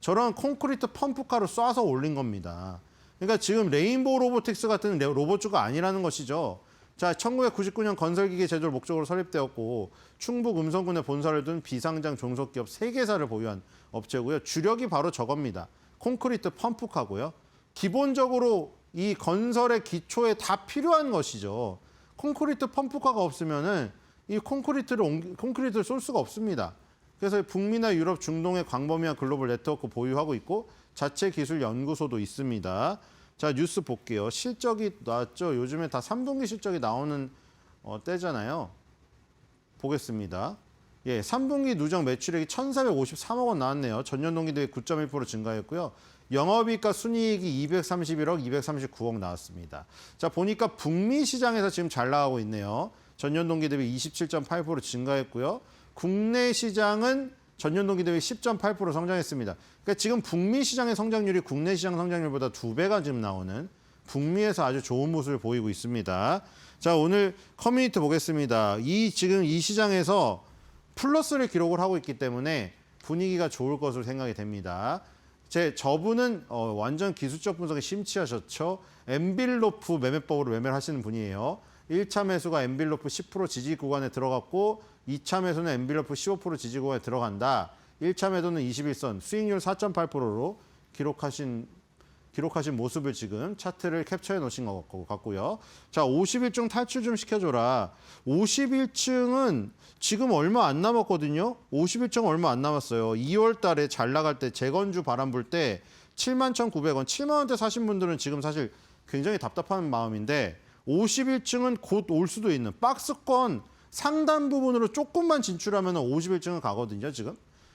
저런 콘크리트 펌프카로 쏴서 올린 겁니다. 그러니까 지금 레인보우 로보틱스 같은 로봇주가 아니라는 것이죠. 자, 1999년 건설기계 제조를 목적으로 설립되었고 충북 음성군에 본사를 둔 비상장 종속기업 3개사를 보유한 업체고요. 주력이 바로 저겁니다. 콘크리트 펌프카고요. 기본적으로 이 건설의 기초에 다 필요한 것이죠. 콘크리트 펌프카가 없으면은 이 콘크리트를 쏠 수가 없습니다. 그래서 북미나 유럽, 중동의 광범위한 글로벌 네트워크 보유하고 있고 자체 기술 연구소도 있습니다. 자, 뉴스 볼게요. 실적이 나왔죠. 요즘에 다 3분기 실적이 나오는 때잖아요. 보겠습니다. 예, 3분기 누적 매출액이 1,453억 원 나왔네요. 전년 동기 대비 9.1% 증가했고요. 영업이익과 순이익이 231억, 239억 나왔습니다. 자, 보니까 북미 시장에서 지금 잘 나가고 있네요. 전년 동기 대비 27.8% 증가했고요. 국내 시장은 전년 동기 대비 10.8% 성장했습니다. 그러니까 지금 북미 시장의 성장률이 국내 시장 성장률보다 2배가 지금 나오는 북미에서 아주 좋은 모습을 보이고 있습니다. 자, 오늘 커뮤니티 보겠습니다. 지금 이 시장에서 플러스를 기록을 하고 있기 때문에 분위기가 좋을 것으로 생각이 됩니다. 저분은 완전 기술적 분석에 심취하셨죠. 엔빌로프 매매법으로 매매를 하시는 분이에요. 1차 매수가 엔빌로프 10% 지지 구간에 들어갔고 2차 매수는 엔빌로프 15% 지지 구간에 들어간다. 1차 매도는 21선, 수익률 4.8%로 기록하신 모습을 지금 차트를 캡처해 놓으신 것 같고요. 자, 51층 탈출 좀 시켜줘라. 51층은 지금 얼마 안 남았거든요. 51층 얼마 안 남았어요. 2월 달에 잘 나갈 때 재건주 바람 불 때 71,900원, 7만 원대 사신 분들은 지금 사실 굉장히 답답한 마음인데 51층은 곧 올 수도 있는 박스권 상단 부분으로 조금만 진출하면 51층은 가거든요, 지금.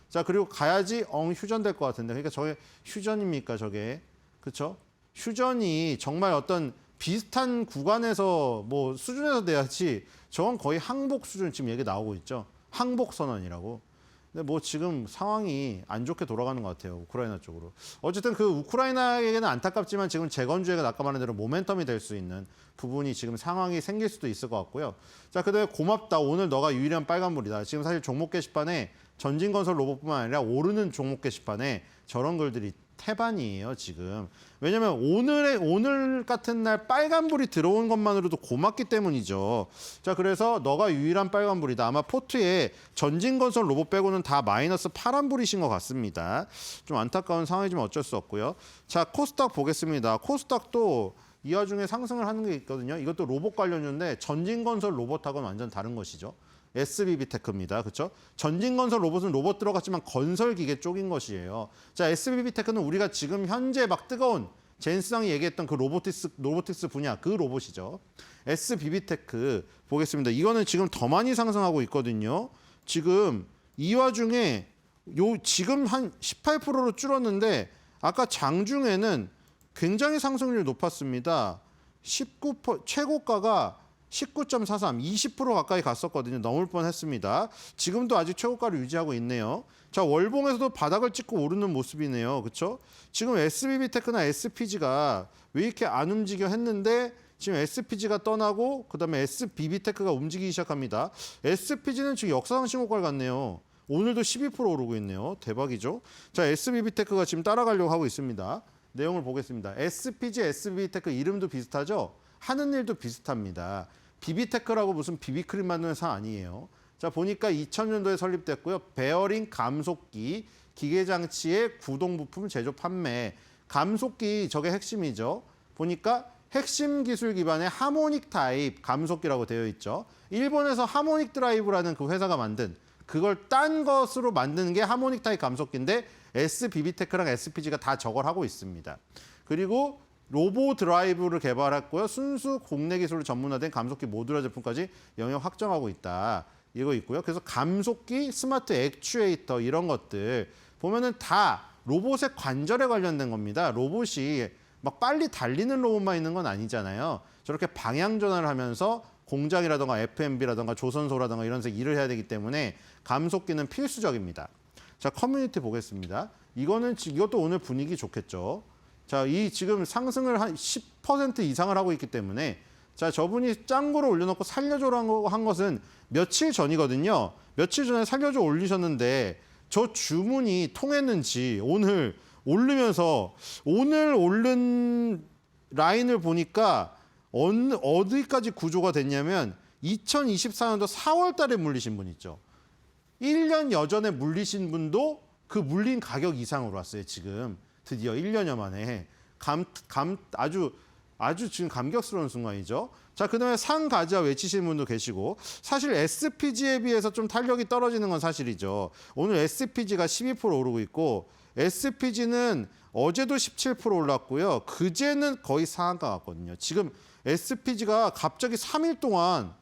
자, 그리고 가야지 휴전될 것 같은데. 그러니까 저게 휴전입니까, 저게? 그렇죠? 휴전이 정말 어떤 비슷한 구간에서 뭐 수준에서 돼야지 저건 거의 항복 수준 지금 얘기 나오고 있죠. 항복 선언이라고. 근데 뭐 지금 상황이 안 좋게 돌아가는 것 같아요. 우크라이나 쪽으로. 어쨌든 그 우크라이나에게는 안타깝지만 지금 재건주에게 아까 말한 대로 모멘텀이 될 수 있는 부분이 지금 상황이 생길 수도 있을 것 같고요. 자, 그다음에 고맙다. 오늘 너가 유일한 빨간불이다. 지금 사실 종목 게시판에 전진건설 로봇뿐만 아니라 오르는 종목 게시판에 저런 글들이 태반이에요, 지금. 왜냐면 오늘 같은 날 빨간불이 들어온 것만으로도 고맙기 때문이죠. 자, 그래서 너가 유일한 빨간불이다. 아마 포트에 전진건설 로봇 빼고는 다 마이너스 파란불이신 것 같습니다. 좀 안타까운 상황이지만 어쩔 수 없고요. 자, 코스닥 보겠습니다. 코스닥도 이 와중에 상승을 하는 게 있거든요. 이것도 로봇 관련주인데 전진건설 로봇하고는 완전 다른 것이죠. SBB테크입니다. 그렇죠? 전진건설 로봇은 로봇 들어갔지만 건설기계 쪽인 것이에요. 자, SBB테크는 우리가 지금 현재 막 뜨거운 젠스상이 얘기했던 그 로보틱스 분야 그 로봇이죠. SBB테크 보겠습니다. 이거는 지금 더 많이 상승하고 있거든요. 지금 이 와중에 지금 한 18%로 줄었는데 아까 장중에는 굉장히 상승률이 높았습니다. 19% 최고가가 19.43, 20% 가까이 갔었거든요. 넘을 뻔했습니다. 지금도 아직 최고가를 유지하고 있네요. 자, 월봉에서도 바닥을 찍고 오르는 모습이네요. 그렇죠? 지금 SBB테크나 SPG가 왜 이렇게 안 움직여 했는데 지금 SPG가 떠나고 그다음에 SBB테크가 움직이기 시작합니다. SPG는 지금 역사상 신고가를 갔네요. 오늘도 12% 오르고 있네요. 대박이죠? 자, SBB테크가 지금 따라가려고 하고 있습니다. 내용을 보겠습니다. SPG, SBB테크 이름도 비슷하죠? 하는 일도 비슷합니다. 비비테크라고 무슨 비비크림 만드는 회사 아니에요. 자, 보니까 2000년도에 설립됐고요. 베어링 감속기, 기계장치의 구동부품 제조 판매. 감속기 저게 핵심이죠. 보니까 핵심 기술 기반의 하모닉 타입 감속기라고 되어 있죠. 일본에서 하모닉 드라이브라는 그 회사가 만든 그걸 딴 것으로 만드는 게 하모닉 타입 감속기인데 SBB테크랑 SPG가 다 저걸 하고 있습니다. 그리고 로보 드라이브를 개발했고요. 순수 국내 기술로 전문화된 감속기 모듈화 제품까지 영역 확정하고 있다. 이거 있고요. 그래서 감속기, 스마트 액추에이터 이런 것들 보면은 다 로봇의 관절에 관련된 겁니다. 로봇이 막 빨리 달리는 로봇만 있는 건 아니잖아요. 저렇게 방향 전환을 하면서 공장이라든가 FMB라든가 조선소라든가 이런 데서 일을 해야 되기 때문에 감속기는 필수적입니다. 자, 커뮤니티 보겠습니다. 이것도 오늘 분위기 좋겠죠. 자, 이 지금 상승을 한 10% 이상을 하고 있기 때문에 자, 저분이 짱구를 올려놓고 살려줘라고 한 것은 며칠 전이거든요. 며칠 전에 살려줘 올리셨는데 저 주문이 통했는지 오늘 오르면서 오늘 오른 라인을 보니까 어디까지 구조가 됐냐면 2024년도 4월 달에 물리신 분 있죠. 1년 여전에 물리신 분도 그 물린 가격 이상으로 왔어요. 지금 드디어 1년여 만에 아주 지금 감격스러운 순간이죠. 자, 그다음에 상가지와 외치시는 분도 계시고 사실 SPG에 비해서 좀 탄력이 떨어지는 건 사실이죠. 오늘 SPG가 12% 오르고 있고 SPG는 어제도 17% 올랐고요. 그제는 거의 상한가 같거든요. 지금 SPG가 갑자기 3일 동안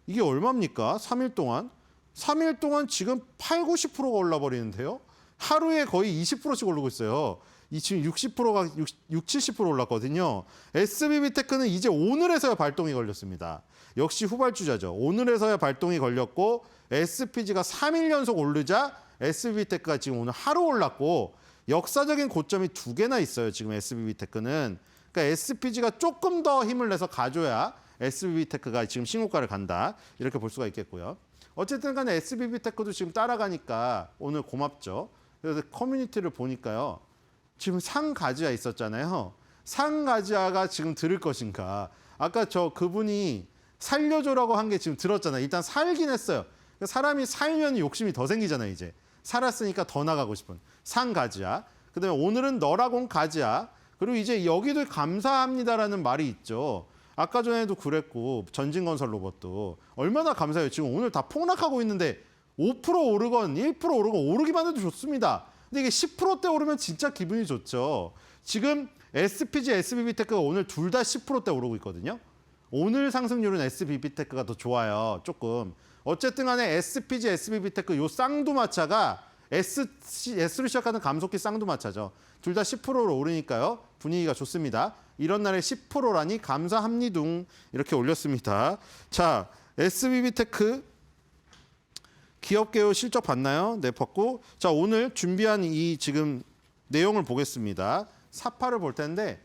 이게 얼마입니까? 3일 동안 지금 80~90%가 올라버리는데요. 하루에 거의 20%씩 오르고 있어요. 이 지금 60%가 70% 올랐거든요. SBB테크는 이제 오늘에서야 발동이 걸렸습니다. 역시 후발주자죠. 오늘에서야 발동이 걸렸고 SPG가 3일 연속 오르자 SBB테크가 지금 오늘 하루 올랐고 역사적인 고점이 2개나 있어요. 지금 SBB테크는. 그러니까 SPG가 조금 더 힘을 내서 가줘야 SBB테크가 지금 신고가를 간다. 이렇게 볼 수가 있겠고요. 어쨌든 간에 SBB테크도 지금 따라가니까 오늘 고맙죠. 그래서 커뮤니티를 보니까요. 지금 상가지아 있었잖아요. 상가지아가 지금 들을 것인가. 아까 그분이 살려줘라고 한 게 지금 들었잖아요. 일단 살긴 했어요. 사람이 살면 욕심이 더 생기잖아요. 이제 살았으니까 더 나가고 싶은 상가지아. 그다음에 오늘은 너라곤 가지아. 그리고 이제 여기도 감사합니다라는 말이 있죠. 아까 전에도 그랬고 전진건설 로봇도 얼마나 감사해요. 지금 오늘 다 폭락하고 있는데 5% 오르건 1% 오르건 오르기만 해도 좋습니다. 근데 이게 10%대 오르면 진짜 기분이 좋죠. 지금 SPG, SBB테크가 오늘 둘 다 10%대 오르고 있거든요. 오늘 상승률은 SBB테크가 더 좋아요. 조금. 어쨌든 간에 SPG, SBB테크 요 쌍두마차가 S로 시작하는 감속기 쌍두마차죠. 둘 다 10%로 오르니까요. 분위기가 좋습니다. 이런 날에 10%라니 감사합니둥 이렇게 올렸습니다. 자, SBB테크 기업개요 실적 봤나요? 네, 봤고. 자, 오늘 준비한 이 지금 내용을 보겠습니다. 사파를 볼 텐데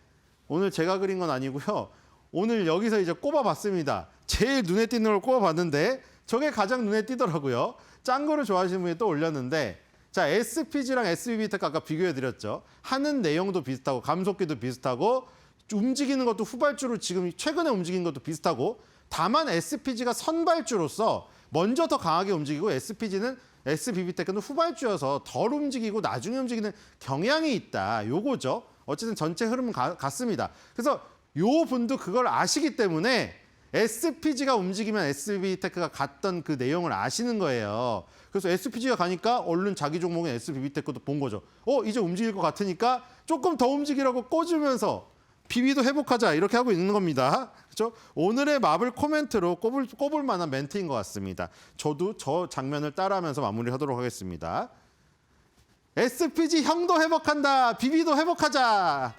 오늘 제가 그린 건 아니고요. 오늘 여기서 이제 꼽아봤습니다. 제일 눈에 띄는 걸 꼽아봤는데 저게 가장 눈에 띄더라고요. 짠 거를 좋아하시는 분이 또 올렸는데 자, SPG랑 SBB테크 아까 비교해드렸죠. 하는 내용도 비슷하고 감속기도 비슷하고 움직이는 것도 후발주로 지금 최근에 움직이는 것도 비슷하고 다만 SPG가 선발주로서 먼저 더 강하게 움직이고 SBB테크는 후발주여서 덜 움직이고 나중에 움직이는 경향이 있다. 요거죠. 어쨌든 전체 흐름은 같습니다. 그래서 요 분도 그걸 아시기 때문에 SPG가 움직이면 SBTech가 갔던 그 내용을 아시는 거예요. 그래서 SPG가 가니까 얼른 자기 종목인 SBTech도 본 거죠. 이제 움직일 것 같으니까 조금 더 움직이라고 꽂으면서 PB도 회복하자 이렇게 하고 있는 겁니다. 그렇죠? 오늘의 마블 코멘트로 꼽을 만한 멘트인 것 같습니다. 저도 저 장면을 따라하면서 마무리하도록 하겠습니다. SPG 형도 회복한다. BB도 회복하자.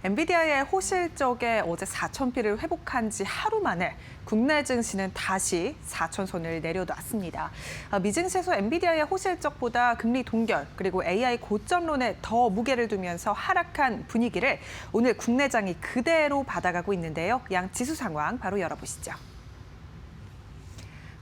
엔비디아의 호실적에 어제 4,000피를 회복한 지 하루 만에 국내 증시는 다시 4,000선을 내려놨습니다. 미증시에서 엔비디아의 호실적보다 금리 동결 그리고 AI 고점론에 더 무게를 두면서 하락한 분위기를 오늘 국내장이 그대로 받아가고 있는데요. 양 지수 상황 바로 열어보시죠.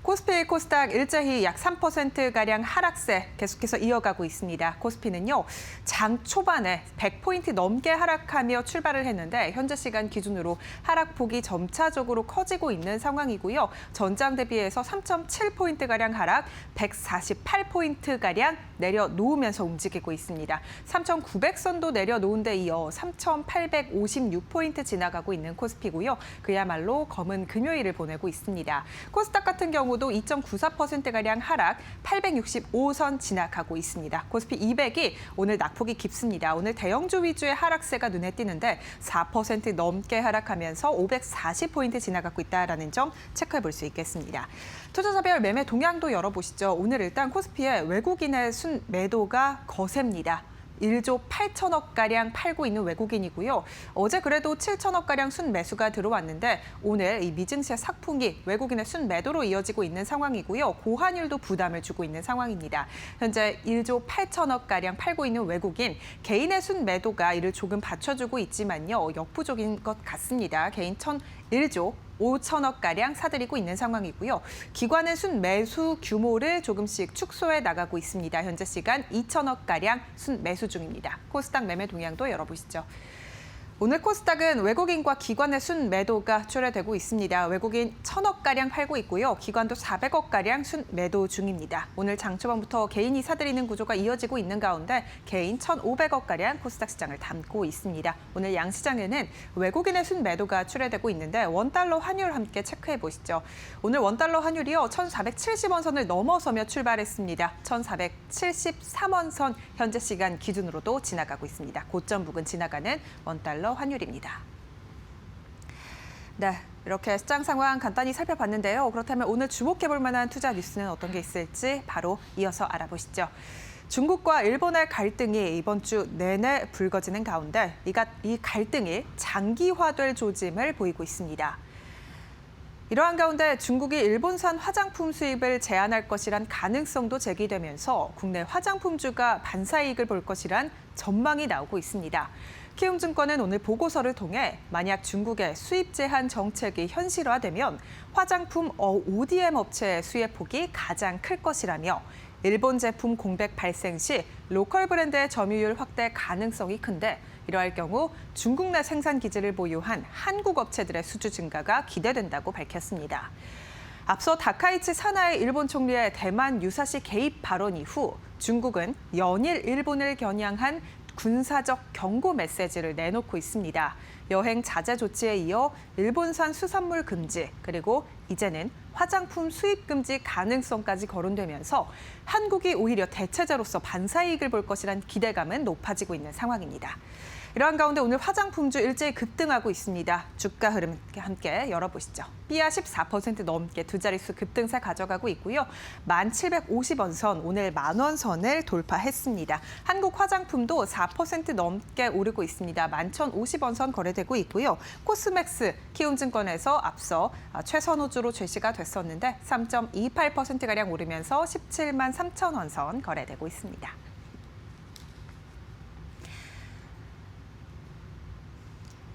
코스피, 코스닥 일제히 약 3%가량 하락세 계속해서 이어가고 있습니다. 코스피는요, 장 초반에 100포인트 넘게 하락하며 출발을 했는데 현재 시간 기준으로 하락폭이 점차적으로 커지고 있는 상황이고요. 전장 대비해서 3.7포인트가량 하락, 148포인트가량 내려놓으면서 움직이고 있습니다. 3,900선도 내려놓은 데 이어 3,856포인트 지나가고 있는 코스피고요. 그야말로 검은 금요일을 보내고 있습니다. 코스닥 같은 경우도 2.94%가량 하락, 865선 지나가고 있습니다. 코스피 200이 오늘 낙폭이 깊습니다. 오늘 대형주 위주의 하락세가 눈에 띄는데 4% 넘게 하락하면서 540포인트 지나가고 있다는 점 체크해 볼 수 있겠습니다. 투자자별 매매 동향도 열어보시죠. 오늘 일단 코스피의 외국인의 순매도가 거셉니다. 1조 8천억가량 팔고 있는 외국인이고요. 어제 그래도 7천억가량 순매수가 들어왔는데 오늘 이 미증시의 삭풍이 외국인의 순매도로 이어지고 있는 상황이고요. 고환율도 부담을 주고 있는 상황입니다. 현재 1조 8천억가량 팔고 있는 외국인, 개인의 순매도가 이를 조금 받쳐주고 있지만요. 역부족인 것 같습니다. 개인 1조 5천억가량 사들이고 있는 상황이고요. 기관은 순매수 규모를 조금씩 축소해 나가고 있습니다. 현재 시간 2천억가량 순매수 중입니다. 코스닥 매매 동향도 열어보시죠. 오늘 코스닥은 외국인과 기관의 순매도가 출회되고 있습니다. 외국인 1,000억가량 팔고 있고요. 기관도 400억가량 순매도 중입니다. 오늘 장 초반부터 개인이 사들이는 구조가 이어지고 있는 가운데 개인 1,500억가량 코스닥 시장을 담고 있습니다. 오늘 양시장에는 외국인의 순매도가 출회되고 있는데 원달러 환율 함께 체크해 보시죠. 오늘 원달러 환율이요. 1,470원 선을 넘어서며 출발했습니다. 1,473원 선 현재 시간 기준으로도 지나가고 있습니다. 고점 부근 지나가는 원달러 환율입니다. 네, 이렇게 시장 상황 간단히 살펴봤는데요. 그렇다면 오늘 주목해볼 만한 투자 뉴스는 어떤 게 있을지 바로 이어서 알아보시죠. 중국과 일본의 갈등이 이번 주 내내 불거지는 가운데 이 갈등이 장기화될 조짐을 보이고 있습니다. 이러한 가운데 중국이 일본산 화장품 수입을 제한할 것이란 가능성도 제기되면서 국내 화장품주가 반사이익을 볼 것이란 전망이 나오고 있습니다. 키움증권은 오늘 보고서를 통해 만약 중국의 수입 제한 정책이 현실화되면 화장품 ODM 업체의 수혜 폭이 가장 클 것이라며 일본 제품 공백 발생 시 로컬 브랜드의 점유율 확대 가능성이 큰데 이러할 경우 중국 내 생산 기지를 보유한 한국 업체들의 수주 증가가 기대된다고 밝혔습니다. 앞서 다카이치 사나이 일본 총리의 대만 유사시 개입 발언 이후 중국은 연일 일본을 겨냥한 군사적 경고 메시지를 내놓고 있습니다. 여행 자제 조치에 이어 일본산 수산물 금지, 그리고 이제는 화장품 수입 금지 가능성까지 거론되면서 한국이 오히려 대체제로서 반사이익을 볼 것이란 기대감은 높아지고 있는 상황입니다. 이러한 가운데 오늘 화장품주 일제히 급등하고 있습니다. 주가 흐름 함께 열어보시죠. 삐아 14% 넘게 두 자릿수 급등세 가져가고 있고요. 1,750원 선, 오늘 10,000원 선을 돌파했습니다. 한국 화장품도 4% 넘게 오르고 있습니다. 11,050원 선 거래되고 있고요. 코스맥스, 키움증권에서 앞서 최선호주로 제시가 됐었는데 3.28%가량 오르면서 17만 3,000원 선 거래되고 있습니다.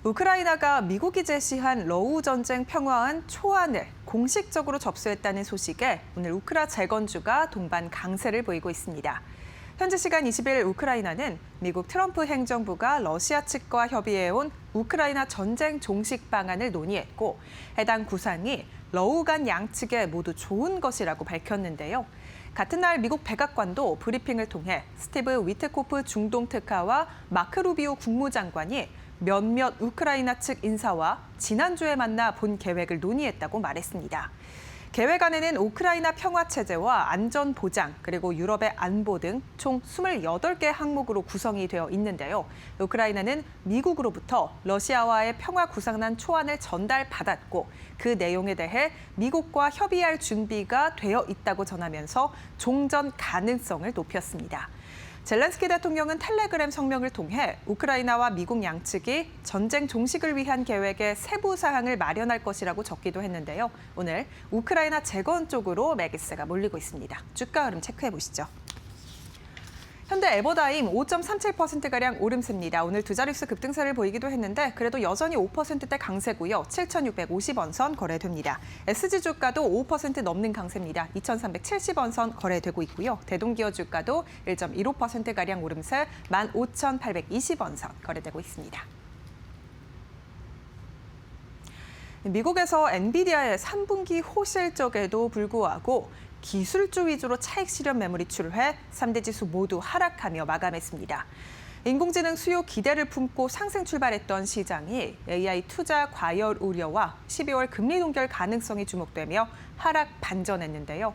우크라이나가 미국이 제시한 러우 전쟁 평화안 초안을 공식적으로 접수했다는 소식에 오늘 우크라 재건주가 동반 강세를 보이고 있습니다. 현지 시간 20일 우크라이나는 미국 트럼프 행정부가 러시아 측과 협의해온 우크라이나 전쟁 종식 방안을 논의했고 해당 구상이 러우 간 양측에 모두 좋은 것이라고 밝혔는데요. 같은 날 미국 백악관도 브리핑을 통해 스티브 위트코프 중동 특하와 마크 루비오 국무장관이 몇몇 우크라이나 측 인사와 지난주에 만나 본 계획을 논의했다고 말했습니다. 계획 안에는 우크라이나 평화체제와 안전보장, 그리고 유럽의 안보 등 총 28개 항목으로 구성이 되어 있는데요. 우크라이나는 미국으로부터 러시아와의 평화 구상안 초안을 전달받았고 그 내용에 대해 미국과 협의할 준비가 되어 있다고 전하면서 종전 가능성을 높였습니다. 젤렌스키 대통령은 텔레그램 성명을 통해 우크라이나와 미국 양측이 전쟁 종식을 위한 계획의 세부 사항을 마련할 것이라고 적기도 했는데요. 오늘 우크라이나 재건 쪽으로 매기세가 몰리고 있습니다. 주가 흐름 체크해 보시죠. 현대 에버다임 5.37%가량 오름세입니다. 오늘 두 자릿수 급등세를 보이기도 했는데 그래도 여전히 5%대 강세고요. 7,650원 선 거래됩니다. SG 주가도 5% 넘는 강세입니다. 2,370원 선 거래되고 있고요. 대동기어 주가도 1.15%가량 오름세 15,820원 선 거래되고 있습니다. 미국에서 엔비디아의 3분기 호실적에도 불구하고 기술주 위주로 차익 실현 매물이 출회 3대 지수 모두 하락하며 마감했습니다. 인공지능 수요 기대를 품고 상승 출발했던 시장이 AI 투자 과열 우려와 12월 금리 동결 가능성이 주목되며 하락 반전했는데요.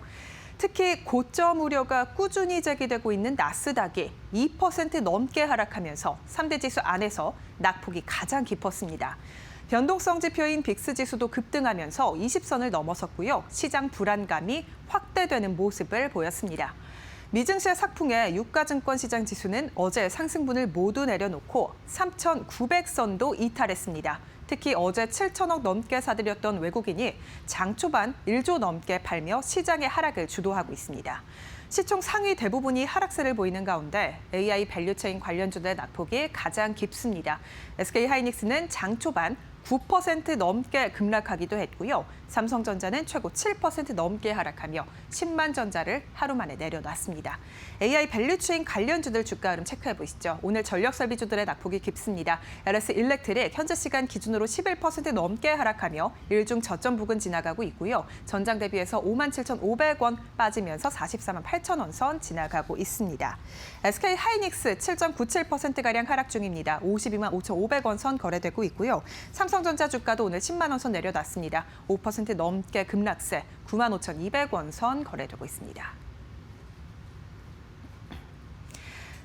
특히 고점 우려가 꾸준히 제기되고 있는 나스닥이 2% 넘게 하락하면서 3대 지수 안에서 낙폭이 가장 깊었습니다. 변동성 지표인 빅스 지수도 급등하면서 20선을 넘어섰고요. 시장 불안감이 확대되는 모습을 보였습니다. 미증시의 삭풍에 유가증권 시장 지수는 어제 상승분을 모두 내려놓고 3,900선도 이탈했습니다. 특히 어제 7천억 넘게 사들였던 외국인이 장 초반 1조 넘게 팔며 시장의 하락을 주도하고 있습니다. 시총 상위 대부분이 하락세를 보이는 가운데 AI 밸류체인 관련주들의 낙폭이 가장 깊습니다. SK하이닉스는 장 초반 9% 넘게 급락하기도 했고요. 삼성전자는 최고 7% 넘게 하락하며 10만전자를 하루 만에 내려놨습니다. AI 밸류체인 관련주들 주가 흐름 체크해 보시죠. 오늘 전력설비주들의 낙폭이 깊습니다. LS 일렉트릭 현재 시간 기준으로 11% 넘게 하락하며 일중 저점 부근 지나가고 있고요. 전장 대비해서 57,500원 빠지면서 44만 8천원 선 지나가고 있습니다. SK하이닉스 7.97%가량 하락 중입니다. 52만 5,500원 선 거래되고 있고요. 삼성전자 주가도 오늘 10만 원 선 내려놨습니다. 5% 넘게 급락세 95,200원 선 거래되고 있습니다.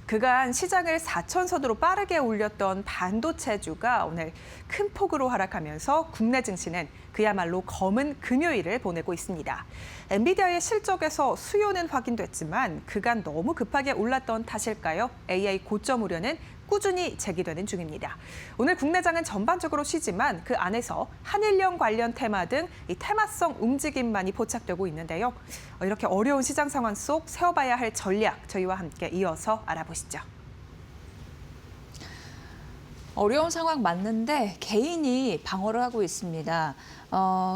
그간 시장을 4천선으로 빠르게 올렸던 반도체주가 오늘 큰 폭으로 하락하면서 국내 증시는 그야말로 검은 금요일을 보내고 있습니다. 엔비디아의 실적에서 수요는 확인됐지만 그간 너무 급하게 올랐던 탓일까요? AI 고점 우려는 꾸준히 제기되는 중입니다. 오늘 국내장은 전반적으로 쉬지만 그 안에서 한일령 관련 테마 등 이 테마성 움직임만이 포착되고 있는데요. 이렇게 어려운 시장 상황 속 세워봐야 할 전략 저희와 함께 이어서 알아보시죠. 어려운 상황 맞는데 개인이 방어를 하고 있습니다.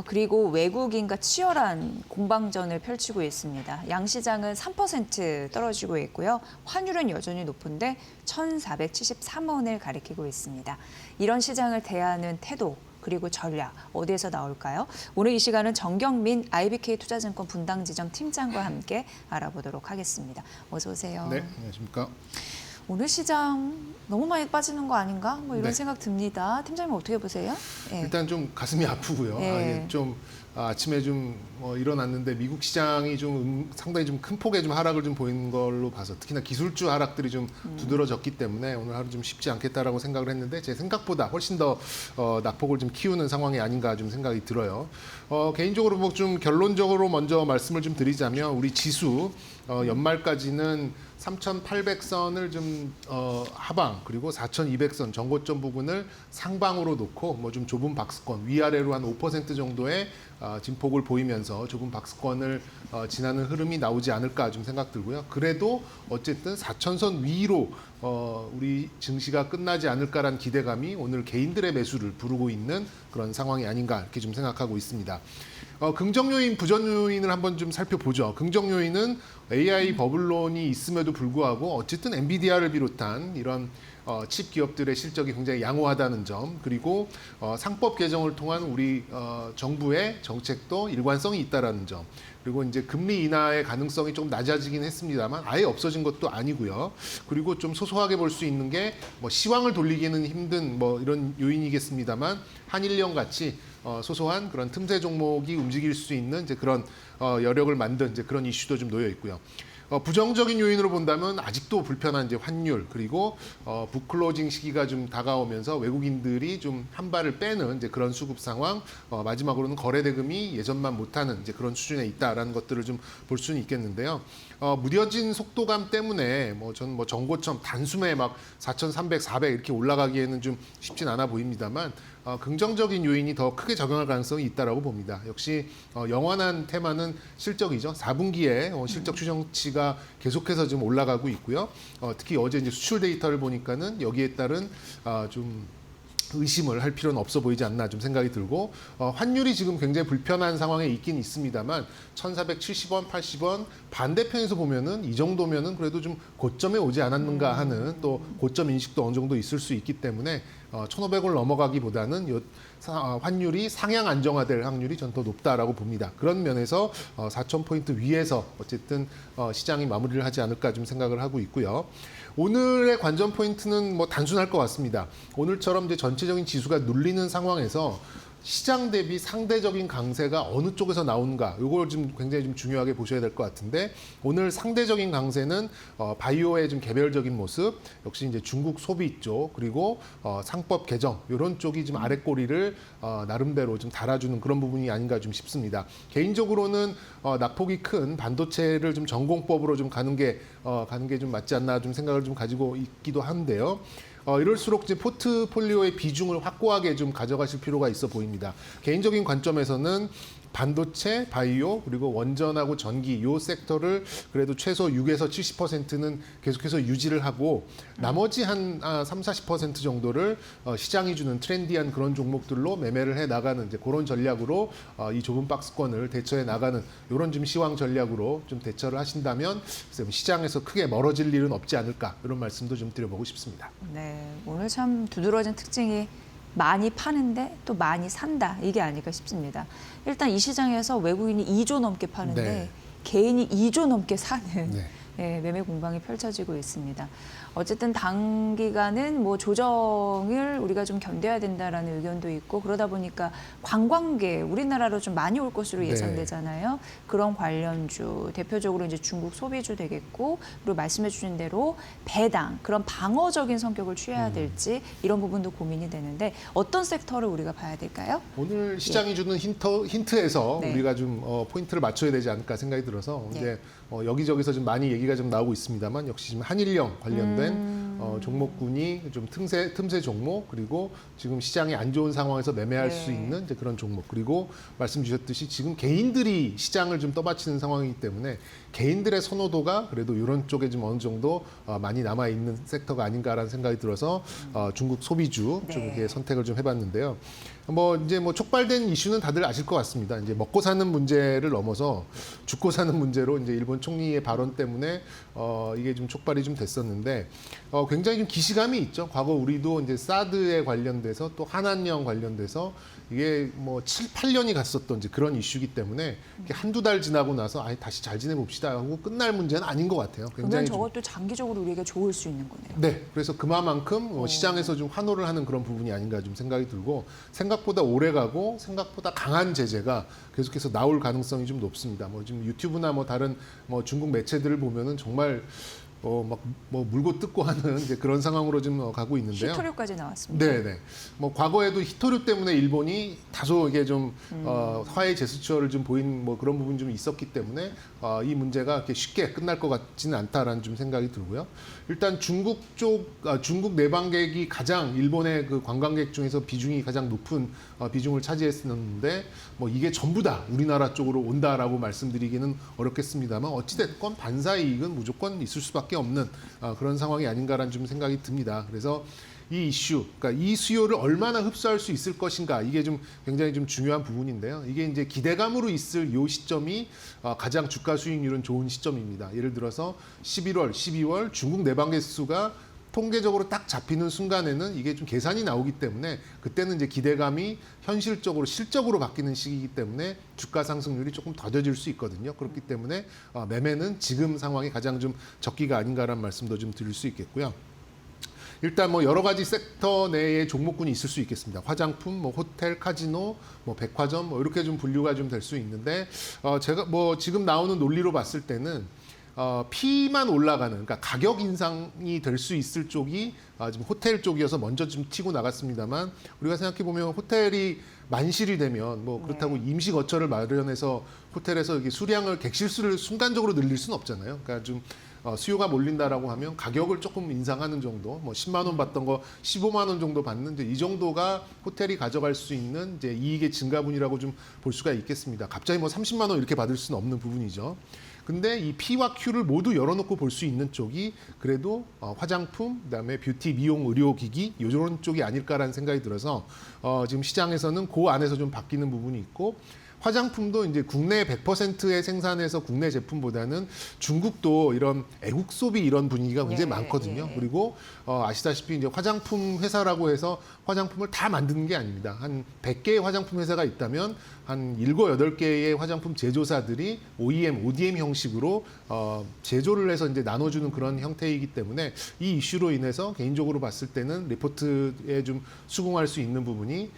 그리고 외국인과 치열한 공방전을 펼치고 있습니다. 양시장은 3% 떨어지고 있고요. 환율은 여전히 높은데 1,473원을 가리키고 있습니다. 이런 시장을 대하는 태도 그리고 전략 어디에서 나올까요? 오늘 이 시간은 정경민 IBK 투자증권 분당지점 팀장과 함께 알아보도록 하겠습니다. 어서 오세요. 네, 안녕하십니까. 오늘 시장 너무 많이 빠지는 거 아닌가? 뭐 이런 네. 생각 듭니다. 팀장님 어떻게 보세요? 예. 일단 좀 가슴이 아프고요. 예. 아침에 좀 일어났는데 미국 시장이 좀 상당히 좀 큰 폭의 좀 하락을 좀 보이는 걸로 봐서 특히나 기술주 하락들이 좀 두드러졌기 때문에 오늘 하루 좀 쉽지 않겠다라고 생각을 했는데 제 생각보다 훨씬 더 낙폭을 좀 키우는 상황이 아닌가 좀 생각이 들어요. 개인적으로 뭐 좀 결론적으로 먼저 말씀을 좀 드리자면 우리 지수 연말까지는 3,800선을 좀 하방 그리고 4,200선 전고점 부분을 상방으로 놓고 뭐 좀 좁은 박스권 위아래로 한 5% 정도의 진폭을 보이면서 좁은 박스권을 지나는 흐름이 나오지 않을까 좀 생각 들고요. 그래도 어쨌든 4,000선 위로 우리 증시가 끝나지 않을까라는 기대감이 오늘 개인들의 매수를 부르고 있는 그런 상황이 아닌가 이렇게 좀 생각하고 있습니다. 긍정 요인, 부정 요인을 한번 좀 살펴보죠. 긍정 요인은 AI 버블론이 있음에도 불구하고 어쨌든 엔비디아를 비롯한 이런 칩 기업들의 실적이 굉장히 양호하다는 점, 그리고 상법 개정을 통한 우리 정부의 정책도 일관성이 있다라는 점, 그리고 이제 금리 인하의 가능성이 좀 낮아지긴 했습니다만 아예 없어진 것도 아니고요. 그리고 좀 소소하게 볼 수 있는 게 뭐 시황을 돌리기는 힘든 뭐 이런 요인이겠습니다만 한일령 같이 소소한 그런 틈새 종목이 움직일 수 있는 이제 그런 여력을 만든 이제 그런 이슈도 좀 놓여 있고요. 부정적인 요인으로 본다면 아직도 불편한 이제 환율 그리고 북클로징 시기가 좀 다가오면서 외국인들이 좀 한 발을 빼는 이제 그런 수급 상황, 마지막으로는 거래 대금이 예전만 못하는 이제 그런 수준에 있다라는 것들을 좀 볼 수는 있겠는데요. 무뎌진 속도감 때문에 저는 정고점 단숨에 막 4,300, 400 이렇게 올라가기에는 좀 쉽진 않아 보입니다만 긍정적인 요인이 더 크게 적용할 가능성이 있다라고 봅니다. 역시 영원한 테마는 실적이죠. 4분기에 실적 추정치가 계속해서 지금 올라가고 있고요. 특히 어제 이제 수출 데이터를 보니까는 여기에 따른 좀 의심을 할 필요는 없어 보이지 않나 좀 생각이 들고 환율이 지금 굉장히 불편한 상황에 있긴 있습니다만 1,470원, 80원 반대편에서 보면은 이 정도면은 그래도 좀 고점에 오지 않았는가 하는 또 고점 인식도 어느 정도 있을 수 있기 때문에 1,500을 넘어가기보다는 환율이 상향 안정화될 확률이 전 더 높다라고 봅니다. 그런 면에서 4,000포인트 위에서 어쨌든 시장이 마무리를 하지 않을까 좀 생각을 하고 있고요. 오늘의 관전 포인트는 뭐 단순할 것 같습니다. 오늘처럼 이제 전체적인 지수가 눌리는 상황에서 시장 대비 상대적인 강세가 어느 쪽에서 나오는가, 이걸 좀 굉장히 좀 중요하게 보셔야 될 것 같은데, 오늘 상대적인 강세는 바이오의 좀 개별적인 모습, 역시 이제 중국 소비 쪽, 그리고 상법 개정 이런 쪽이 좀 아랫꼬리를 나름대로 좀 달아주는 그런 부분이 아닌가 좀 싶습니다. 개인적으로는 낙폭이 큰 반도체를 좀 전공법으로 좀 가는 게 좀 맞지 않나 좀 생각을 좀 가지고 있기도 한데요. 이럴수록 이제 포트폴리오의 비중을 확고하게 좀 가져가실 필요가 있어 보입니다. 개인적인 관점에서는 반도체, 바이오, 그리고 원전하고 전기 이 섹터를 그래도 최소 6에서 70%는 계속해서 유지를 하고 나머지 한 30-40% 정도를 시장이 주는 트렌디한 그런 종목들로 매매를 해 나가는 이제 그런 전략으로 이 좁은 박스권을 대처해 나가는 이런 좀 시황 전략으로 좀 대처를 하신다면 시장에서 크게 멀어질 일은 없지 않을까 이런 말씀도 좀 드려보고 싶습니다. 네, 오늘 참 두드러진 특징이 많이 파는데 또 많이 산다, 이게 아닐까 싶습니다. 일단 이 시장에서 외국인이 2조 넘게 파는데 네. 개인이 2조 넘게 사는 네. 매매 공방이 펼쳐지고 있습니다. 어쨌든 단기간은 뭐 조정을 우리가 좀 견뎌야 된다라는 의견도 있고, 그러다 보니까 관광객 우리나라로 좀 많이 올 것으로 예상되잖아요. 그런 관련주 대표적으로 이제 중국 소비주 되겠고, 그리고 말씀해 주신 대로 배당 그런 방어적인 성격을 취해야 될지 이런 부분도 고민이 되는데, 어떤 섹터를 우리가 봐야 될까요? 오늘 시장이 주는 힌트에서 네. 우리가 좀 포인트를 맞춰야 되지 않을까 생각이 들어서 이제 여기저기서 좀 많이 얘기가 좀 나오고 있습니다만 역시 지금 한일령 관련된 종목군이 좀 틈새 종목, 그리고 지금 시장이 안 좋은 상황에서 매매할 네. 수 있는 이제 그런 종목, 그리고 말씀 주셨듯이 지금 개인들이 시장을 좀 떠받치는 상황이기 때문에 개인들의 선호도가 그래도 이런 쪽에 좀 어느 정도 많이 남아 있는 섹터가 아닌가라는 생각이 들어서 중국 소비주 네. 쪽에 선택을 좀 해봤는데요. 이제 촉발된 이슈는 다들 아실 것 같습니다. 이제 먹고 사는 문제를 넘어서 죽고 사는 문제로 이제 일본 총리의 발언 때문에 이게 좀 촉발이 좀 됐었는데 굉장히 좀 기시감이 있죠. 과거 우리도 이제 사드에 관련돼서 또 한한령 관련돼서 이게 7, 8년이 갔었던 이제 그런 이슈이기 때문에 이렇게 한두 달 지나고 나서 다시 잘 지내봅시다 하고 끝날 문제는 아닌 것 같아요. 그러면 굉장히 좀 저것도 장기적으로 우리에게 좋을 수 있는 거네요. 네, 그래서 그만큼 시장에서 좀 환호를 하는 그런 부분이 아닌가 좀 생각이 들고 생각보다 오래 가고 생각보다 강한 제재가 계속해서 나올 가능성이 좀 높습니다. 지금 유튜브나 다른 중국 매체들을 보면은 정말 물고 뜯고 하는 이제 그런 상황으로 좀 가고 있는데요. 히토류까지 나왔습니다. 네네. 과거에도 히토류 때문에 일본이 다소 이게 좀 화해 제스처를 좀 보인 그런 부분이 좀 있었기 때문에 이 문제가 이렇게 쉽게 끝날 것 같지는 않다라는 좀 생각이 들고요. 일단 중국 내방객이 가장 일본의 그 관광객 중에서 비중이 가장 높은 비중을 차지했었는데 이게 전부 다 우리나라 쪽으로 온다라고 말씀드리기는 어렵겠습니다만 어찌됐건 반사 이익은 무조건 있을 수밖에 없는 그런 상황이 아닌가라는 좀 생각이 듭니다. 그래서 이 이슈, 그러니까 이 수요를 얼마나 흡수할 수 있을 것인가, 이게 좀 굉장히 좀 중요한 부분인데요. 이게 이제 기대감으로 있을 이 시점이 가장 주가 수익률은 좋은 시점입니다. 예를 들어서 11월, 12월 중국 내방객 수가 통계적으로 딱 잡히는 순간에는 이게 좀 계산이 나오기 때문에 그때는 이제 기대감이 현실적으로 실적으로 바뀌는 시기이기 때문에 주가 상승률이 조금 더뎌질 수 있거든요. 그렇기 때문에 매매는 지금 상황이 가장 좀 적기가 아닌가라는 말씀도 좀 드릴 수 있겠고요. 일단 여러 가지 섹터 내에 종목군이 있을 수 있겠습니다. 화장품, 호텔, 카지노, 백화점 이렇게 좀 분류가 좀 될 수 있는데 제가 지금 나오는 논리로 봤을 때는 P만 올라가는, 그러니까 가격 인상이 될 수 있을 쪽이 지금 호텔 쪽이어서 먼저 좀 튀고 나갔습니다만 우리가 생각해 보면 호텔이 만실이 되면 그렇다고 임시 거처를 마련해서 호텔에서 이게 객실수를 순간적으로 늘릴 수는 없잖아요. 그러니까 좀 수요가 몰린다라고 하면 가격을 조금 인상하는 정도, 10만 원 받던 거 15만 원 정도 받는 이 정도가 호텔이 가져갈 수 있는 이제 이익의 증가분이라고 좀 볼 수가 있겠습니다. 갑자기 30만 원 이렇게 받을 수는 없는 부분이죠. 근데 이 P와 Q를 모두 열어놓고 볼 수 있는 쪽이 그래도 화장품, 그다음에 뷰티, 미용, 의료기기 이런 쪽이 아닐까라는 생각이 들어서 지금 시장에서는 그 안에서 좀 바뀌는 부분이 있고 화장품도 이제 국내 100%의 생산에서 국내 제품보다는 중국도 이런 애국 소비 이런 분위기가 굉장히 많거든요. 그리고 아시다시피 이제 화장품 회사라고 해서 화장품을 다 만드는 게 아닙니다. 한 100개의 화장품 회사가 있다면 한 7, 8개의 화장품 제조사들이 OEM, ODM 형식으로 제조를 해서 이제 나눠주는 그런 형태이기 때문에 이 이슈로 인해서 개인적으로 봤을 때는 리포트에 좀 수긍할 수 있는 부분이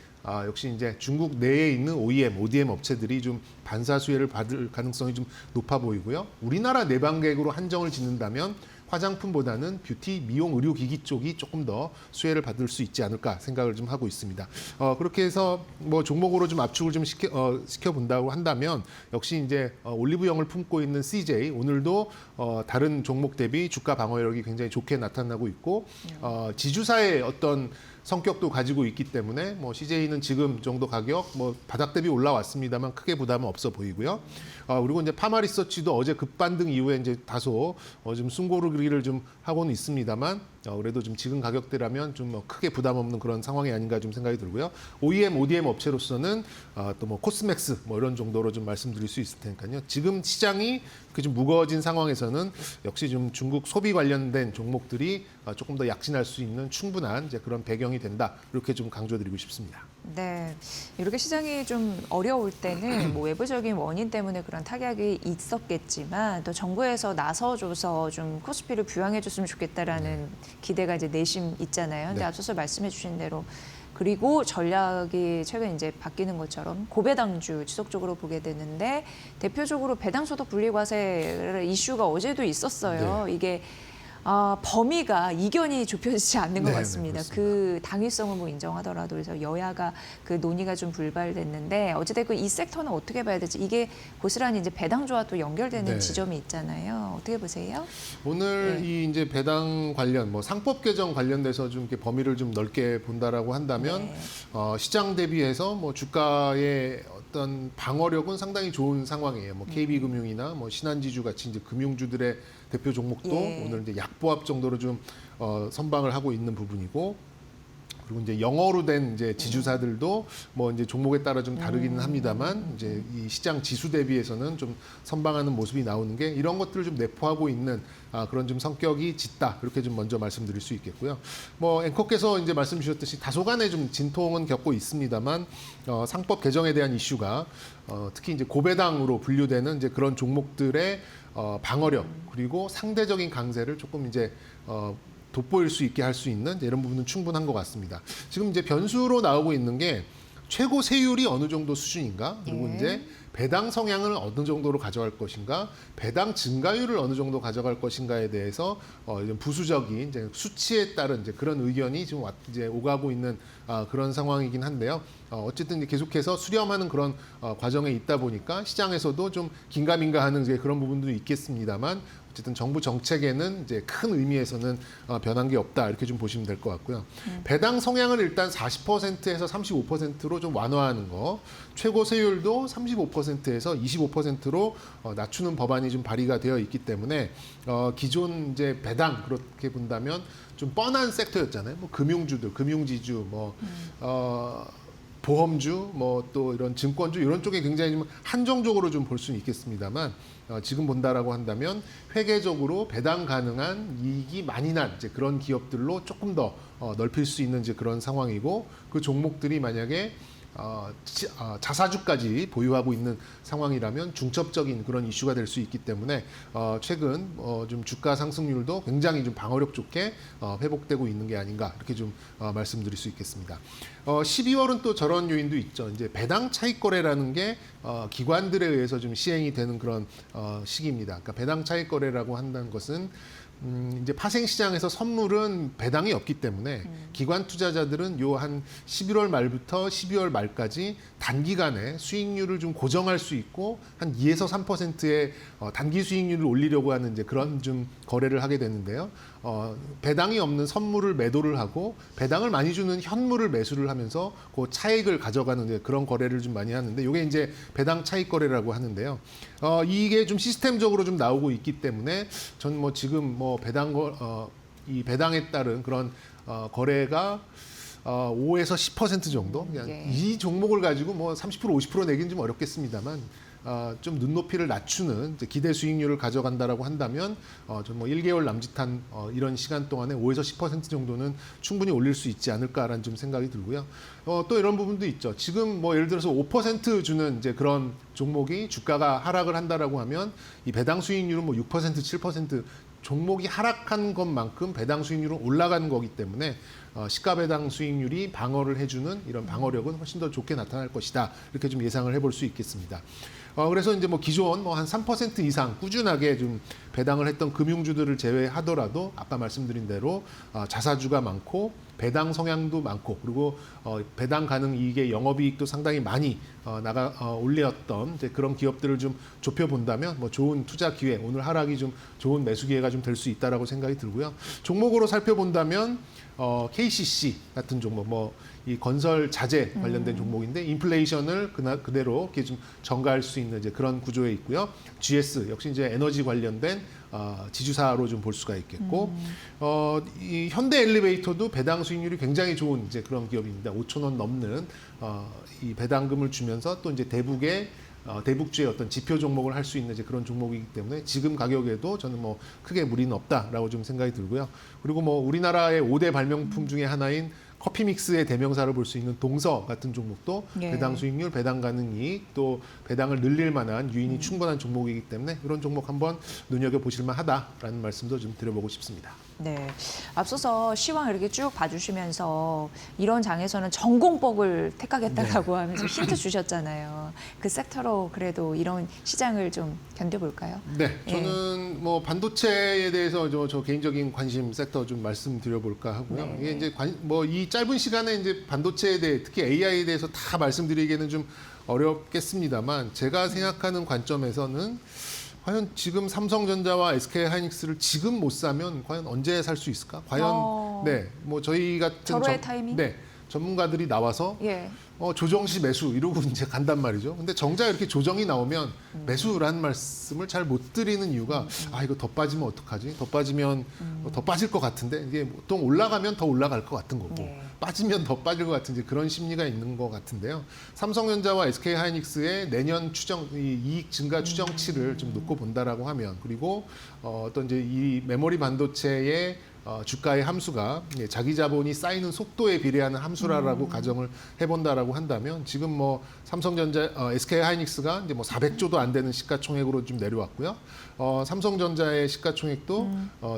역시 이제 중국 내에 있는 OEM, ODM 업체들이 좀 반사 수혜를 받을 가능성이 좀 높아 보이고요. 우리나라 내방객으로 한정을 짓는다면 화장품보다는 뷰티, 미용, 의료기기 쪽이 조금 더 수혜를 받을 수 있지 않을까 생각을 좀 하고 있습니다. 그렇게 해서 종목으로 좀 압축을 좀 시켜본다고 한다면 역시 이제 올리브영을 품고 있는 CJ 오늘도 다른 종목 대비 주가 방어력이 굉장히 좋게 나타나고 있고 지주사의 어떤 성격도 가지고 있기 때문에 CJ는 지금 정도 가격 바닥 대비 올라왔습니다만 크게 부담은 없어 보이고요. 그리고 이제 파마리서치도 어제 급반등 이후에 이제 다소 좀 숨고르기를 좀 하고는 있습니다만 그래도 좀 지금 가격대라면 좀 크게 부담 없는 그런 상황이 아닌가 좀 생각이 들고요. OEM, ODM 업체로서는 또 코스맥스 이런 정도로 좀 말씀드릴 수 있을 테니까요. 지금 시장이 좀 무거워진 상황에서는 역시 좀 중국 소비 관련된 종목들이 조금 더 약진할 수 있는 충분한 이제 그런 배경이 된다. 이렇게 좀 강조드리고 싶습니다. 네, 이렇게 시장이 좀 어려울 때는 외부적인 원인 때문에 그런 타격이 있었겠지만 또 정부에서 나서줘서 좀 코스피를 부양해줬으면 좋겠다라는 기대가 이제 내심 있잖아요. 근데 앞서서 말씀해주신 대로 그리고 전략이 최근 이제 바뀌는 것처럼 고배당주 지속적으로 보게 되는데 대표적으로 배당소득 분리과세 이슈가 어제도 있었어요. 이게 범위가 이견이 좁혀지지 않는 것 네, 같습니다. 네, 그 당위성은 뭐 인정하더라도 그래서 여야가 그 논의가 좀 불발됐는데 어찌됐건 이 섹터는 어떻게 봐야 될지 이게 고스란히 이제 배당주와 또 연결되는 네. 지점이 있잖아요. 어떻게 보세요? 오늘 네. 이 이제 배당 관련 뭐 상법 개정 관련돼서 좀 이렇게 범위를 좀 넓게 본다라고 한다면 네. 시장 대비해서 뭐 주가의 어떤 방어력은 상당히 좋은 상황이에요. 뭐 KB금융이나 뭐 신한지주 같이 이제 금융주들의 대표 종목도 예. 오늘 이제 약보합 정도로 좀 선방을 하고 있는 부분이고. 그리고 이제 영어로 된 이제 지주사들도 뭐 이제 종목에 따라 좀 다르기는 합니다만 이제 이 시장 지수 대비해서는 좀 선방하는 모습이 나오는 게 이런 것들을 좀 내포하고 있는 그런 좀 성격이 짙다 이렇게 좀 먼저 말씀드릴 수 있겠고요. 뭐 앵커께서 이제 말씀 주셨듯이 다소간의 좀 진통은 겪고 있습니다만 상법 개정에 대한 이슈가 특히 이제 고배당으로 분류되는 이제 그런 종목들의 방어력 그리고 상대적인 강세를 조금 이제 돋보일 수 있게 할 수 있는 이런 부분은 충분한 것 같습니다. 지금 이제 변수로 나오고 있는 게 최고 세율이 어느 정도 수준인가, 그리고 예. 이제 배당 성향을 어느 정도로 가져갈 것인가, 배당 증가율을 어느 정도 가져갈 것인가에 대해서 이런 부수적인 이제 수치에 따른 이제 그런 의견이 지금 이제 오가고 있는 그런 상황이긴 한데요. 어쨌든 이제 계속해서 수렴하는 그런 과정에 있다 보니까 시장에서도 좀 긴가민가하는 이제 그런 부분도 있겠습니다만. 어쨌든 정부 정책에는 이제 큰 의미에서는 변한 게 없다 이렇게 좀 보시면 될 것 같고요. 배당 성향을 일단 40%에서 35%로 좀 완화하는 거, 최고 세율도 35%에서 25%로 낮추는 법안이 좀 발의가 되어 있기 때문에 기존 이제 배당 그렇게 본다면 좀 뻔한 섹터였잖아요. 뭐 금융주들, 금융지주, 뭐 보험주, 뭐 또 이런 증권주 이런 쪽에 굉장히 좀 한정적으로 좀 볼 수는 있겠습니다만 지금 본다라고 한다면 회계적으로 배당 가능한 이익이 많이 난 이제 그런 기업들로 조금 더 넓힐 수 있는 이제 그런 상황이고 그 종목들이 만약에 자사주까지 보유하고 있는 상황이라면 중첩적인 그런 이슈가 될 수 있기 때문에 최근 좀 주가 상승률도 굉장히 좀 방어력 좋게 회복되고 있는 게 아닌가 이렇게 좀 말씀드릴 수 있겠습니다. 12월은 또 저런 요인도 있죠. 이제 배당 차익 거래라는 게 기관들에 의해서 좀 시행이 되는 그런 시기입니다. 그러니까 배당 차익 거래라고 한다는 것은 이제 파생 시장에서 선물은 배당이 없기 때문에 기관 투자자들은 요 한 11월 말부터 12월 말까지 단기간에 수익률을 좀 고정할 수 있고 한 2에서 3%의 단기 수익률을 올리려고 하는 이제 그런 좀 거래를 하게 되는데요. 배당이 없는 선물을 매도를 하고 배당을 많이 주는 현물을 매수를 하면서 그 차익을 가져가는 이제 그런 거래를 좀 많이 하는데 이게 이제 배당 차익 거래라고 하는데요. 이게 좀 시스템적으로 좀 나오고 있기 때문에 전 뭐 지금 뭐 이 배당에 따른 그런 거래가 5에서 10% 정도. 그냥 예. 이 종목을 가지고 뭐 30% 50% 내기는 좀 어렵겠습니다만 좀 눈높이를 낮추는 이제 기대 수익률을 가져간다라고 한다면 좀 뭐 1개월 남짓한 이런 시간 동안에 5에서 10% 정도는 충분히 올릴 수 있지 않을까라는 좀 생각이 들고요. 또 이런 부분도 있죠. 지금 뭐 예를 들어서 5% 주는 이제 그런 종목이 주가가 하락을 한다라고 하면 이 배당 수익률은 뭐 6%, 7% 종목이 하락한 것만큼 배당 수익률은 올라가는 거기 때문에 시가 배당 수익률이 방어를 해주는 이런 방어력은 훨씬 더 좋게 나타날 것이다. 이렇게 좀 예상을 해볼 수 있겠습니다. 그래서 이제 뭐 기존 뭐 한 3% 이상 꾸준하게 좀 배당을 했던 금융주들을 제외하더라도 아까 말씀드린 대로 자사주가 많고 배당 성향도 많고 그리고 배당 가능 이익의 영업이익도 상당히 많이 올렸던 이제 그런 기업들을 좀 좁혀 본다면 뭐 좋은 투자 기회, 오늘 하락이 좀 좋은 매수 기회가 좀 될 수 있다라고 생각이 들고요. 종목으로 살펴본다면 KCC 같은 종목, 뭐 이 건설 자재 관련된 종목인데 인플레이션을 그대로 이렇게 좀 전가할 수 있는 이제 그런 구조에 있고요. GS 역시 이제 에너지 관련된 지주사로 좀 볼 수가 있겠고, 이 현대 엘리베이터도 배당 수익률이 굉장히 좋은 이제 그런 기업입니다. 5천 원 넘는 이 배당금을 주면서 또 이제 대북주의 어떤 지표 종목을 할 수 있는 이제 그런 종목이기 때문에 지금 가격에도 저는 뭐 크게 무리는 없다라고 좀 생각이 들고요. 그리고 뭐 우리나라의 5대 발명품 중에 하나인 커피 믹스의 대명사를 볼 수 있는 동서 같은 종목도 예. 배당 수익률, 배당 가능 이익, 또 배당을 늘릴 만한 유인이 충분한 종목이기 때문에 이런 종목 한번 눈여겨보실 만하다라는 말씀도 좀 드려보고 싶습니다. 네, 앞서서 시황 이렇게 쭉 봐주시면서 이런 장에서는 전공법을 택하겠다라고 하면서 힌트 주셨잖아요. 그 섹터로 그래도 이런 시장을 좀 견뎌볼까요? 네, 예. 저는 뭐 반도체에 대해서 저 개인적인 관심 섹터 좀 말씀드려볼까 하고요. 네. 이게 이제 뭐 이 짧은 시간에 이제 반도체에 대해 특히 AI에 대해서 다 말씀드리기에는 좀 어렵겠습니다만 제가 생각하는 관점에서는 과연 지금 삼성전자와 SK하이닉스를 지금 못 사면 과연 언제 살 수 있을까? 과연 네, 뭐 저희 같은 절호의 타이밍? 네, 전문가들이 나와서 예. 조정 시 매수 이러고 이제 간단 말이죠. 근데 정작 이렇게 조정이 나오면 매수라는 말씀을 잘 못 드리는 이유가 이거 더 빠지면 어떡하지? 더 빠지면 더 빠질 것 같은데 이게 보통 올라가면 더 올라갈 것 같은 거고 네. 빠지면 더 빠질 것 같은 이제 그런 심리가 있는 것 같은데요. 삼성전자와 SK하이닉스의 내년 추정 이 이익 증가 추정치를 좀 놓고 본다라고 하면 그리고 어떤 이제 이 메모리 반도체의 주가의 함수가 자기 자본이 쌓이는 속도에 비례하는 함수라고 가정을 해본다라고 한다면 지금 뭐 삼성전자, SK하이닉스가 이제 뭐 400조도 안 되는 시가총액으로 좀 내려왔고요. 삼성전자의 시가총액도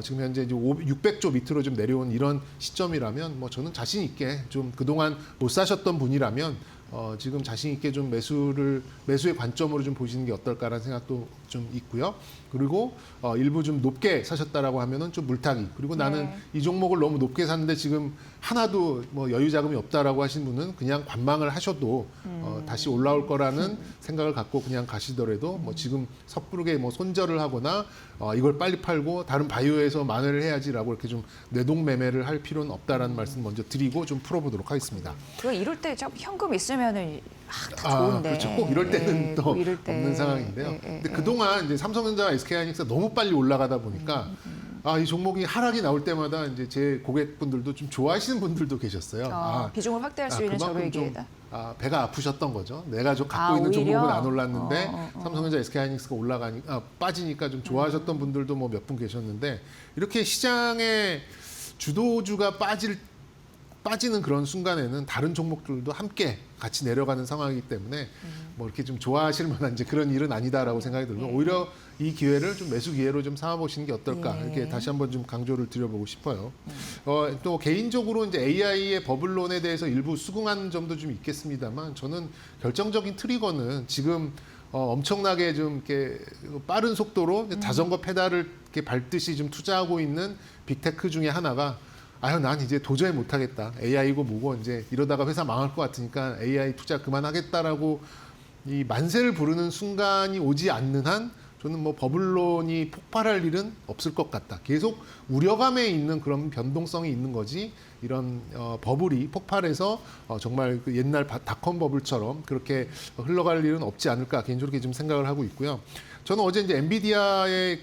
지금 현재 이제 600조 밑으로 좀 내려온 이런 시점이라면 뭐 저는 자신 있게 좀 그동안 못 사셨던 분이라면 지금 자신 있게 좀 매수의 관점으로 좀 보시는 게 어떨까라는 생각도 좀 있고요. 그리고 일부 좀 높게 사셨다라고 하면은 좀 물타기. 그리고 나는 이 종목을 너무 높게 샀는데 지금 하나도 뭐 여유 자금이 없다라고 하신 분은 그냥 관망을 하셔도 다시 올라올 거라는 생각을 갖고 그냥 가시더라도 뭐 지금 섣부르게 뭐 손절을 하거나 이걸 빨리 팔고 다른 바이오에서 만회를 해야지라고 이렇게 좀 뇌동매매를 할 필요는 없다라는 말씀 먼저 드리고 좀 풀어보도록 하겠습니다. 그 이럴 때 좀 현금 있으면은 좋은데. 그렇죠. 꼭 이럴 때는 또 꼭 이럴 때. 없는 상황인데요. 근데 그동안 이제 삼성전자, SK하이닉스가 너무 빨리 올라가다 보니까 이 종목이 하락이 나올 때마다 이제 제 고객분들도 좀 좋아하시는 분들도 계셨어요. 비중을 확대할 수 있는 그만큼 절호의 좀, 기회다. 배가 아프셨던 거죠. 내가 좀 갖고 있는 오히려? 종목은 안 올랐는데 삼성전자, SK하이닉스가 빠지니까 좀 좋아하셨던 분들도 뭐 몇 분 계셨는데 이렇게 시장의 주도주가 빠지는 그런 순간에는 다른 종목들도 함께 같이 내려가는 상황이기 때문에 뭐 이렇게 좀 좋아하실 만한 이제 그런 일은 아니다라고 생각이 들고 오히려 이 기회를 좀 매수 기회로 좀 삼아보시는 게 어떨까 이렇게 다시 한번 좀 강조를 드려보고 싶어요. 또 개인적으로 이제 AI의 버블론에 대해서 일부 수긍한 점도 좀 있겠습니다만 저는 결정적인 트리거는 지금 엄청나게 좀 이렇게 빠른 속도로 자전거 페달을 이렇게 밟듯이 좀 투자하고 있는 빅테크 중에 하나가 난 이제 도저히 못하겠다. AI고 뭐고 이제 이러다가 회사 망할 것 같으니까 AI 투자 그만하겠다라고 이 만세를 부르는 순간이 오지 않는 한 저는 뭐 버블론이 폭발할 일은 없을 것 같다. 계속 우려감에 있는 그런 변동성이 있는 거지 이런 버블이 폭발해서 정말 그 옛날 닷컴 버블처럼 그렇게 흘러갈 일은 없지 않을까 개인적으로 좀 생각을 하고 있고요. 저는 어제 이제 엔비디아의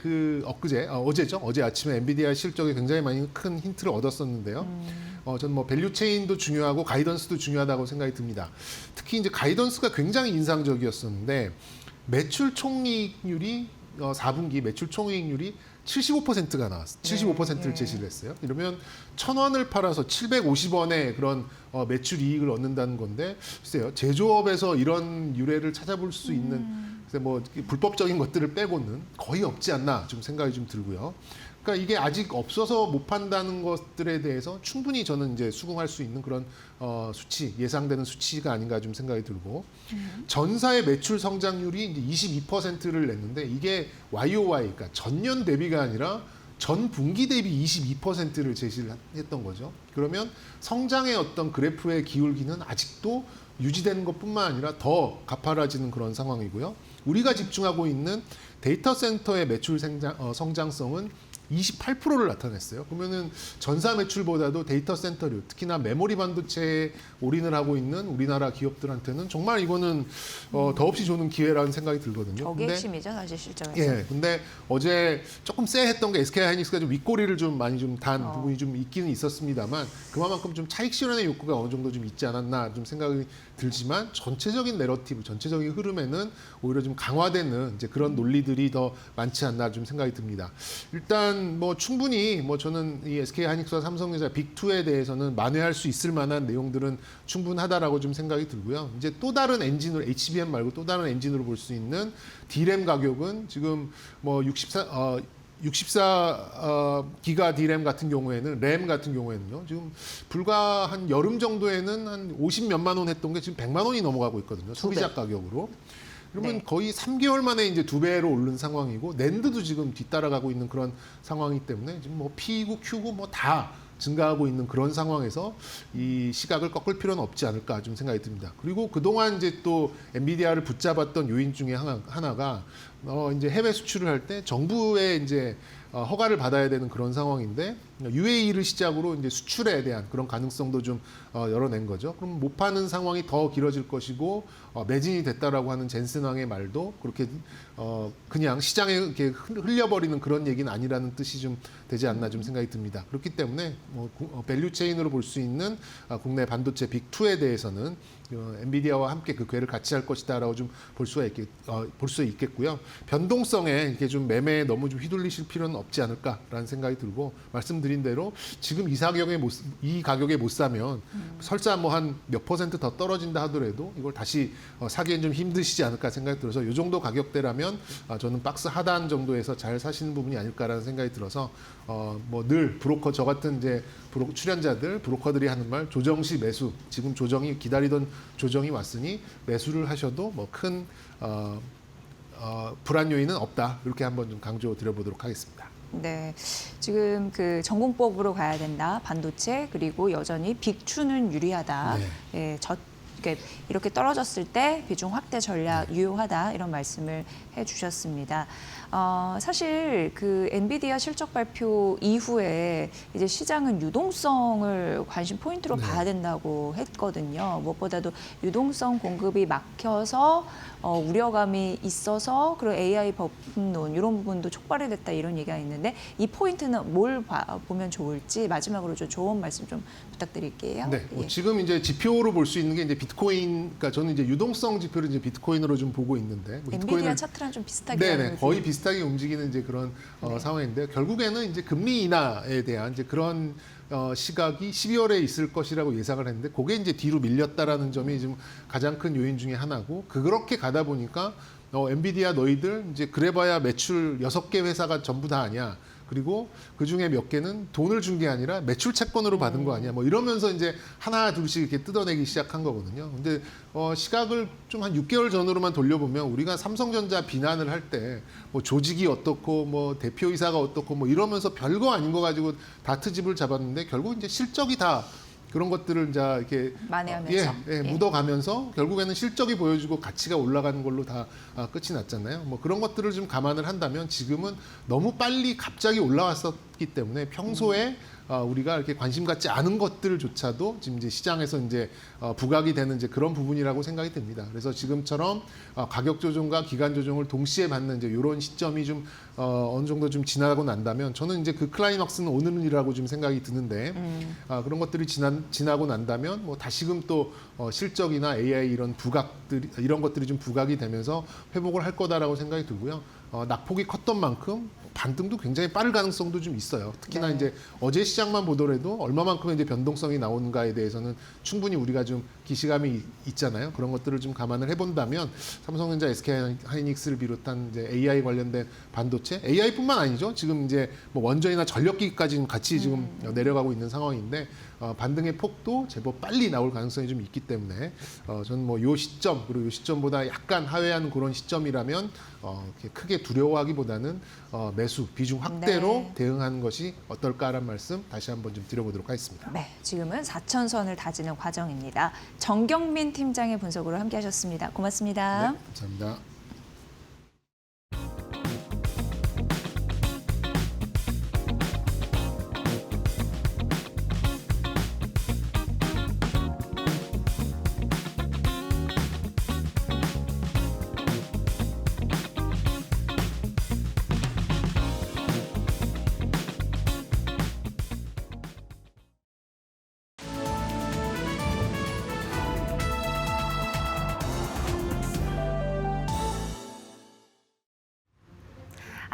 어제죠. 어제 아침에 엔비디아 실적에 굉장히 많이 큰 힌트를 얻었었는데요. 저는 뭐 밸류 체인도 중요하고 가이던스도 중요하다고 생각이 듭니다. 특히 이제 가이던스가 굉장히 인상적이었었는데 매출 총이익률이 4분기 매출 총이익률이 75%가 나왔어요. 75%를 제시를 했어요. 이러면 1,000원을 팔아서 750원의 그런 매출 이익을 얻는다는 건데 글쎄요. 제조업에서 이런 유래를 찾아볼 수 있는 뭐 불법적인 것들을 빼고는 거의 없지 않나 좀 생각이 좀 들고요. 그러니까 이게 아직 없어서 못 판다는 것들에 대해서 충분히 저는 이제 수긍할 수 있는 그런 수치, 예상되는 수치가 아닌가 좀 생각이 들고 전사의 매출 성장률이 이제 22%를 냈는데 이게 YOY, 그러니까 전년 대비가 아니라 전 분기 대비 22%를 제시를 했던 거죠. 그러면 성장의 어떤 그래프의 기울기는 아직도 유지되는 것뿐만 아니라 더 가파라지는 그런 상황이고요. 우리가 집중하고 있는 데이터 센터의 매출 성장성은 28%를 나타냈어요. 그러면은 전사 매출보다도 데이터 센터류, 특히나 메모리 반도체에 올인을 하고 있는 우리나라 기업들한테는 정말 이거는 더없이 좋은 기회라는 생각이 들거든요. 저게 핵심이죠, 사실 실적에서. 예, 근데 어제 조금 쎄했던 게 SK하이닉스가 좀 윗꼬리를 좀 많이 좀 단 부분이 좀 있기는 있었습니다만 그만큼 좀 차익 실현의 욕구가 어느 정도 좀 있지 않았나 좀 생각이 들지만 전체적인 내러티브, 전체적인 흐름에는 오히려 좀 강화되는 이제 그런 논리들이 더 많지 않나 좀 생각이 듭니다. 일단 뭐 충분히 뭐 저는 이 SK하이닉스와 삼성전자 빅2에 대해서는 만회할 수 있을 만한 내용들은 충분하다라고 좀 생각이 들고요. 이제 또 다른 엔진으로 HBM 말고 또 다른 엔진으로 볼 수 있는 D램 가격은 지금 뭐 64기가 D램 같은 경우에는 램 같은 경우에는요. 지금 불과 한 여름 정도에는 한 50몇만 원 했던 게 지금 100만 원이 넘어가고 있거든요. 소비자 가격으로. 그러면 네. 거의 3개월 만에 이제 2배로 오른 상황이고 낸드도 지금 뒤따라가고 있는 그런 상황이기 때문에 지금 뭐 P고 Q고 뭐 다 증가하고 있는 그런 상황에서 이 시각을 꺾을 필요는 없지 않을까 좀 생각이 듭니다. 그리고 그동안 이제 또 엔비디아를 붙잡았던 요인 중에 하나가 이제 해외 수출을 할 때 정부의 이제 허가를 받아야 되는 그런 상황인데 UAE를 시작으로 이제 수출에 대한 그런 가능성도 좀 열어낸 거죠. 그럼 못 파는 상황이 더 길어질 것이고 매진이 됐다라고 하는 젠슨 왕의 말도 그렇게 그냥 시장에 이렇게 흘려버리는 그런 얘기는 아니라는 뜻이 좀 되지 않나 좀 생각이 듭니다. 그렇기 때문에 밸류 체인으로 볼 수 있는 국내 반도체 빅2에 대해서는 엔비디아와 함께 그 궤를 같이 할 것이다라고 좀 볼 수 있겠고요. 변동성에 이렇게 좀 매매에 너무 좀 휘둘리실 필요는 없지 않을까라는 생각이 들고 말씀드린 대로 지금 이 가격에 못 사면 설사 뭐 한 몇 퍼센트 더 떨어진다 하더라도 이걸 다시 사기엔 좀 힘드시지 않을까 생각이 들어서 이 정도 가격대라면 저는 박스 하단 정도에서 잘 사시는 부분이 아닐까라는 생각이 들어서 뭐 늘 브로커 저 같은 이제 출연자들 브로커들이 하는 말 조정시 매수 지금 조정이 기다리던 조정이 왔으니 매수를 하셔도 뭐 큰 불안 요인은 없다 이렇게 한번 좀 강조 드려보도록 하겠습니다. 네, 지금 그 전공법으로 가야 된다. 반도체 그리고 여전히 빅2는 유리하다. 네. 이렇게 떨어졌을 때 비중 확대 전략 유효하다 이런 말씀을 해주셨습니다. 사실 그 엔비디아 실적 발표 이후에 이제 시장은 유동성을 관심 포인트로 봐야 된다고 했거든요. 무엇보다도 유동성 공급이 막혀서 우려감이 있어서 그리고 AI 법론 이런 부분도 촉발이 됐다 이런 얘기가 있는데 이 포인트는 뭘 보면 좋을지 마지막으로 좀 조언 말씀 좀 부탁드릴게요. 네, 예. 지금 이제 지표로 볼 수 있는 게 이제 비트코인, 그러니까 저는 이제 유동성 지표를 이제 비트코인으로 좀 보고 있는데 엔비디아 차트랑 좀 비슷하게 네네 거의 비슷하게 움직이는 이제 그런 상황인데 결국에는 이제 금리 인하에 대한 이제 그런 시각이 12월에 있을 것이라고 예상을 했는데 그게 이제 뒤로 밀렸다라는 점이 지금 가장 큰 요인 중에 하나고 그렇게 가다 보니까 엔비디아 너희들 이제 그래봐야 매출 6개 회사가 전부 다 아니야. 그리고 그 중에 몇 개는 돈을 준 게 아니라 매출 채권으로 받은 거 아니야. 뭐 이러면서 이제 하나 둘씩 이렇게 뜯어내기 시작한 거거든요. 근데 시각을 좀 한 6개월 전으로만 돌려보면 우리가 삼성전자 비난을 할 때 뭐 조직이 어떻고 뭐 대표이사가 어떻고 뭐 이러면서 별거 아닌 거 가지고 다 트집을 잡았는데 결국 이제 실적이 다 그런 것들을 이제 이렇게 만회하면서 묻어가면서 결국에는 실적이 보여주고 가치가 올라가는 걸로 다 끝이 났잖아요. 뭐 그런 것들을 좀 감안을 한다면 지금은 너무 빨리 갑자기 올라왔었기 때문에 평소에 우리가 이렇게 관심 갖지 않은 것들조차도 지금 이제 시장에서 이제 부각이 되는 이제 그런 부분이라고 생각이 듭니다. 그래서 지금처럼 가격 조정과 기간 조정을 동시에 받는 이제 이런 시점이 좀 어느 정도 좀 지나고 난다면 저는 이제 그 클라이막스는 오늘이라고 좀 생각이 드는데 그런 것들이 지나고 난다면 뭐 다시금 또 실적이나 AI 이런 것들이 좀 부각이 되면서 회복을 할 거다라고 생각이 들고요. 낙폭이 컸던 만큼 반등도 굉장히 빠를 가능성도 좀 있어요. 특히나 이제 어제 시장만 보더라도 얼마만큼의 이제 변동성이 나오는가에 대해서는 충분히 우리가 좀 기시감이 있잖아요. 그런 것들을 좀 감안을 해본다면 삼성전자, SK하이닉스를 비롯한 이제 AI 관련된 반도체, AI뿐만 아니죠. 지금 이제 뭐 원전이나 전력기까지 같이 지금 내려가고 있는 상황인데 반등의 폭도 제법 빨리 나올 가능성이 좀 있기 때문에 저는 뭐 요 시점 그리고 요 시점보다 약간 하회하는 그런 시점이라면 이렇게 크게 두려워하기보다는 매수 비중 확대로 대응하는 것이 어떨까라는 말씀 다시 한번 좀 드려보도록 하겠습니다. 네, 지금은 4천선을 다지는 과정입니다. 정경민 팀장의 분석으로 함께하셨습니다. 고맙습니다. 네, 감사합니다.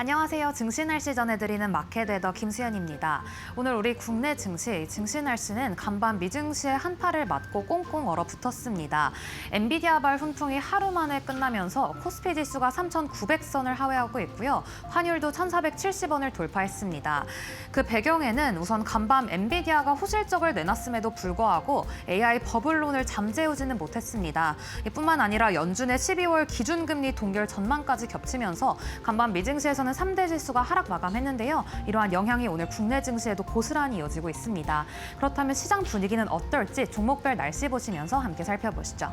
안녕하세요. 증시 날씨 전해드리는 마켓웨더 김수현입니다. 오늘 우리 국내 증시 날씨는 간밤 미증시의 한파를 맞고 꽁꽁 얼어붙었습니다. 엔비디아발 훈풍이 하루 만에 끝나면서 코스피 지수가 3,900선을 하회하고 있고요. 환율도 1,470원을 돌파했습니다. 그 배경에는 우선 간밤 엔비디아가 호실적을 내놨음에도 불구하고 AI 버블론을 잠재우지는 못했습니다. 뿐만 아니라 연준의 12월 기준금리 동결 전망까지 겹치면서 간밤 미증시에서는 3대 지수가 하락 마감했는데요. 이러한 영향이 오늘 국내 증시에도 고스란히 이어지고 있습니다. 그렇다면 시장 분위기는 어떨지 종목별 날씨 보시면서 함께 살펴보시죠.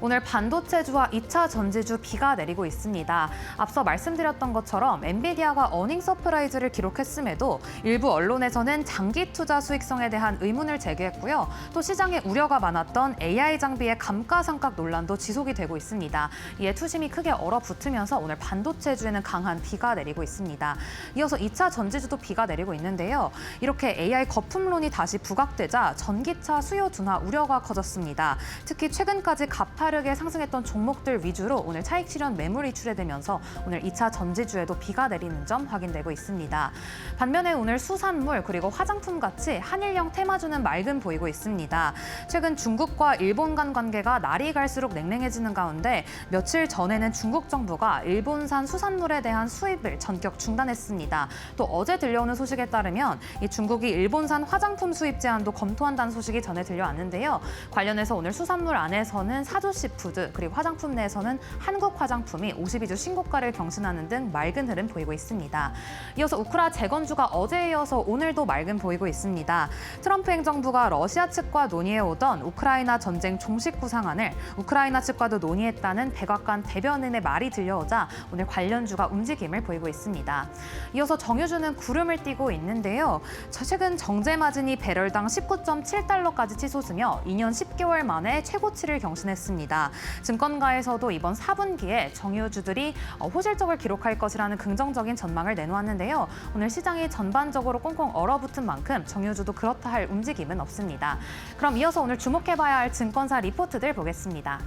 오늘 반도체주와 2차 전지주 비가 내리고 있습니다. 앞서 말씀드렸던 것처럼 엔비디아가 어닝 서프라이즈를 기록했음에도 일부 언론에서는 장기 투자 수익성에 대한 의문을 제기했고요. 또 시장에 우려가 많았던 AI 장비의 감가상각 논란도 지속이 되고 있습니다. 이에 투심이 크게 얼어붙으면서 오늘 반도체주에는 강한 비가 내리고 있습니다. 이어서 2차 전지주도 비가 내리고 있는데요. 이렇게 AI 거품론이 다시 부각되자 전기차 수요 둔화 우려가 커졌습니다. 특히 최근까지 가파르게 상승했던 종목들 위주로 오늘 차익 실현 매물이 출회되면서 오늘 2차 전지주에도 비가 내리는 점 확인되고 있습니다. 반면에 오늘 수산물 그리고 화장품 같이 한일형 테마주는 맑음 보이고 있습니다. 최근 중국과 일본 간 관계가 날이 갈수록 냉랭해지는 가운데 며칠 전에는 중국 정부가 일본산 수산물에 대한 수입을 전격 중단했습니다. 또 어제 들려오는 소식에 따르면 이 중국이 일본산 화장품 수입 제한도 검토한다는 소식이 전해 들려왔는데요. 관련해서 오늘 수산물 안에서는 사조씨푸드 그리고 화장품 내에서는 한국 화장품이 52주 신고가를 경신하는 등 맑은 흐름 보이고 있습니다. 이어서 우크라 재건주가 어제에 이어서 오늘도 맑은 보이고 있습니다. 트럼프 행정부가 러시아 측과 논의해오던 우크라이나 전쟁 종식 구상안을 우크라이나 측과도 논의했다는 백악관 대변인의 말이 들려오자 오늘 관련주가 움직임을 보이고 있습니다. 이어서 정유주는 구름을 띠고 있는데요. 최근 정제 마진이 배럴당 19.7달러까지 치솟으며 2년 10개월 만에 최고치를 경신했습니다. 증권가에서도 이번 4분기에 정유주들이 호실적을 기록할 것이라는 긍정적인 전망을 내놓았는데요. 오늘 시장이 전반적으로 꽁꽁 얼어붙은 만큼 정유주도 그렇다 할 움직임은 없습니다. 그럼 이어서 오늘 주목해봐야 할 증권사 리포트들 보겠습니다.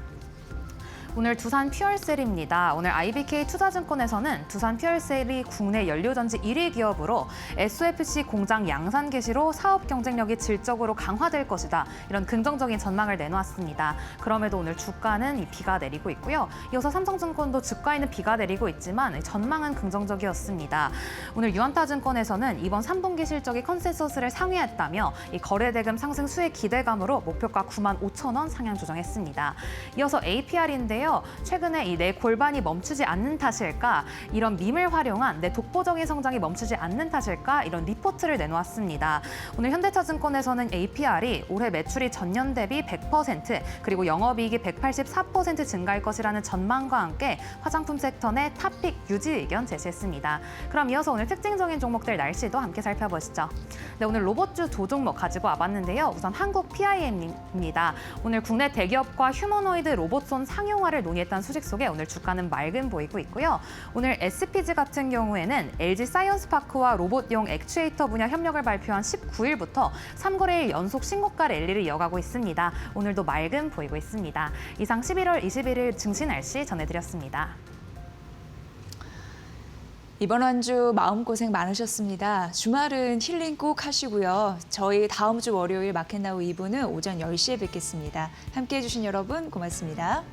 오늘 두산 퓨얼셀입니다. 오늘 IBK 투자증권에서는 두산 퓨얼셀이 국내 연료전지 1위 기업으로 SOFC 공장 양산 개시로 사업 경쟁력이 질적으로 강화될 것이다. 이런 긍정적인 전망을 내놓았습니다. 그럼에도 오늘 주가는 이 비가 내리고 있고요. 이어서 삼성증권도 주가에는 비가 내리고 있지만 전망은 긍정적이었습니다. 오늘 유안타증권에서는 이번 3분기 실적이 컨센서스를 상회했다며 이 거래대금 상승 수혜 기대감으로 목표가 95,000원 상향 조정했습니다. 이어서 APR인데요. 최근에 이 내 골반이 멈추지 않는 탓일까? 이런 밈을 활용한 내 독보적인 성장이 멈추지 않는 탓일까? 이런 리포트를 내놓았습니다. 오늘 현대차증권에서는 APR이 올해 매출이 전년 대비 100% 그리고 영업이익이 184% 증가할 것이라는 전망과 함께 화장품 섹터 내 탑픽 유지 의견 제시했습니다. 그럼 이어서 오늘 특징적인 종목들 날씨도 함께 살펴보시죠. 네, 오늘 로봇주 두 종목 가지고 와봤는데요. 우선 한국 PIM입니다. 오늘 국내 대기업과 휴머노이드 로봇손 상용화를 논의했다는 소식 속에 오늘 주가는 맑은 보이고 있고요. 오늘 SPG 같은 경우에는 LG 사이언스파크와 로봇용 액추에이터 분야 협력을 발표한 19일부터 3거래일 연속 신고가 랠리를 이어가고 있습니다. 오늘도 맑은 보이고 있습니다. 이상 11월 21일 증시 날씨 전해드렸습니다. 이번 한 주 마음고생 많으셨습니다. 주말은 힐링 꼭 하시고요. 저희 다음 주 월요일 마켓나우 2부는 오전 10시에 뵙겠습니다. 함께해 주신 여러분 고맙습니다.